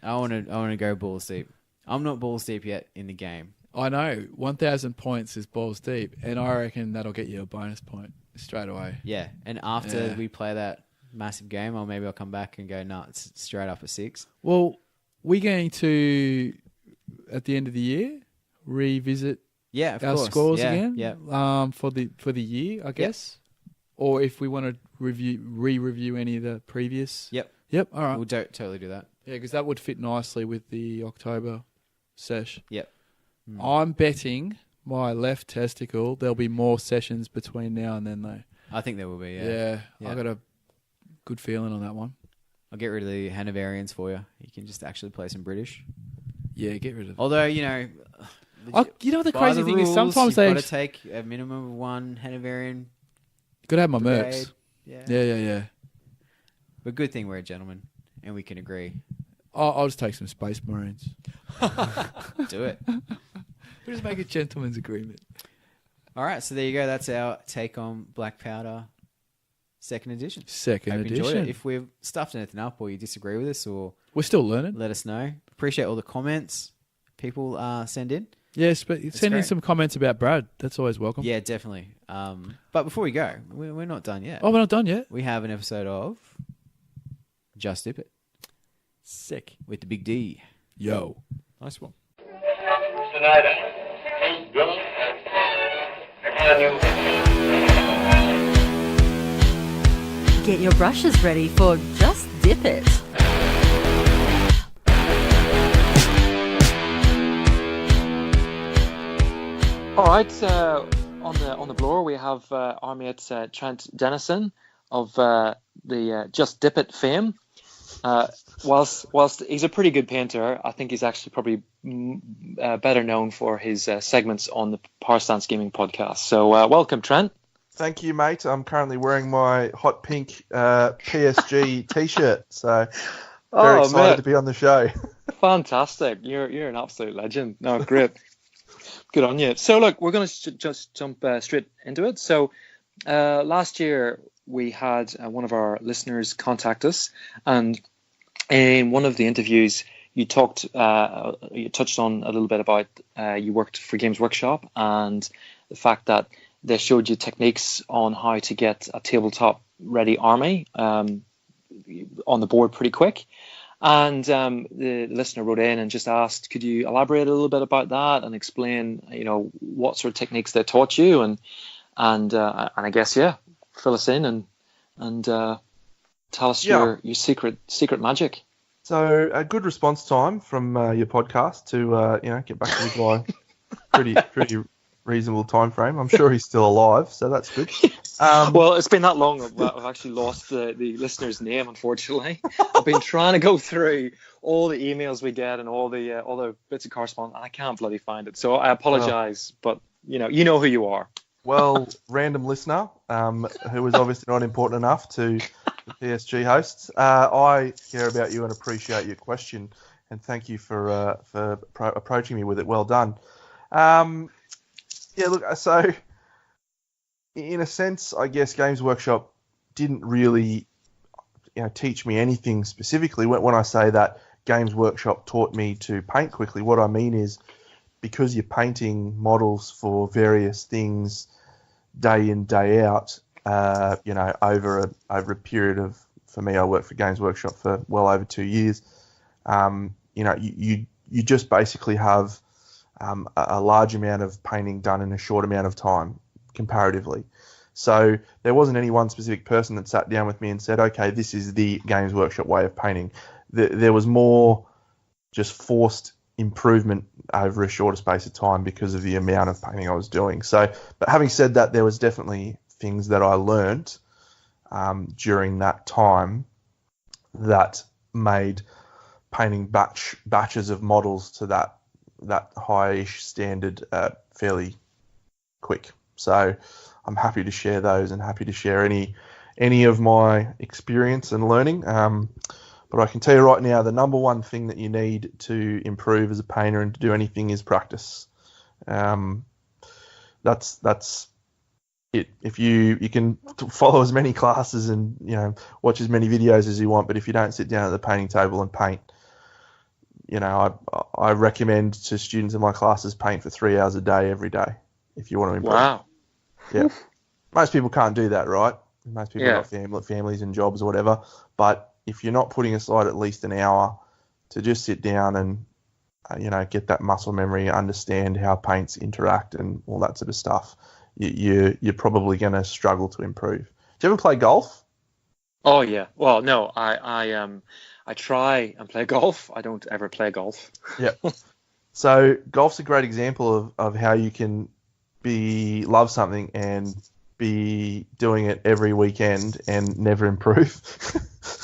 I want to go balls deep. I'm not balls deep yet in the game. I know 1,000 points is balls deep, and I reckon that'll get you a bonus point straight away. Yeah. And after Yeah. we play that massive game, or maybe I'll come back and go, no, it's straight up a 6. Well, we're going to at the end of the year revisit Yeah, of our course. scores Yeah, again. Yeah. For the year, I guess, or if we want to re-review any of the previous. Yep. All right. We'll totally do that. Yeah, because that would fit nicely with the October sesh. Yep. I'm betting my left testicle there'll be more sessions between now and then, though. I think there will be, Yeah, Yeah. I got a good feeling on that one. I'll get rid of the Hanoverians for you. You can just actually play some British. Yeah, get rid of it. Although, You know the by crazy the thing is rules, sometimes you've they got to take a minimum of one Hanoverian got to have my brigade. mercs. Yeah. Yeah. But good thing we're a gentleman and we can agree. I'll just take some Space Marines. Do it. We'll just make a gentleman's agreement. All right, so there you go. That's our take on Black Powder second edition. Second Hope you enjoyed edition. it. If we've stuffed anything up or you disagree with us, or We're still learning. let us know. Appreciate all the comments people send in. Yes, but send in great. some comments about Brad. That's always welcome. Yeah, definitely. But before we go, we're not done yet. Oh, we're not done yet. We have an episode of Just Dip It Sick. with the Big D. Yo. Nice one. Tonight, Bill, Get your brushes ready for Just Dip It. All right, on the blower we have our mate Trent Dennison of the Just Dip It fame. Whilst he's a pretty good painter, I think he's actually probably better known for his segments on the Power Stance Gaming podcast. So welcome, Trent. Thank you, mate. I'm currently wearing my hot pink PSG t-shirt, so very excited mate. to be on the show. Fantastic. You're an absolute legend. No, great. Good on you. So look, we're going to just jump straight into it. So last year we had one of our listeners contact us, and in one of the interviews you touched on a little bit about you worked for Games Workshop and the fact that they showed you techniques on how to get a tabletop ready army on the board pretty quick. And the listener wrote in and just asked, could you elaborate a little bit about that and explain, what sort of techniques they taught you, and I guess fill us in and tell us your secret magic. So a good response time from your podcast to get back to the guy. pretty reasonable time frame. I'm sure he's still alive, so that's good. Well, it's been that long. I've actually lost the listener's name, unfortunately. I've been trying to go through all the emails we get and all the bits of correspondence, and I can't bloody find it. So I apologise, but you know who you are. Well, random listener, who was obviously not important enough to the PSG hosts. I care about you and appreciate your question, and thank you for approaching me with it. Well done. Look, so in a sense, I guess Games Workshop didn't really teach me anything specifically. When I say that Games Workshop taught me to paint quickly, what I mean is because you're painting models for various things day in, day out, over a period of, for me, I worked for Games Workshop for well over 2 years. You just basically have a large amount of painting done in a short amount of time, comparatively. So there wasn't any one specific person that sat down with me and said, okay, this is the Games Workshop way of painting. There was more just forced improvement over a shorter space of time because of the amount of painting I was doing. So, but having said that, there was definitely things that I learned during that time that made painting batches of models to that high-ish standard fairly quick. So I'm happy to share those and happy to share any of my experience and learning. But I can tell you right now, the number one thing that you need to improve as a painter and to do anything is practice. That's it. If you can follow as many classes and watch as many videos as you want, but if you don't sit down at the painting table and paint, I recommend to students in my classes paint for 3 hours a day every day if you want to improve. Wow. Yeah. Most people can't do that, right? Most people have families and jobs or whatever. But if you're not putting aside at least an hour to just sit down and get that muscle memory, understand how paints interact and all that sort of stuff, you're probably going to struggle to improve. Do you ever play golf? Oh yeah. Well, no, I try and play golf. I don't ever play golf. Yeah. So golf's a great example of how you can love something and be doing it every weekend and never improve.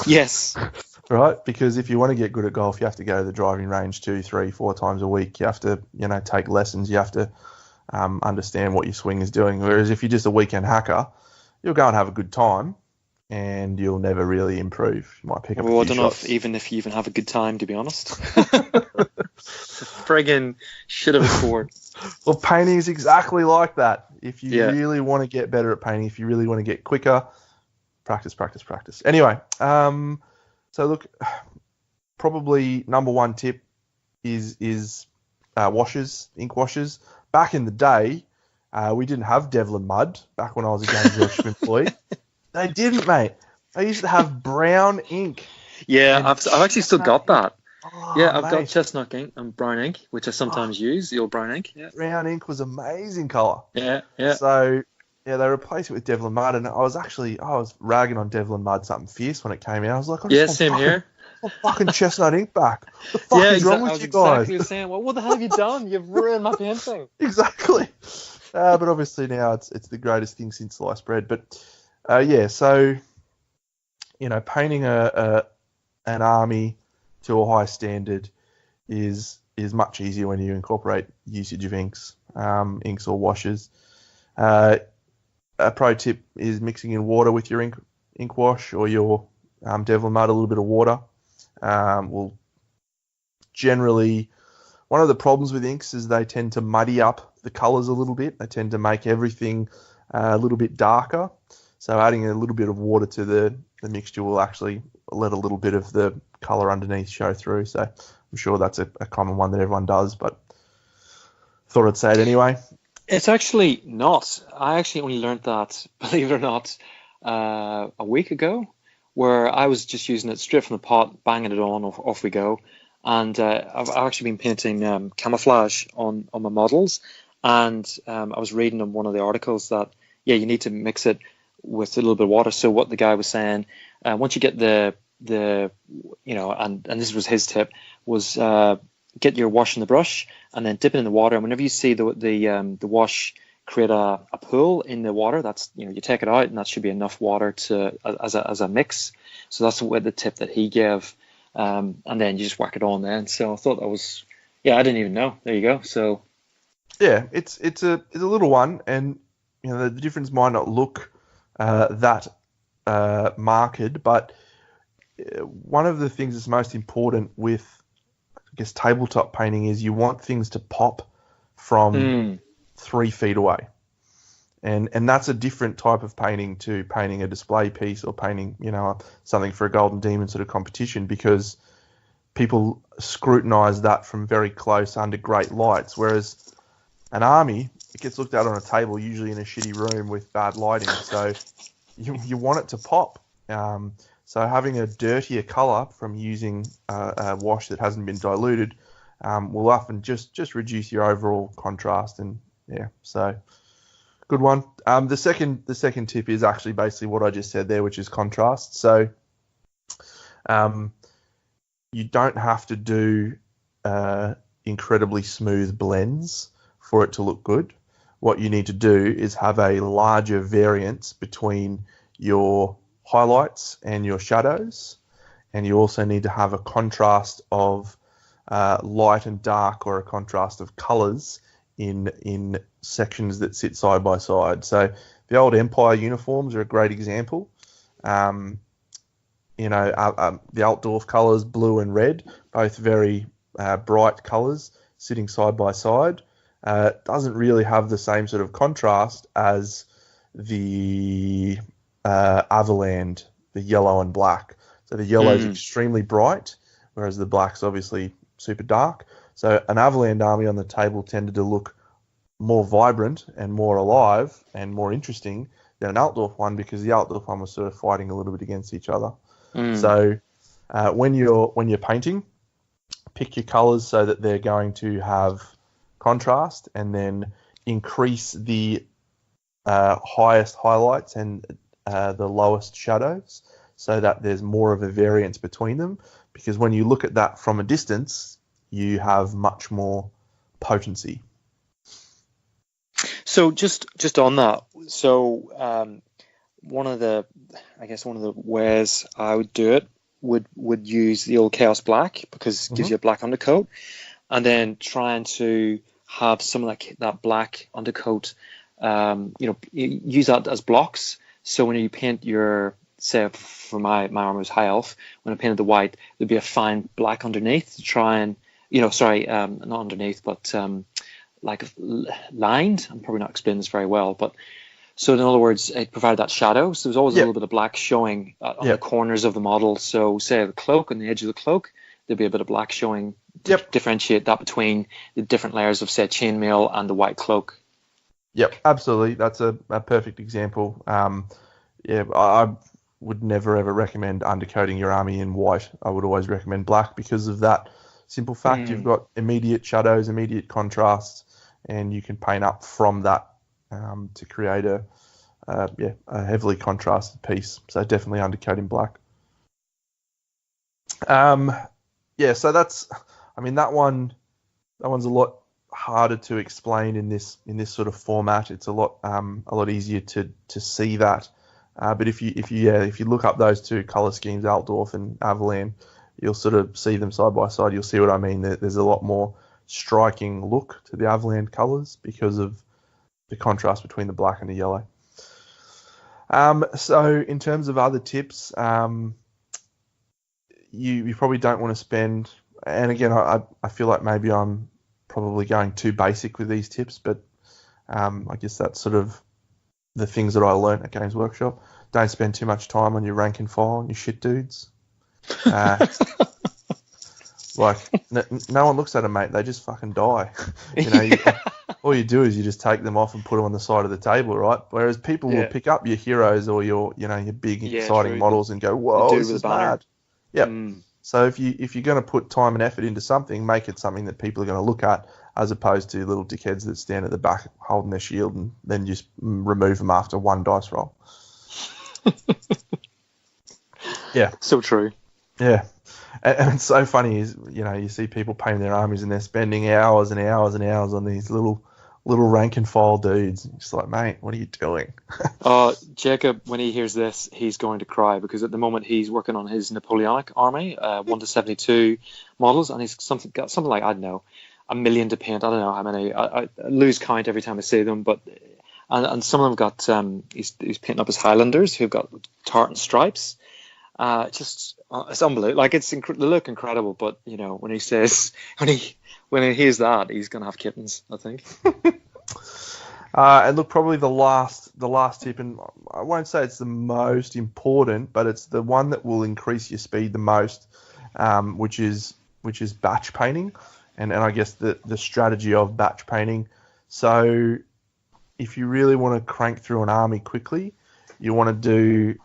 Yes. Right? Because if you want to get good at golf, you have to go to the driving range 2, 3, 4 times a week. You have to, take lessons. You have to understand what your swing is doing. Whereas if you're just a weekend hacker, you'll go and have a good time and you'll never really improve. You might pick up a few I don't know shots. if you even have a good time, to be honest. friggin' should have scored. Well, painting is exactly like that. If you Yeah. really want to get better at painting, if you really want to get quicker, practice, practice, practice. Anyway, so look, probably number one tip is washers, ink washers. Back in the day, we didn't have Devlin mud. Back when I was a Games Workshop employee, they didn't, mate. They used to have brown ink. Yeah, And I've actually still got that. Oh, Yeah, I've got mate, chestnut ink and brown ink, which I sometimes use, the old brown ink. Yeah, brown ink was amazing colour. yeah. So yeah, they replaced it with Devlin mud, and I was ragging on Devlin mud something fierce when it came out. I was like, I just Yeah, want same here. fucking chestnut ink back. What the fuck is wrong I with was you guys? exactly saying, well, what the hell have you done? You've ruined my painting. Exactly. But obviously now it's the greatest thing since sliced bread. But yeah, so painting an army to a high standard is much easier when you incorporate usage of inks or washers. A pro tip is mixing in water with your ink wash or your Devlin mud, a little bit of water. Will generally, one of the problems with inks is they tend to muddy up the colours a little bit. They tend to make everything a little bit darker. So adding a little bit of water to the mixture will actually let a little bit of the colour underneath show through. So I'm sure that's a common one that everyone does, but thought I'd say it anyway. It's actually not. I actually only learned that, believe it or not, a week ago, where I was just using it straight from the pot, banging it on, off we go. And I've actually been painting camouflage on my models, and I was reading on one of the articles that you need to mix it with a little bit of water. So what the guy was saying, once you get the and this was his tip, was get your wash in the brush and then dip it in the water. And whenever you see the wash create a pool in the water, that's you take it out, and that should be enough water to as a mix. So that's the tip that he gave. And then you just whack it on then. So I thought that was, I didn't even know. There you go. So yeah, it's a little one, and the difference might not look that marked, but one of the things that's most important with, I guess, tabletop painting is you want things to pop from 3 feet away. And that's a different type of painting to painting a display piece or painting, something for a Golden Demon sort of competition, because people scrutinize that from very close under great lights. Whereas an army, it gets looked at on a table, usually in a shitty room with bad lighting. So you want it to pop. So having a dirtier color from using a wash that hasn't been diluted will often just reduce your overall contrast. And so good one. The second tip is actually basically what I just said there, which is contrast. So you don't have to do incredibly smooth blends for it to look good. What you need to do is have a larger variance between your highlights and your shadows, and you also need to have a contrast of light and dark, or a contrast of colors in sections that sit side by side. So the old Empire uniforms are a great example. The Altdorf colors, blue and red, both very bright colors sitting side by side. Doesn't really have the same sort of contrast as the Avaland, the yellow and black. So the yellow is extremely bright, whereas the black's obviously super dark. So an Avaland army on the table tended to look more vibrant and more alive and more interesting than an Altdorf one, because the Altdorf one was sort of fighting a little bit against each other. So when you're painting, pick your colors so that they're going to have contrast, and then increase the highest highlights and the lowest shadows, so that there's more of a variance between them, because when you look at that from a distance, you have much more potency. So just on that, so one of the ways I would do it would use the old Chaos Black, because it gives you a black undercoat, and then trying to have some of that black undercoat, use that as blocks. So when you paint your, say for my armor was high elf, when I painted the white, there'd be a fine black underneath to try and Sorry, not underneath, but lined. I'm probably not explaining this very well, but so in other words, it provided that shadow. So there's always a little bit of black showing on the corners of the model. So say the cloak, on the edge of the cloak, there'd be a bit of black showing to differentiate that between the different layers of, say, chainmail and the white cloak. Yep, absolutely. That's a perfect example. I would never ever recommend undercoating your army in white. I would always recommend black because of that simple fact. You've got immediate shadows, immediate contrasts, and you can paint up from that to create a heavily contrasted piece. So definitely undercoat in black. So that's, that one's a lot harder to explain in this sort of format. It's a lot easier to see that. But if you look up those two color schemes, Altdorf and Avalan, you'll sort of see them side by side. You'll see what I mean. There's a lot more striking look to the Avalan colors because of the contrast between the black and the yellow. So in terms of other tips, you probably don't want to spend. And again, I feel like maybe I'm probably going too basic with these tips, but I guess that's sort of the things that I learned at Games Workshop. Don't spend too much time on your rank and file and your shit dudes. No one looks at them, mate. They just fucking die. All you do is you just take them off and put them on the side of the table, right? Whereas people will pick up your heroes or your big exciting models and go, "Whoa, this is mad." Yep. So if you're going to put time and effort into something, make it something that people are going to look at, as opposed to little dickheads that stand at the back holding their shield and then just remove them after one dice roll. Yeah. So true. Yeah. And it's so funny is, you see people painting their armies and they're spending hours and hours and hours on these little rank and file dudes. It's just like, mate, what are you doing? Jacob, when he hears this, he's going to cry because at the moment he's working on his Napoleonic army, 1 to 72 models, and he's got something like, I don't know, 1 million to paint. I don't know how many. I lose count every time I see them, but and some of them got he's painting up his Highlanders who've got tartan stripes. It's unbelievable. Like they look incredible, but when he says when he hears that, he's gonna have kittens, I think. And look, probably the last tip, and I won't say it's the most important, but it's the one that will increase your speed the most, which is batch painting, and I guess the strategy of batch painting. So if you really want to crank through an army quickly, you want to do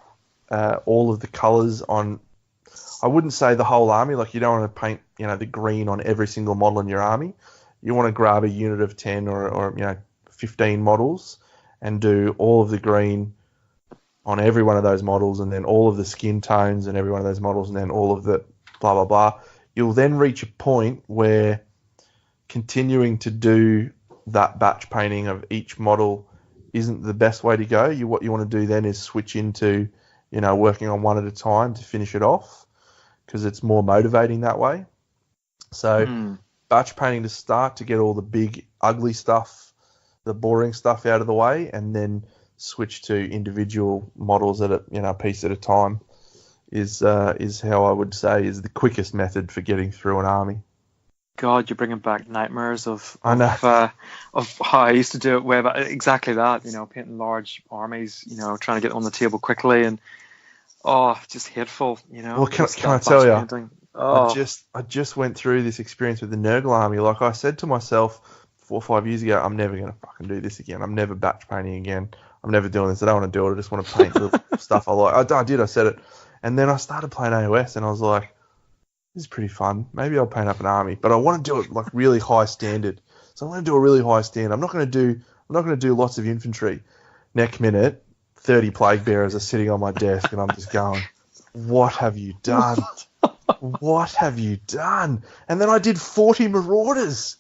all of the colors on. I wouldn't say the whole army. Like, you don't want to paint, the green on every single model in your army. You want to grab a unit of 10 or 15 models and do all of the green on every one of those models, and then all of the skin tones and every one of those models, and then all of the blah blah blah. You'll then reach a point where continuing to do that batch painting of each model isn't the best way to go. What you want to do then is switch into working on one at a time to finish it off, because it's more motivating that way. So batch painting to start, to get all the big ugly stuff, the boring stuff out of the way, and then switch to individual models at a piece at a time is how I would say is the quickest method for getting through an army. God, you're bringing back nightmares of how I used to do it way back. Exactly that, painting large armies, trying to get on the table quickly, and just hateful, Well, can I tell you, I just went through this experience with the Nurgle army. Like, I said to myself 4 or 5 years ago, I'm never going to fucking do this again. I'm never batch painting again. I'm never doing this. I don't want to do it. I just want to paint the stuff I like. I said it. And then I started playing AOS, and I was like, this is pretty fun. Maybe I'll paint up an army, but I want to do it like really high standard. So I'm going to do a really high standard. I'm not going to do lots of infantry. Next minute, 30 plague bearers are sitting on my desk, and I'm just going, what have you done? What have you done? And then I did 40 marauders.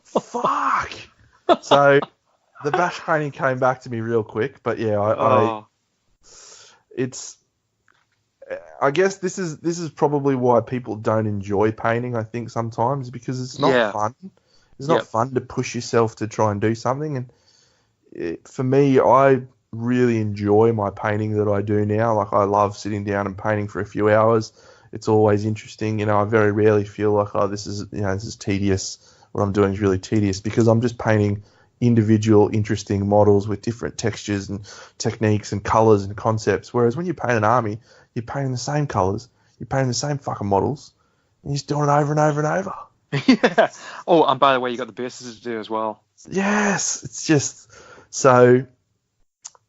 Fuck. So the batch painting came back to me real quick, but yeah, I guess this is probably why people don't enjoy painting, I think, sometimes, because it's not fun. It's not fun to push yourself to try and do something. And for me, I really enjoy my painting that I do now. Like, I love sitting down and painting for a few hours. it's always interesting. I very rarely feel like, oh, this is tedious. What I'm doing is really tedious, because I'm just painting individual interesting models with different textures and techniques and colors and concepts. Whereas when you paint an army, you're painting the same colors, you're painting the same fucking models, and you're just doing it over and over and over. Yeah. Oh, and by the way, you got the bases to do as well. Yes, it's just so.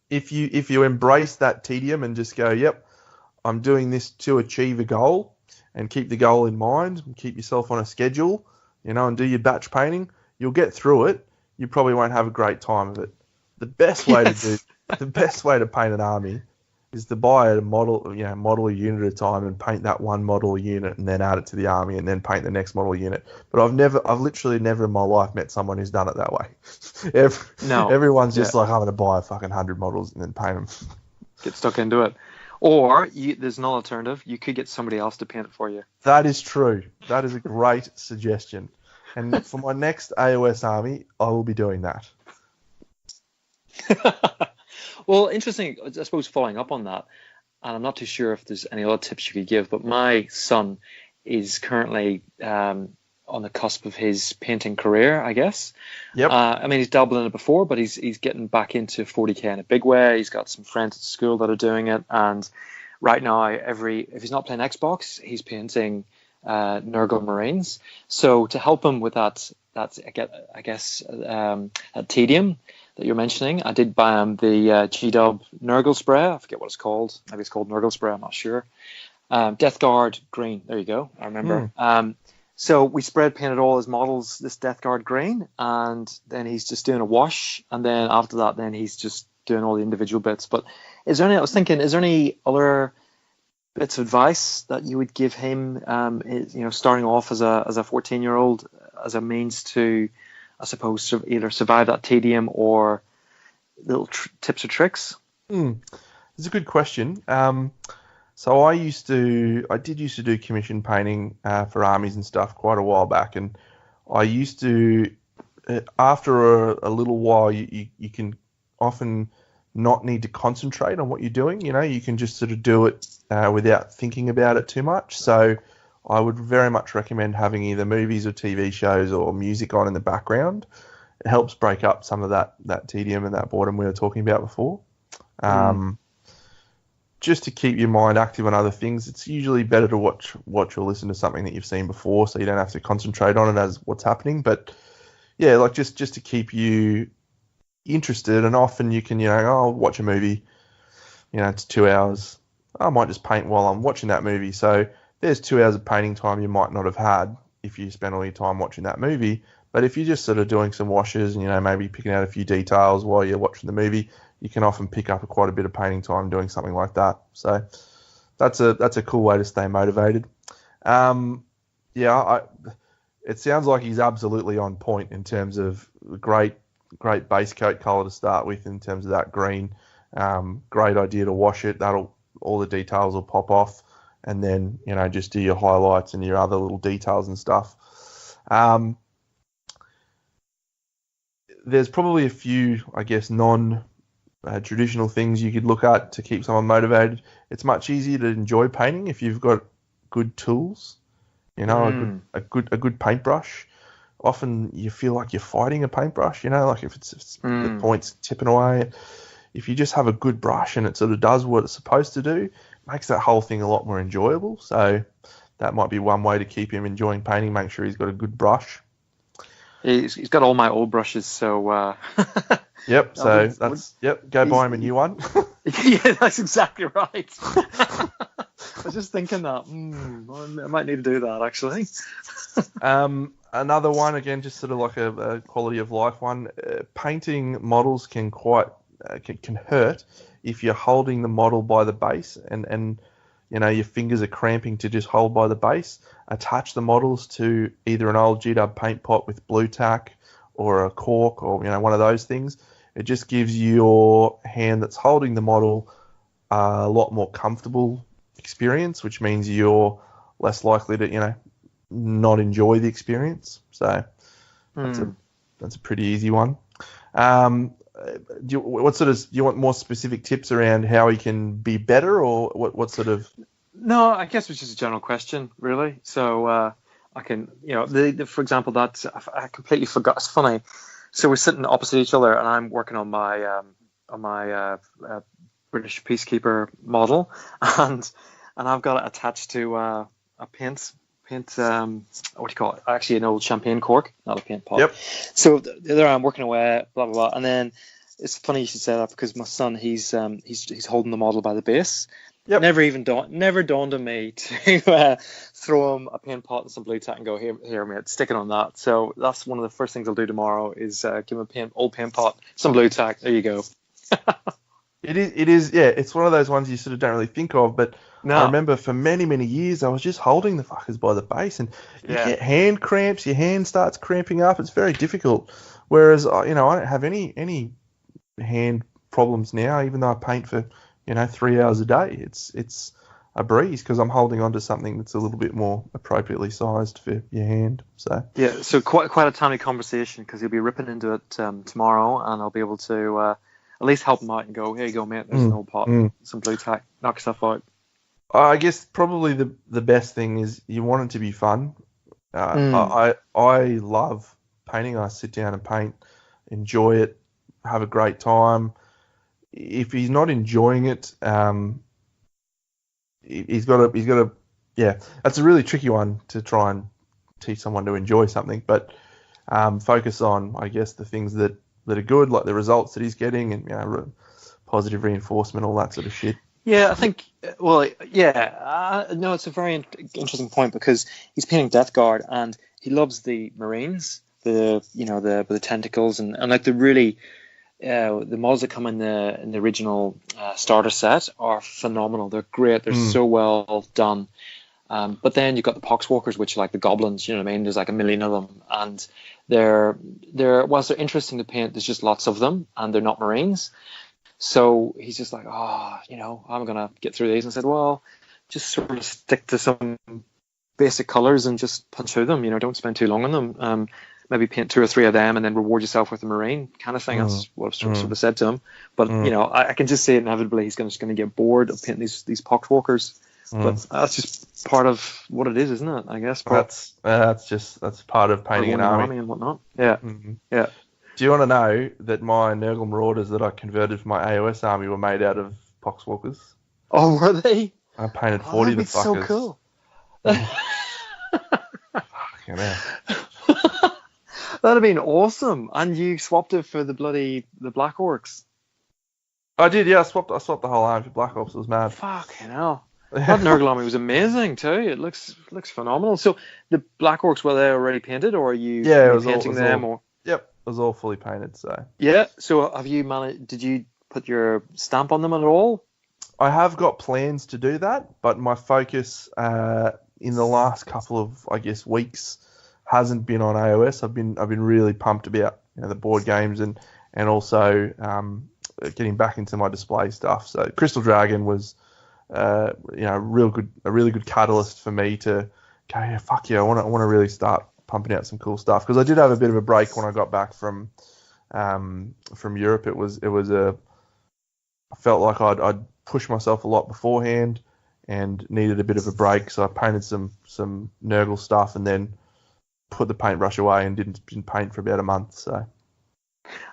If you embrace that tedium and just go, yep, I'm doing this to achieve a goal, and keep the goal in mind, and keep yourself on a schedule, and do your batch painting, you'll get through it. You probably won't have a great time of it. The best way to paint an army is to buy a model a unit at a time, and paint that one model a unit, and then add it to the army, and then paint the next model unit. But I've literally never in my life met someone who's done it that way. Everyone's just like, I'm going to buy a fucking 100 models and then paint them. Get stuck into it. Or there's an alternative. You could get somebody else to paint it for you. That is true. That is a great suggestion. And for my next AOS army, I will be doing that. Well, interesting, I suppose, following up on that, and I'm not too sure if there's any other tips you could give, but my son is currently on the cusp of his painting career, I guess. Yep. I mean, he's dabbled in it before, but he's getting back into 40K in a big way. He's got some friends at school that are doing it, and right now, if he's not playing Xbox, he's painting Nurgle Marines. So to help him with that tedium that you're mentioning, I did buy him the G-Dub Nurgle spray. I forget what it's called. Maybe it's called Nurgle spray. I'm not sure. Death Guard green. There you go. I remember. So we spread painted all his models this Death Guard green, and then he's just doing a wash, and then after that, then he's just doing all the individual bits. But is there any other bits of advice that you would give him, starting off as a 14-year-old, as a means to, I suppose, either survive that tedium, or little tips or tricks? It's a good question. So I did used to do commission painting for armies and stuff quite a while back, and I used to, after a little while, you can often not need to concentrate on what you're doing. You can just sort of do it without thinking about it too much. So I would very much recommend having either movies or TV shows or music on in the background. It helps break up some of that tedium and that boredom we were talking about before. Just to keep your mind active on other things. It's usually better to watch or listen to something that you've seen before, so you don't have to concentrate on it as what's happening. But yeah, like just to keep you interested, and often you can, I'll watch a movie, it's 2 hours. I might just paint while I'm watching that movie. So there's 2 hours of painting time you might not have had if you spent all your time watching that movie. But if you're just sort of doing some washes and, maybe picking out a few details while you're watching the movie, you can often pick up quite a bit of painting time doing something like that. So that's a cool way to stay motivated. It sounds like he's absolutely on point in terms of great base coat color to start with, in terms of that green. Great idea to wash it. All the details will pop off, and then just do your highlights and your other little details and stuff. There's probably a few, I guess, traditional things you could look at to keep someone motivated. It's much easier to enjoy painting if you've got good tools, a good paintbrush. Often you feel like you're fighting a paintbrush, like if it's the point's tipping away. If you just have a good brush and it sort of does what it's supposed to do, it makes that whole thing a lot more enjoyable. So that might be one way to keep him enjoying painting. Make sure he's got a good brush. He's got all my old brushes, so... Yep, so go buy him a new one. Yeah, that's exactly right. I was just thinking that. I might need to do that, actually. Another one, again, just sort of like a quality of life one. Painting models can hurt if you're holding the model by the base and your fingers are cramping to just hold by the base. Attach the models to either an old G-Dub paint pot with blue tack or a cork or one of those things. It just gives your hand that's holding the model a lot more comfortable experience, which means you're less likely to not enjoy the experience. So that's a pretty easy one. Do you want more specific tips around how he can be better, or what sort of? No, I guess it was just a general question, really. So I can, for example, that I completely forgot. It's funny. So we're sitting opposite each other, and I'm working on my British Peacekeeper model, and I've got it attached to a paint. What do you call it? Actually, an old champagne cork, not a paint pot. Yep. So there I'm working away, blah blah blah, and then it's funny you should say that because my son he's holding the model by the base. Yep. Never dawned on me to throw him a paint pot and some blue tack and go here mate, stick it on that. So that's one of the first things I'll do tomorrow is give him old paint pot, some blue tack. There you go. It is, yeah. It's one of those ones you sort of don't really think of, but No. I remember for many, many years I was just holding the fuckers by the base, and you get hand cramps. Your hand starts cramping up. It's very difficult. Whereas I don't have any hand problems now, even though I paint for 3 hours a day. It's a breeze because I'm holding onto something that's a little bit more appropriately sized for your hand. So yeah, so quite a timely conversation because he'll be ripping into it tomorrow, and I'll be able to at least help him out and go, here you go, mate. There's an old pot, some blue tack, knock stuff out. I guess probably the best thing is you want it to be fun. I love painting. I sit down and paint, enjoy it, have a great time. If he's not enjoying it, he's got to. Yeah, that's a really tricky one to try and teach someone to enjoy something. But focus on, I guess, the things that are good, like the results that he's getting, and positive reinforcement, all that sort of shit. Yeah, I think. Well, yeah. No, it's a very interesting point because he's painting Death Guard and he loves the Marines, the tentacles and like the really. The models that come in the original starter set are phenomenal. They're great. They're so well done. But then you've got the Poxwalkers, which are like the goblins. You know what I mean? There's like a million of them, and they're whilst they're interesting to paint, there's just lots of them, and they're not Marines. So he's just like, I'm gonna get through these. And I said, well, just sort of stick to some basic colors and just punch through them. Don't spend too long on them. Maybe paint 2 or 3 of them and then reward yourself with a Marine kind of thing. That's what I've sort of said to him. But I can just say inevitably he's just going to get bored of painting these Poxwalkers. But that's just part of what it is, isn't it? I guess. That's part of painting an army and whatnot. Yeah. Yeah. Do you want to know that my Nurgle Marauders that I converted for my AOS army were made out of Poxwalkers? Oh, were they? I painted 40 of the fuckers. So cool. Fucking hell. That'd have been awesome. And you swapped it for the Black Orcs. I did, yeah. I swapped the whole army for Black Ops. It was mad. Fucking hell. That Nurgle army was amazing too. It looks phenomenal. So the Black Orcs, were they already painted, or are you painting them? Yep, it was all fully painted. So yeah. So have you did you put your stamp on them at all? I have got plans to do that, but my focus in the last couple of, I guess, weeks hasn't been on AOS. I've been really pumped about the board games and also getting back into my display stuff. So Crystal Dragon was a really good catalyst for me to go, yeah, fuck yeah, I want to really start pumping out some cool stuff, because I did have a bit of a break when I got back from Europe. I felt like I'd pushed myself a lot beforehand and needed a bit of a break, so I painted some Nurgle stuff and then put the paintbrush away and didn't paint for about a month. So,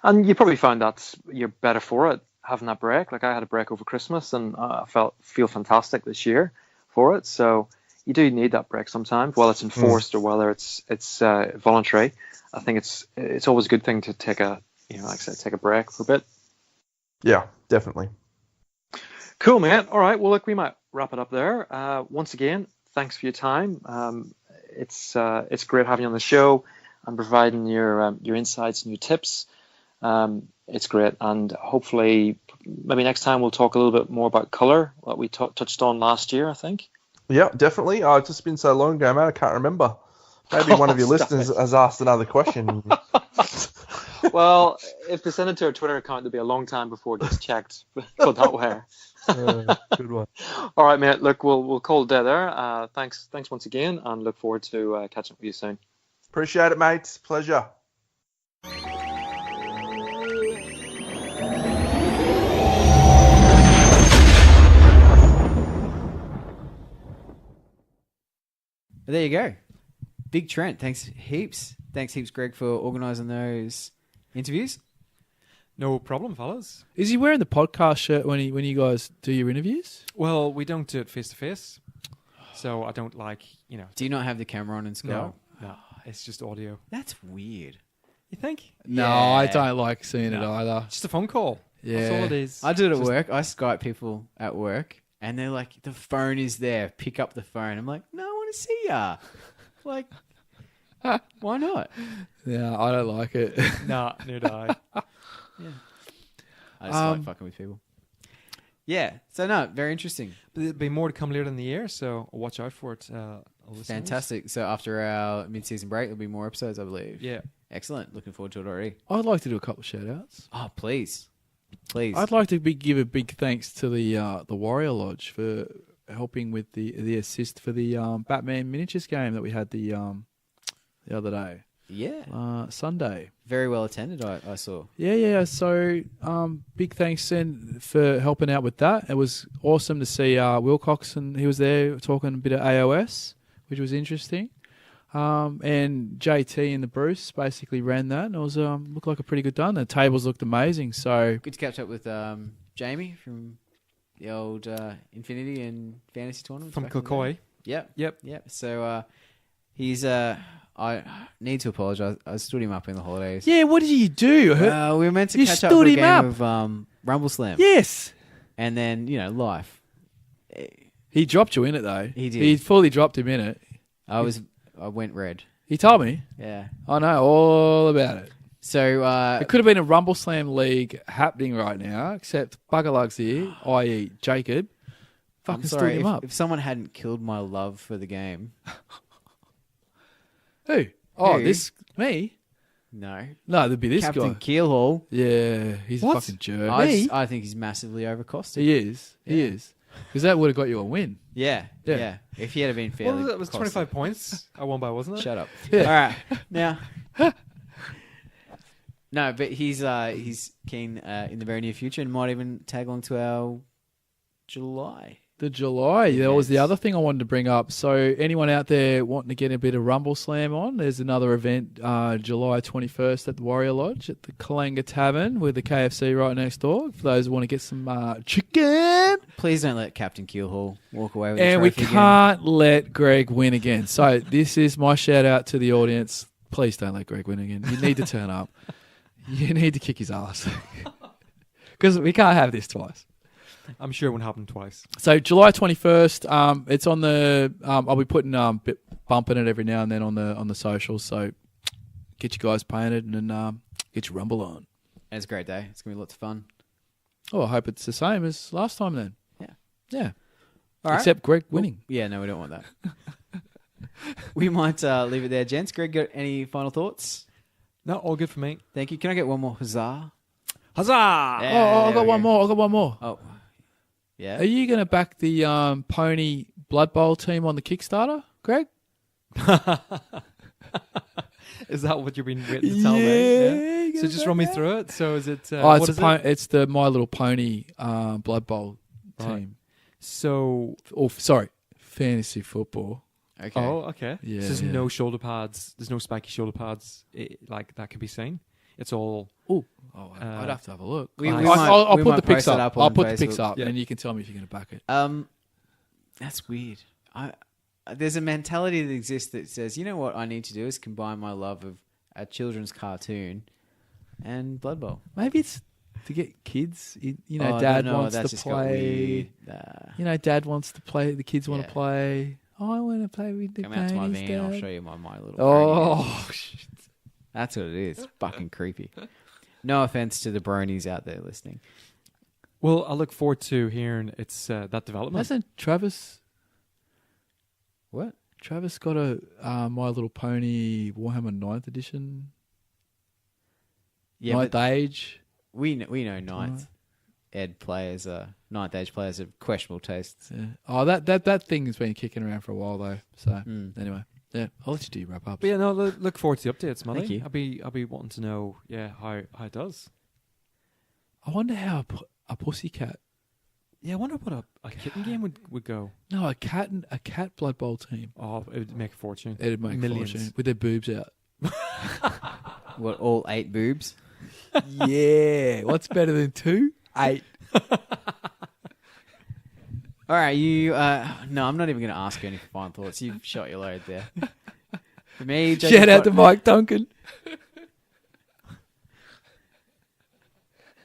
and you probably found that you're better for it having that break. Like I had a break over Christmas and I feel fantastic this year for it. So you do need that break sometimes, whether it's enforced or whether it's voluntary. I think it's always a good thing to take a like I said, take a break for a bit. Yeah, definitely. Cool, man. All right. Well, look, we might wrap it up there. Once again, thanks for your time. It's great having you on the show and providing your insights and your tips. It's great, and hopefully maybe next time we'll talk a little bit more about color, what we touched on last year, I think. Yeah, definitely. It's just been so long ago, man, I can't remember. Maybe one of your listeners has asked another question. Well, if they send it to our Twitter account, it'll be a long time before it gets checked. Put that way. Good one. All right, mate. Look, we'll call it there. Thanks once again, and look forward to catching up with you soon. Appreciate it, mate. Pleasure. But there you go. Big Trent. Thanks heaps. Thanks heaps, Greg, for organising those interviews. No problem, fellas. Is he wearing the podcast shirt when you guys do your interviews? Well, we don't do it face to face, so I don't Do you not have the camera on in Skype? No, it's just audio. That's weird. You think? No, Yeah. I don't like seeing it either. Just a phone call. Yeah. That's all it is. I do it at work. I Skype people at work, and they're like, the phone is there. Pick up the phone. I'm like, no, I want to see ya. Like, why not? Yeah, I don't like it. Nah, neither do I. Yeah. I just like fucking with people. Yeah. So, no, very interesting. But there'll be more to come later in the year, so watch out for it. Listeners. Fantastic. So, after our mid-season break, there'll be more episodes, I believe. Yeah. Excellent. Looking forward to it already. I'd like to do a couple of shout-outs. Oh, please. Please. I'd like to give a big thanks to the Warrior Lodge for helping with the assist for the Batman miniatures game that we had the other day. Yeah. Sunday. Very well attended, I saw. Yeah. So, big thanks then for helping out with that. It was awesome to see Wilcox, and he was there talking a bit of AOS, which was interesting. And JT and the Bruce basically ran that, and it was looked like a pretty good done. The tables looked amazing. So Good to catch up with Jamie from the old Infinity and Fantasy tournament. From Kilcoy. Yep. So he's I need to apologise. I stood him up in the holidays. yeah, what did you do? We were meant to You catch up for stood a him game up. of Rumble Slam. Yes, And then, life. he dropped you in it though. He did. He fully dropped him in it. I went red. He told me. Yeah. I know all about it. So It could have been a Rumble Slam league happening right now, except Buggerlug's here, i.e. Jacob. I'm Fucking sorry stood him up. if someone hadn't killed my love for the game. Who? Oh, Who? this me? No. No, there'd be this Captain guy. Keelhaul. Yeah, he's What? a fucking jerk. I think he's massively overcosted. He is. He Yeah. is. Because that would have got you a win. Yeah. Yeah. If he had been fairly Well, it was costed. 25 points I won by, wasn't it? Shut up. Yeah. All right. Now. No, but he's keen in the very near future and might even tag along to our July. The July, that was the Events. other thing I wanted to bring up. So anyone out there wanting to get a bit of Rumble Slam on, there's another event July 21st at the Warrior Lodge at the Kalanga Tavern with the KFC right next door. For those who want to get some chicken. Please don't let Captain Keelhaul walk away with And the we trophy can't let Greg win again. So this is my shout out to the audience. Please don't let Greg win again. You need to turn up. You need to kick his ass. Because we can't have this twice. I'm sure it won't happen twice. So July 21st, it's on the. I'll be putting bumping it every now and then on the socials. So get you guys painted and then get your Rumble on. And it's a great day. It's gonna be lots of fun. Oh, I hope it's the same as last time then. Yeah. All right. Except Greg winning. Yeah, no, we don't want that. We might leave it there, gents. Greg, got any final thoughts? No, all good for me. Thank you. Can I get one more huzzah? Huzzah! I there got we one go. more. I got one more. Oh, yeah. Are you going to back the Pony Blood Bowl team on the Kickstarter, Greg? Is that what you've been waiting to tell me? you So gotta just back run me that. through it. So is it? Oh, what is it? it's the My Little Pony Blood Bowl Right. team. So Oh, sorry, fantasy football. Okay. oh, okay. Yeah, So there's yeah. no shoulder pads. There's no spiky shoulder pads like that can be seen. It's all. Oh, I'd have to have a look. We might- I'll we put might the pics post it up. on I'll put the pics Facebook. up, Yeah. and you can tell me if you're going to back it. That's weird. There's a mentality that exists that says, you know what I need to do is combine my love of a children's cartoon and Blood Bowl. Maybe it's to get kids. Oh, Dad no, wants that's to just got play. weird. Dad wants to play. The kids want Yeah. to play. I want to play with the Come out to my ponies, van. I'll Dad. show you my little. pony. Oh, shit. That's what it is. Fucking creepy. No offense to the bronies out there listening. Well, I look forward to hearing it's that development. Hasn't Travis What? got a My Little Pony Warhammer 9th edition? Yeah, Ninth but age. we know ninth ed players ninth age players have questionable tastes. Yeah. Oh, that thing has been kicking around for a while though. So Mm. anyway, I'll let you do your wrap up. But yeah, no, look forward to the updates, Molly. Thank you. I'll be wanting to know, how it does. I wonder how a pussycat Yeah, I wonder what a kitten game would go. No, a cat Blood Bowl team. Oh, it would make a fortune. It'd make Millions. a fortune with their boobs out. What, all 8 boobs? Yeah. What's better than 2? 8. All right, you. No, I'm not even going to ask you any final thoughts. You've shot your load there. For me, Jacob, Shout out to Mike Duncan.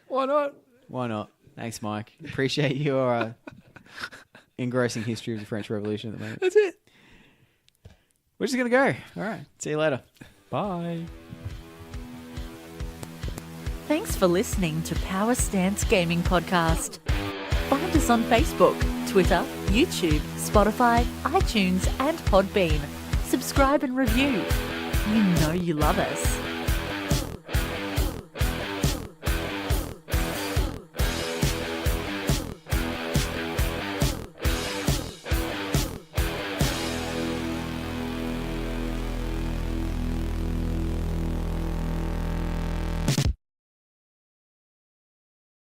Why not? Why not? Thanks, Mike. Appreciate your engrossing history of the French Revolution at the moment. That's it. We're just going to go. All right. See you later. Bye. Thanks for listening to Power Stance Gaming Podcast. Find us on Facebook, Twitter, YouTube, Spotify, iTunes, and Podbean. Subscribe and review. You know you love us.